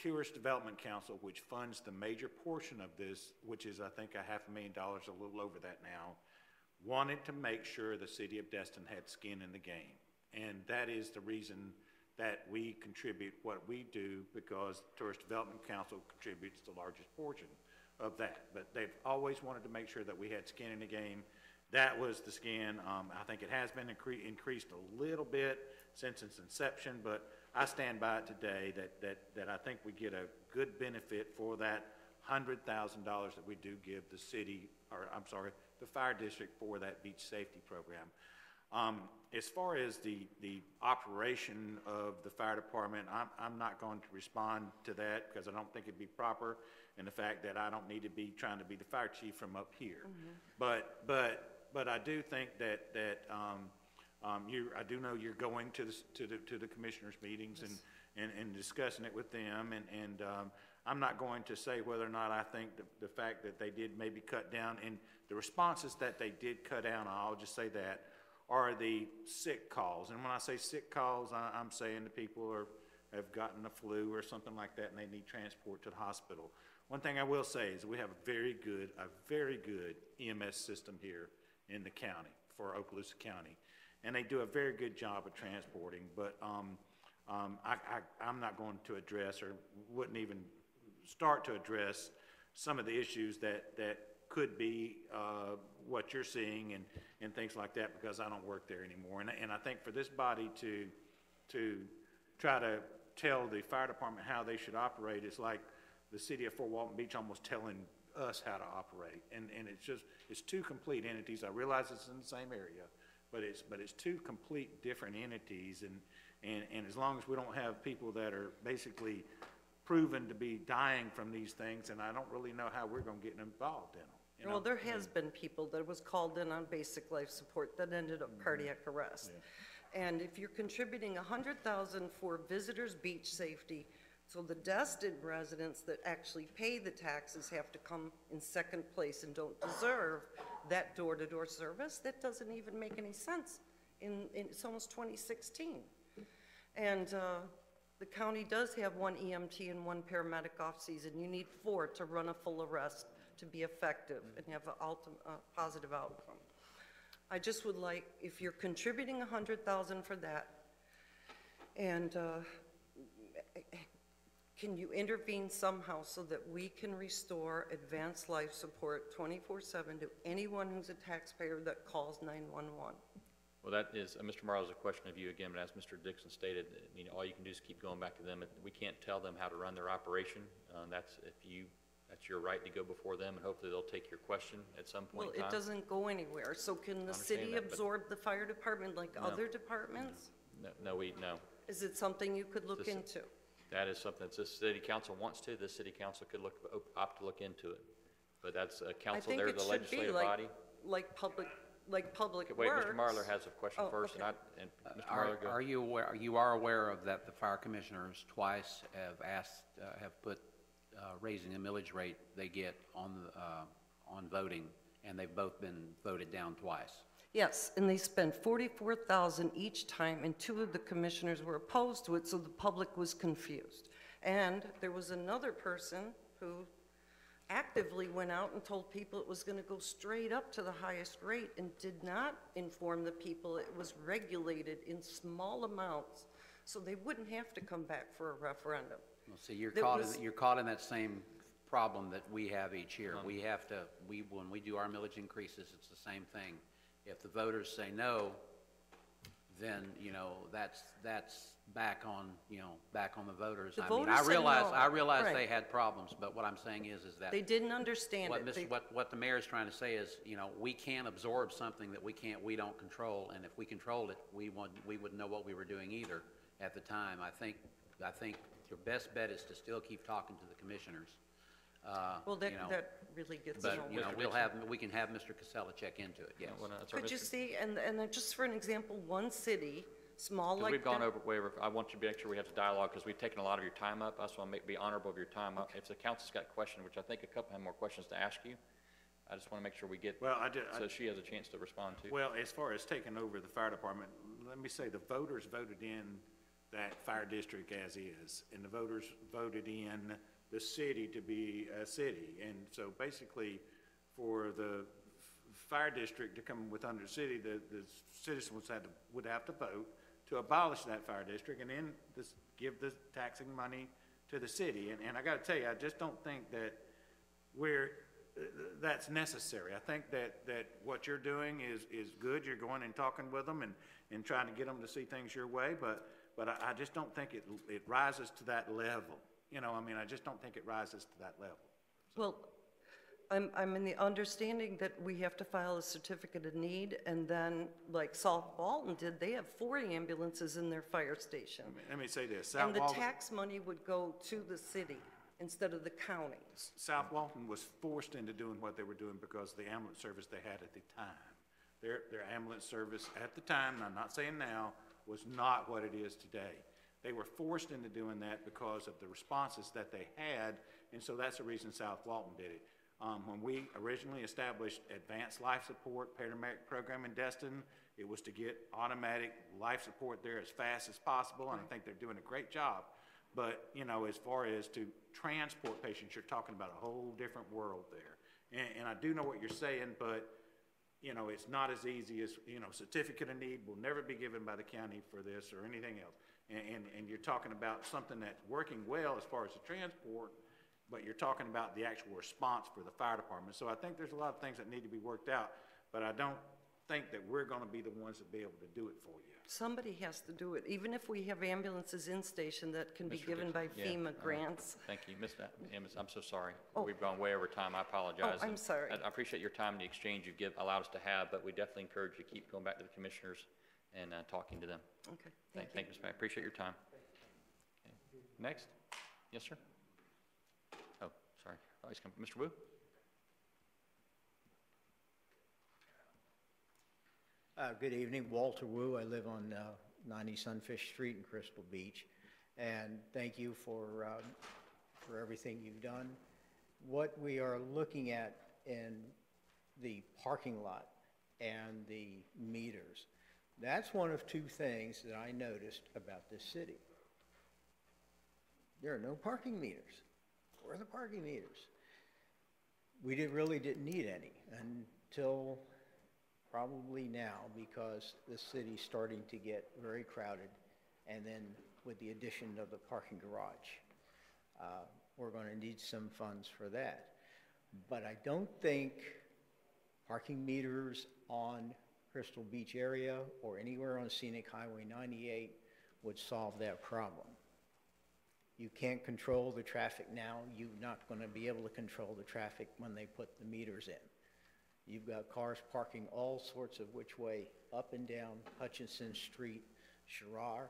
Tourist Development Council, which funds the major portion of this, which is I think $500,000, a little over that now, wanted to make sure the city of Destin had skin in the game. And that is the reason that we contribute what we do, because Tourist Development Council contributes the largest portion of that. But they've always wanted to make sure that we had skin in the game. That was the skin. I think it has been increased a little bit since its inception, but I stand by it today that I think we get a good benefit for that $100,000 that we do give the city, or I'm sorry, the fire district for that beach safety program. As far as the operation of the fire department, I'm not going to respond to that because I don't think it'd be proper, and the fact that I don't need to be trying to be the fire chief from up here. But I do think that I do know you're going to the commissioners' meetings and discussing it with them, and I'm not going to say whether or not I think the fact that they did maybe cut down, and the responses that they did cut down, I'll just say that, are the sick calls. And when I say sick calls, I'm saying the people have gotten the flu or something like that and they need transport to the hospital. One thing I will say is we have a very good EMS system here in the county, for Okaloosa County. And they do a very good job of transporting, but I'm not going to address or wouldn't even start to address some of the issues that could be what you're seeing and things like that, because I don't work there anymore. And I think for this body to try to tell the fire department how they should operate is like the city of Fort Walton Beach almost telling us how to operate. And it's two complete entities. I realize it's in the same area, but it's two complete different entities. And as long as we don't have people that are basically proven to be dying from these things, and I don't really know how we're going to get involved in them. You know? Well, there has been people that was called in on basic life support that ended up cardiac arrest. Yeah. And if you're contributing $100,000 for visitors' beach safety, so the Destin residents that actually pay the taxes have to come in second place and don't deserve that door-to-door service, that doesn't even make any sense. It's almost 2016. And the county does have one EMT and one paramedic off-season. You need 4 to run a full arrest to be effective and have a positive outcome. I just would like, if you're contributing $100,000 for that, and can you intervene somehow so that we can restore advanced life support 24/7 to anyone who's a taxpayer that calls 911? Well, that is, Mr. Marlowe's a question of you again, but as Mr. Dixon stated, all you can do is keep going back to them. We can't tell them how to run their operation. That's your right to go before them, and hopefully they'll take your question at some point in time. Well, it doesn't go anywhere. So can the city absorb the fire department like other departments? No. Is it something you could look into? That is something that the city council wants to. The city council could opt to look into it. But that's a council, they're the legislative body. Like public works. Wait, Mr. Marler has a question first, okay. and Mr. Marler, go. Are you aware, you are aware of that the fire commissioners twice have put raising the millage rate they get on voting, and they've both been voted down twice? Yes, and they spent $44,000 each time, and 2 of the commissioners were opposed to it, so the public was confused. And there was another person who actively went out and told people it was going to go straight up to the highest rate and did not inform the people it was regulated in small amounts so they wouldn't have to come back for a referendum. Well, see, you're caught in that same problem that we have each year. We have to, when we do our millage increases, it's the same thing. If the voters say no, then, that's back on the voters. I realize Right. they had problems, but what I'm saying is that They didn't understand it. what the mayor's trying to say is, we can't absorb something that we don't control, and if we controlled it, we wouldn't know what we were doing either at the time. I think your best bet is to still keep talking to the commissioners. Well, that really gets But, nowhere. we can have Mr. Casella check into it, yes. Could you see, and just for an example, one city, small Because like we've gone that- over, I want you to make sure we have the dialogue, because we've taken a lot of your time up. I just want to be honorable of your time. If the council's got questions, which I think a couple have more questions to ask you, I just want to make sure we get, so she has a chance to respond to. Well, as far as taking over the fire department, let me say the voters voted in that fire district as is, and the voters voted in the city to be a city. And so basically, for the fire district to come with under the city, the citizens would have to vote to abolish that fire district and then give the taxing money to the city. And I got to tell you, I just don't think that that's necessary. I think that what you're doing is good. You're going and talking with them and trying to get them to see things your way, but I just don't think it rises to that level. I just don't think it rises to that level. Well, I'm in the understanding that we have to file a certificate of need, and then, like South Walton did, they have 40 ambulances in their fire station. Let me say this. And the tax money would go to the city instead of the county. South Walton was forced into doing what they were doing because of the ambulance service they had at the time. Their ambulance service at the time, and I'm not saying now, was not what it is today. They were forced into doing that because of the responses that they had, and so that's the reason South Walton did it. When we originally established advanced life support paramedic program in Destin, it was to get automatic life support there as fast as possible, and I think they're doing a great job. But, you know, as far as to transport patients, you're talking about a whole different world there. And I do know what you're saying, but, you know, it's not as easy as, you know, certificate of need will never be given by the county for this or anything else. And you're talking about something that's working well as far as the transport, but you're talking about the actual response for the fire department. So I think there's a lot of things that need to be worked out, but I don't think that we're gonna be the ones that be able to do it for you. Somebody has to do it, even if we have ambulances in station that can be Mr. given by Dixon. Yeah, FEMA all right. grants. Thank you, Ms. Amos, I'm so sorry. Oh. We've gone way over time, I apologize. Oh, I'm And sorry. I appreciate your time and the exchange you've allowed us to have, but we definitely encourage you to keep going back to the commissioners and talking to them. Okay, Thank you, Ms. Mayor, I appreciate your time. Okay. Next? Yes, sir? Oh, sorry. Oh, he's come. Mr. Wu? Good evening, Walter Wu. I live on 90 Sunfish Street in Crystal Beach, and thank you for everything you've done. What we are looking at in the parking lot and the meters, that's one of two things that I noticed about this city. There are no parking meters. Where are the parking meters? We really didn't need any until probably now, because the city's starting to get very crowded, and then with the addition of the parking garage, we're going to need some funds for that. But I don't think parking meters on Crystal Beach area or anywhere on Scenic Highway 98 would solve that problem. You can't control the traffic now. You're not going to be able to control the traffic when they put the meters in. You've got cars parking all sorts of which way, up and down Hutchinson Street, Sherrar,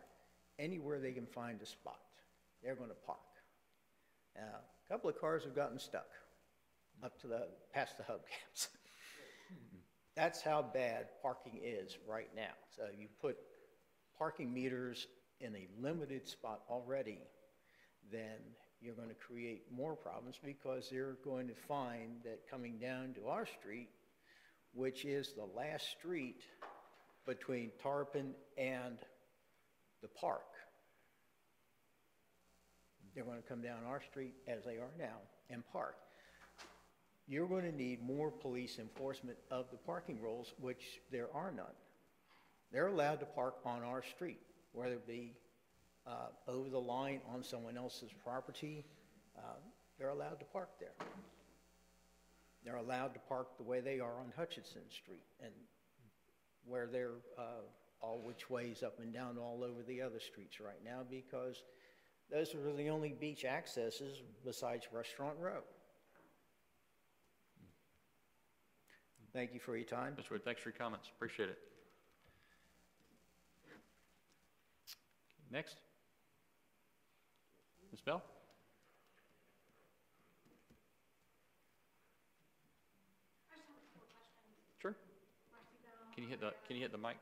anywhere they can find a spot, they're going to park. A couple of cars have gotten stuck up to past the hubcaps. That's how bad parking is right now. So you put parking meters in a limited spot already, then you're going to create more problems, because they're going to find that coming down to our street, which is the last street between Tarpon and the park, they're going to come down our street, as they are now, and park. You're going to need more police enforcement of the parking rules, which there are none. They're allowed to park on our street, whether it be over the line on someone else's property. They're allowed to park there. They're allowed to park the way they are on Hutchinson Street, and where they're all which ways up and down all over the other streets right now, because those are the only beach accesses besides Restaurant Row. Thank you for your time. Mr. Wood, thanks for your comments. Appreciate it. Next. Ms. Bell? Sure. Can you hit the mic?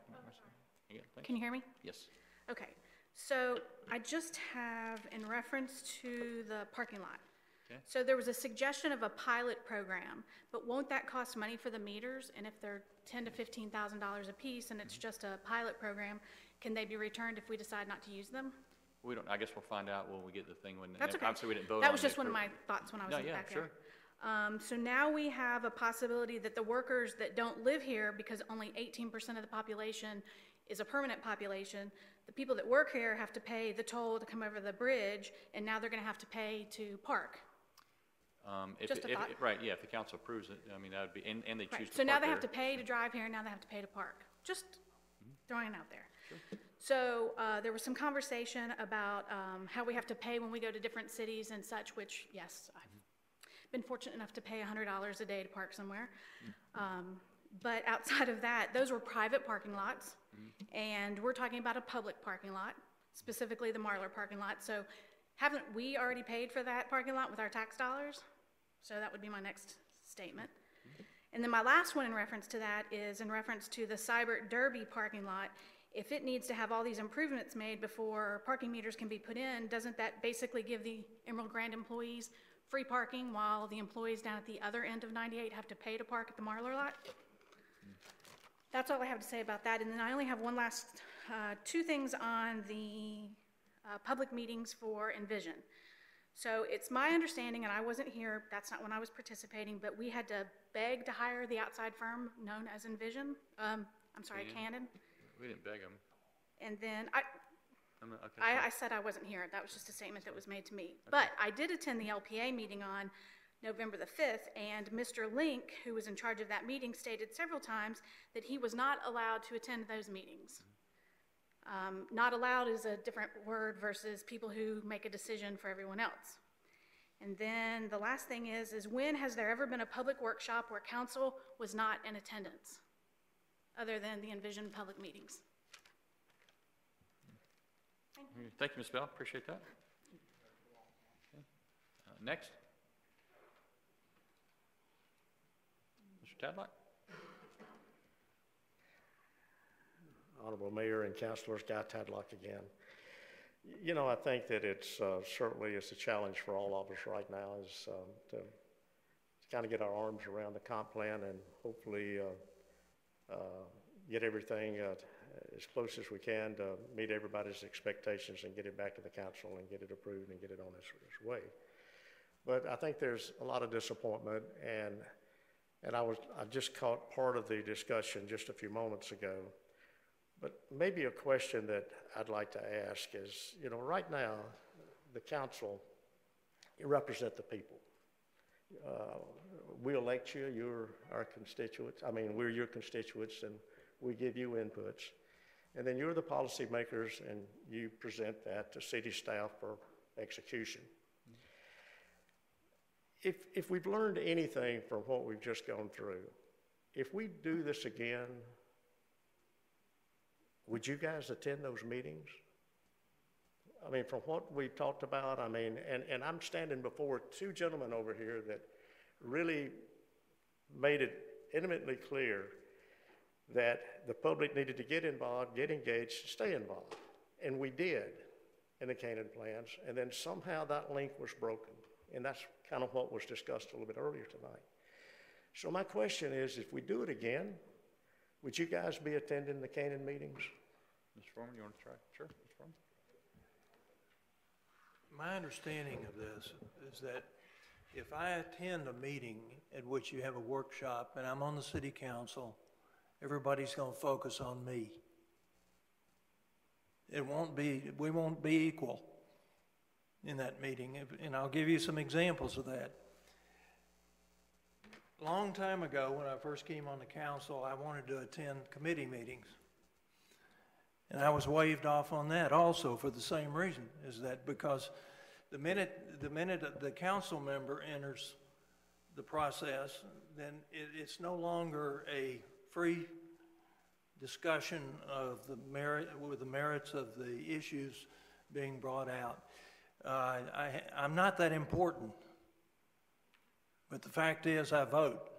Can you hear me? Yes. Okay, so I just have in reference to the parking lot. Okay. So there was a suggestion of a pilot program, but won't that cost money for the meters? And if they're $10,000 to $15,000 a piece and it's just a pilot program, can they be returned if we decide not to use them? We don't, I guess we'll find out when we get the thing. That's okay. Obviously, we didn't vote on it. That was just one of my thoughts when I was No, in the yeah, back sure. there. So now we have a possibility that the workers that don't live here, because only 18% of the population is a permanent population, the people that work here have to pay the toll to come over the bridge, and now they're going to have to pay to park. Just a thought. Right, yeah, if the council approves it, I mean, that would be, and they choose to Right. park So now they have there. to pay to drive here, and now they have to pay to park. Just throwing it out there. So there was some conversation about how we have to pay when we go to different cities and such, which, yes, I've been fortunate enough to pay $100 a day to park somewhere. But outside of that, those were private parking lots, and we're talking about a public parking lot, specifically the Marlar parking lot. So haven't we already paid for that parking lot with our tax dollars? So that would be my next statement. And then my last one in reference to that is in reference to the Cybert Derby parking lot. If it needs to have all these improvements made before parking meters can be put in, doesn't that basically give the Emerald Grand employees free parking while the employees down at the other end of 98 have to pay to park at the Marlar lot. That's all I have to say about that. And then I only have one last, two things on the public meetings for Envision. So it's my understanding, and I wasn't here, that's not when I was participating, but we had to beg to hire the outside firm known as Envision. I'm sorry, Canon. We didn't beg them. And then Okay, I said I wasn't here. That was just a statement that was made to me. But I did attend the LPA meeting on November the 5th, and Mr. Link, who was in charge of that meeting, stated several times that he was not allowed to attend those meetings. Not allowed is a different word versus people who make a decision for everyone else. And then the last thing is when has there ever been a public workshop where council was not in attendance, other than the Envision public meetings? Thank you, Ms. Bell. Appreciate that. Okay. Next. Mr. Tadlock. Honorable Mayor and Councilors, Guy Tadlock again. You know, I think that it's certainly it's a challenge for all of us right now is to kind of get our arms around the comp plan and hopefully get everything as close as we can to meet everybody's expectations and get it back to the council and get it approved and get it on its way. But I think there's a lot of disappointment, and I just caught part of the discussion just a few moments ago. But maybe a question that I'd like to ask is, you know, right now, the council, you represent the people. We elect you, you're our constituents. I mean, we're your constituents, and we give you inputs. And then you're the policymakers, and you present that to city staff for execution. If we've learned anything from what we've just gone through, if we do this again, would you guys attend those meetings? I mean, from what we talked about, I mean, and I'm standing before two gentlemen over here that really made it intimately clear that the public needed to get involved, get engaged, stay involved. And we did in the Canaan plans, and then somehow that link was broken. And that's kind of what was discussed a little bit earlier tonight. So my question is, if we do it again, would you guys be attending the Canaan meetings? Mr. Foreman, you want to try? Sure, Mr. Foreman. My understanding of this is that if I attend a meeting at which you have a workshop and I'm on the city council, everybody's going to focus on me. We won't be equal in that meeting, and I'll give you some examples of that. A long time ago, when I first came on the council, I wanted to attend committee meetings. And I was waved off on that also for the same reason, is that because the minute the council member enters the process, then it's no longer a free discussion of the merits of the issues being brought out. I'm not that important, but the fact is I vote.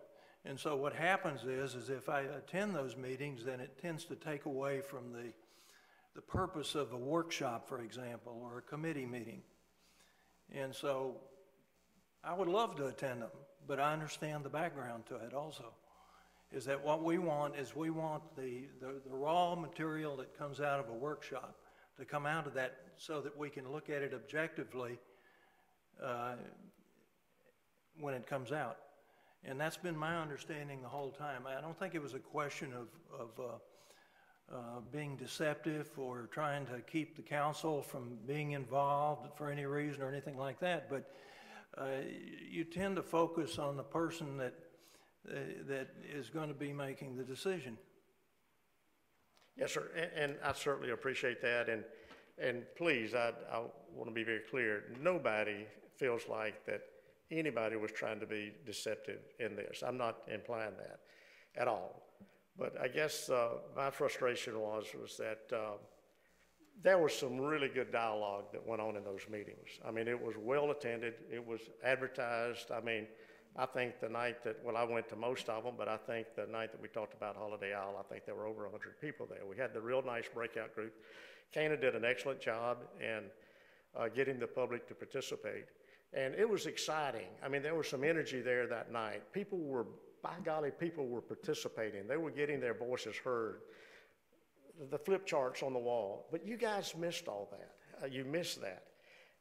And so what happens is if I attend those meetings, then it tends to take away from the purpose of a workshop, for example, or a committee meeting. And so I would love to attend them, but I understand the background to it also, is that what we want is we want the raw material that comes out of a workshop to come out of that so that we can look at it objectively when it comes out. And that's been my understanding the whole time. I don't think it was a question of being deceptive or trying to keep the council from being involved for any reason or anything like that, but you tend to focus on the person that is going to be making the decision. Yes, sir, and I certainly appreciate that, and please, I want to be very clear, nobody feels like that anybody was trying to be deceptive in this. I'm not implying that at all. But I guess my frustration was that there was some really good dialogue that went on in those meetings. I mean, it was well attended. It was advertised. I mean, I think the night that, well, I went to most of them, but I think the night that we talked about Holiday Isle, I think there were over 100 people there. We had the real nice breakout group. Cana did an excellent job in getting the public to participate. And it was exciting. I mean, there was some energy there that night. People were, by golly, people were participating. They were getting their voices heard. The flip charts on the wall. But you guys missed all that. You missed that.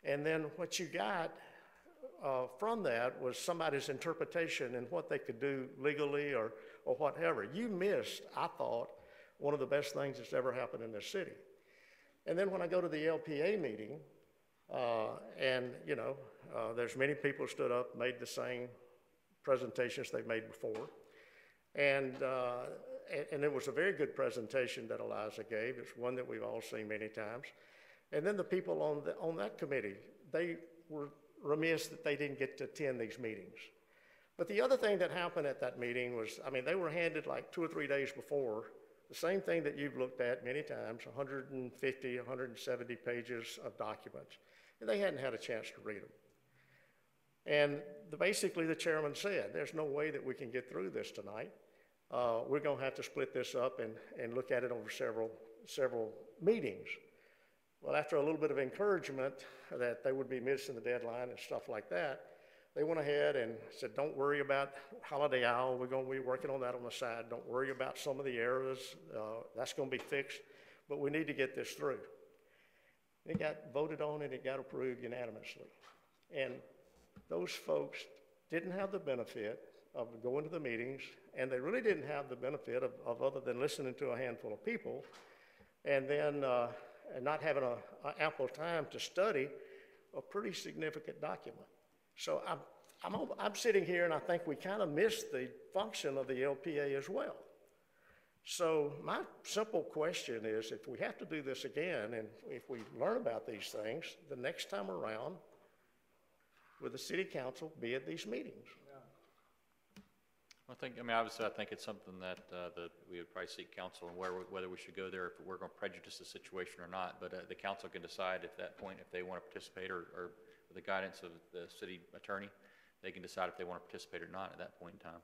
And then what you got from that was somebody's interpretation and what they could do legally or whatever. You missed, I thought, one of the best things that's ever happened in this city. And then when I go to the LPA meeting, and, you know, there's many people who stood up, made the same presentations they've made before. And it was a very good presentation that Eliza gave. It's one that we've all seen many times. And then the people on that committee, they were remiss that they didn't get to attend these meetings. But the other thing that happened at that meeting was, I mean, they were handed like 2 or 3 days before, the same thing that you've looked at many times, 150, 170 pages of documents. And they hadn't had a chance to read them. And basically the chairman said, there's no way that we can get through this tonight. We're going to have to split this up and look at it over several meetings. Well, after a little bit of encouragement that they would be missing the deadline and stuff like that, they went ahead and said, don't worry about holiday hour. We're going to be working on that on the side. Don't worry about some of the errors. That's going to be fixed. But we need to get this through. It got voted on and it got approved unanimously. And those folks didn't have the benefit of going to the meetings, and they really didn't have the benefit of other than listening to a handful of people, and then and not having an ample time to study a pretty significant document. So I'm sitting here and I think we kind of missed the function of the LPA as well. So my simple question is, if we have to do this again, and if we learn about these things, the next time around, with the city council, be at these meetings. Obviously, I think it's something that we would probably seek counsel on whether we should go there, if we're going to prejudice the situation or not. But the council can decide at that point if they want to participate, or with the guidance of the city attorney, they can decide if they want to participate or not at that point in time.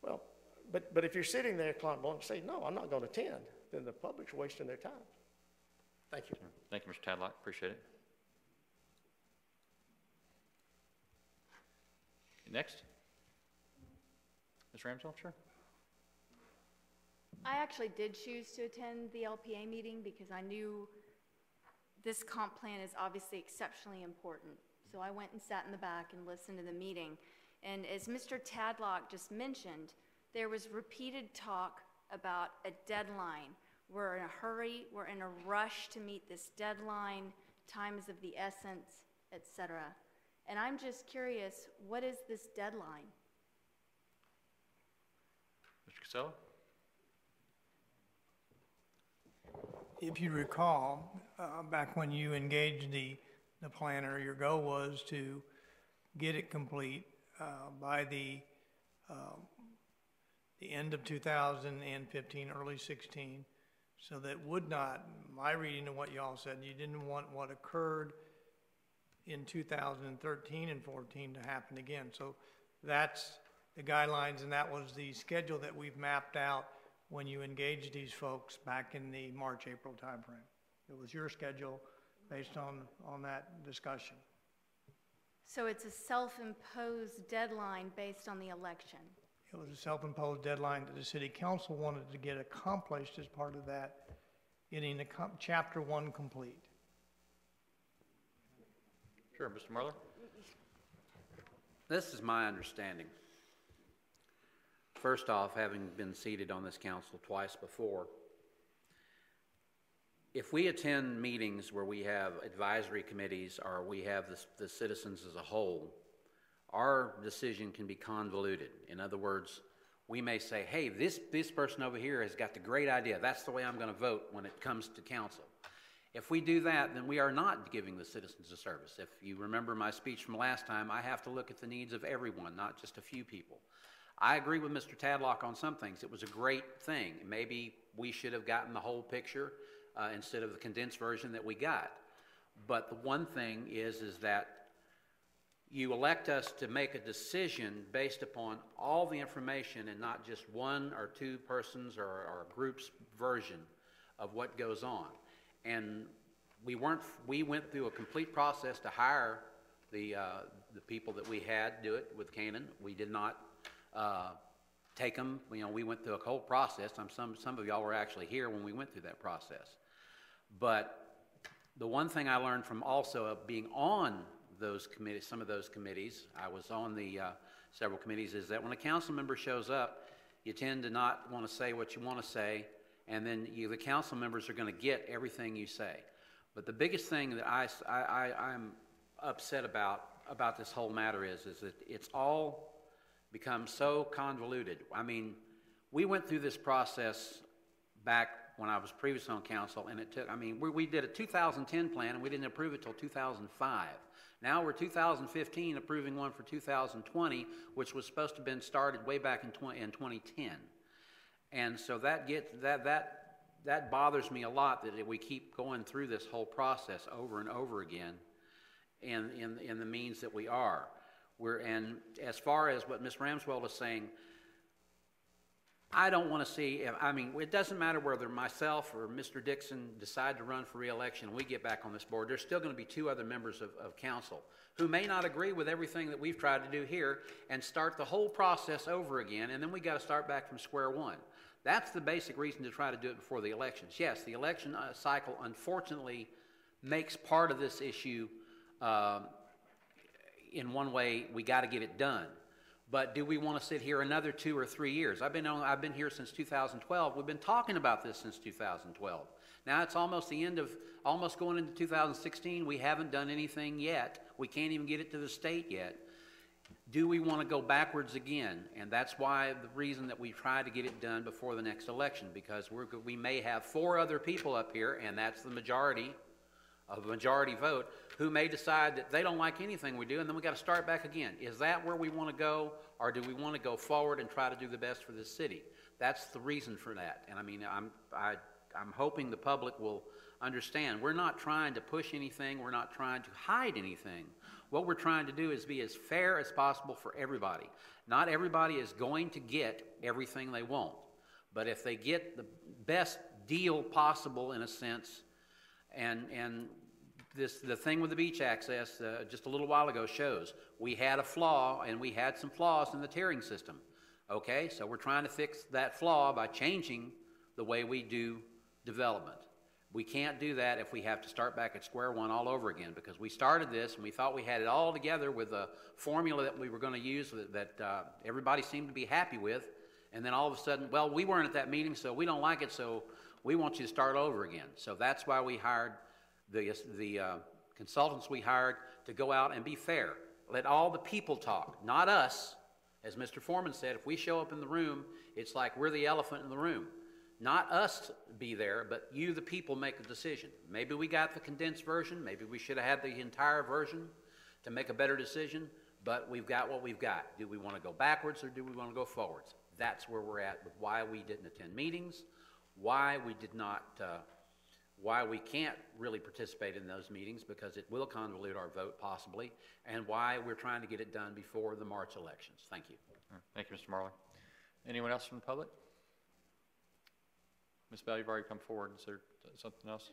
Well, but if you're sitting there, client blunt, and say, no, I'm not going to attend, then the public's wasting their time. Thank you. Thank you, Mr. Tadlock. Appreciate it. Next. Ms. Ramsdell, sure. I actually did choose to attend the LPA meeting because I knew this comp plan is obviously exceptionally important. So I went and sat in the back and listened to the meeting. And as Mr. Tadlock just mentioned, there was repeated talk about a deadline. We're in a hurry, we're in a rush to meet this deadline, time is of the essence, etc. And I'm just curious, what is this deadline? Mr. Casella? If you recall, back when you engaged the planner, your goal was to get it complete by the end of 2015, early 16, so that would not, my reading of what y'all said, you didn't want what occurred in 2013 and 14 to happen again. So that's the guidelines, and that was the schedule that we've mapped out when you engaged these folks back in the March, April timeframe. It was your schedule based on that discussion. So it's a self-imposed deadline based on the election. It was a self-imposed deadline that the city council wanted to get accomplished as part of that, getting the chapter 1 complete. Sure, Mr. Marler? This is my understanding. First off, having been seated on this council twice before, if we attend meetings where we have advisory committees or we have the citizens as a whole, our decision can be convoluted. In other words, we may say, hey, this person over here has got the great idea. That's the way I'm going to vote when it comes to council. If we do that, then we are not giving the citizens a service. If you remember my speech from last time, I have to look at the needs of everyone, not just a few people. I agree with Mr. Tadlock on some things. It was a great thing. Maybe we should have gotten the whole picture instead of the condensed version that we got. But the one thing is that you elect us to make a decision based upon all the information and not just one or two persons or a group's version of what goes on. And we went through a complete process to hire the people that we had do it with Canaan. We did not take them, you know, we went through a whole process. Some of y'all were actually here when we went through that process. But the one thing I learned from also being on those committees, some of those committees, I was on the several committees, is that when a council member shows up, you tend to not want to say what you want to say, and then the council members are going to get everything you say. But the biggest thing that I'm upset about this whole matter is that it's all become so convoluted. I mean, we went through this process back when I was previously on council, and it took, I mean, we did a 2010 plan, and we didn't approve it till 2005. Now we're 2015 approving one for 2020, which was supposed to have been started way back in 2010. And so that bothers me a lot, that we keep going through this whole process over and over again in the means that we are. And as far as what Ms. Ramswell is saying, I don't want to see, I mean, it doesn't matter whether myself or Mr. Dixon decide to run for re-election and we get back on this board, there's still going to be two other members of council who may not agree with everything that we've tried to do here and start the whole process over again, and then we got to start back from square one. That's the basic reason to try to do it before the elections. Yes, the election cycle unfortunately makes part of this issue in one way. We got to get it done. But do we want to sit here another 2 or 3 years? I've been here since 2012. We've been talking about this since 2012. Now it's almost the end of, almost going into 2016. We haven't done anything yet. We can't even get it to the state yet. Do we want to go backwards again? And that's why the reason that we try to get it done before the next election, because we may have 4 other people up here, and that's the majority of a majority vote, who may decide that they don't like anything we do, and then we got to start back again. Is that where we want to go, or do we want to go forward and try to do the best for this city? That's the reason for that. And I mean, I'm hoping the public will understand. We're not trying to push anything. We're not trying to hide anything. What we're trying to do is be as fair as possible for everybody. Not everybody is going to get everything they want, but if they get the best deal possible, in a sense, and the thing with the beach access just a little while ago shows we had a flaw, and we had some flaws in the tiering system. Okay, so we're trying to fix that flaw by changing the way we do development. We can't do that if we have to start back at square one all over again, because we started this and we thought we had it all together with a formula that we were going to use that everybody seemed to be happy with, and then all of a sudden, well, we weren't at that meeting, so we don't like it, so we want you to start over again. So that's why we hired the consultants we hired to go out and be fair. Let all the people talk, not us. As Mr. Foreman said, if we show up in the room, it's like we're the elephant in the room. Not us be there, but you, the people, make the decision. Maybe we got the condensed version. Maybe we should have had the entire version to make a better decision, but we've got what we've got. Do we want to go backwards or do we want to go forwards? That's where we're at with why we didn't attend meetings, why we did not, why we can't really participate in those meetings because it will convolute our vote possibly, and why we're trying to get it done before the March elections. Thank you. Thank you, Mr. Marler. Anyone else from the public? Ms. Bell, you've already come forward. Is there something else?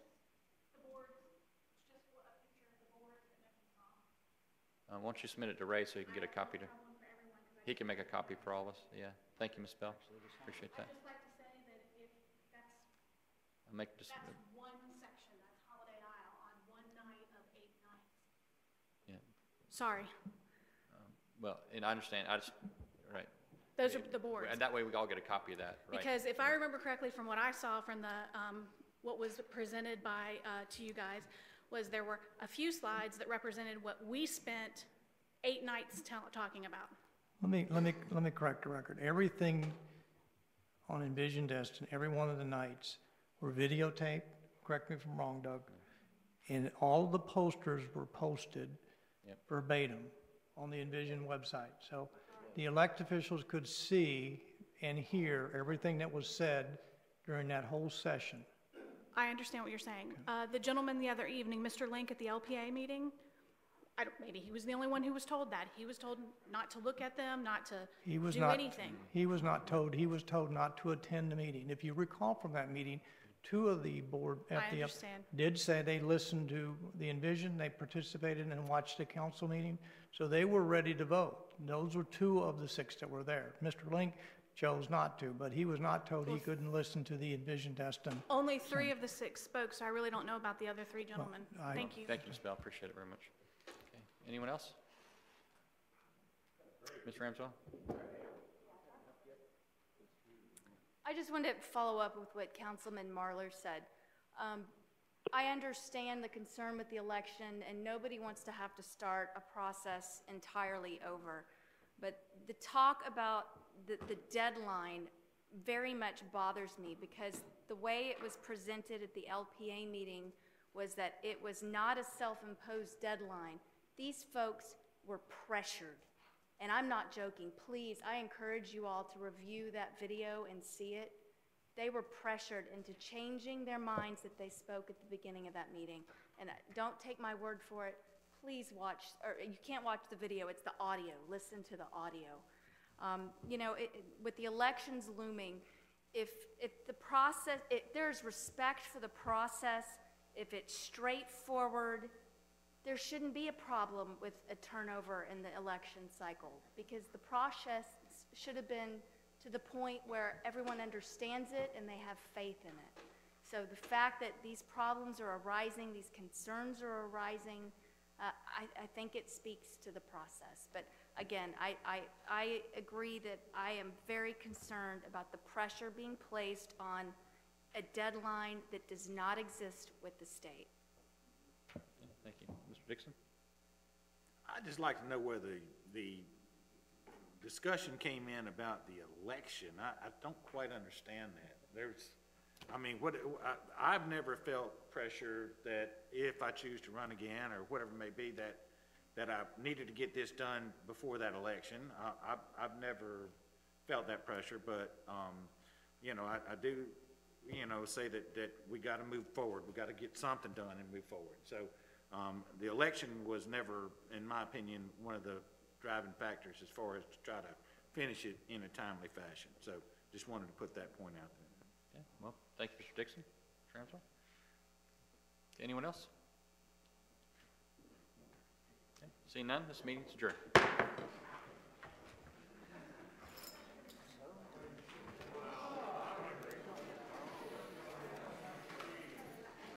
Why don't you submit it to Ray so he can get a copy to, he can make a copy for all of us. Yeah. Thank you, Ms. Bell. Appreciate that. I'd just like to say that if that's, I'll make just, that's one section, that's Holiday Isle on one night of 8 nights. yeah. Sorry. Well, and I understand. I just, right. Those are the boards. And that way we all get a copy of that, right? Because if I remember correctly from what I saw from the, what was presented by, to you guys, was there were a few slides that represented what we spent 8 nights talking about. Let me correct the record. Everything on Envision Destin, every one of the nights were videotaped. Correct me if I'm wrong, Doug. And all of the posters were posted verbatim on the Envision website. So the elected officials could see and hear everything that was said during that whole session. I understand what you're saying. The gentleman the other evening, Mr. Link at the LPA meeting, maybe he was the only one who was told that. He was told not to look at them, not to do anything. He was not told. He was told not to attend the meeting. If you recall from that meeting, two of the board at I the understand. did say they listened to the Envision, they participated and watched the council meeting, so they were ready to vote. Those were two of the 6 that were there. Mr. Link chose not to, but he was not told he couldn't listen to the Envision Destin. Only 3 of the 6 spoke, so I really don't know about the other 3 gentlemen. Thank you. Thank you, Ms. Bell, appreciate it very much. Okay, anyone else? Ms. Ramswell? I just wanted to follow up with what Councilman Marlar said. I understand the concern with the election, and nobody wants to have to start a process entirely over. But the talk about the deadline very much bothers me, because the way it was presented at the LPA meeting was that it was not a self-imposed deadline. These folks were pressured. And I'm not joking. Please, I encourage you all to review that video and see it. They were pressured into changing their minds that they spoke at the beginning of that meeting. And don't take my word for it. Please watch, or you can't watch the video, it's the audio. Listen to the audio. You know, with the elections looming, if the process, there's respect for the process, if it's straightforward, there shouldn't be a problem with a turnover in the election cycle, because the process should have been to the point where everyone understands it and they have faith in it. So the fact that these problems are arising, these concerns are arising, I think it speaks to the process. But again, I agree that I am very concerned about the pressure being placed on a deadline that does not exist with the state. Thank you. Mr. Dixon? I'd just like to know where the discussion came in about the election. I don't quite understand that. I mean, I've never felt pressure that if I choose to run again or whatever it may be, that I needed to get this done before that election. I've never felt that pressure, but, you know, I do, you know, say that we got to move forward. We got to get something done and move forward. So the election was never, in my opinion, one of the driving factors as far as to try to finish it in a timely fashion. So just wanted to put that point out there. Okay, well, thank you, Mr. Dixon. Mr. Ramswell? Anyone else? Okay. Seeing none, this meeting's adjourned.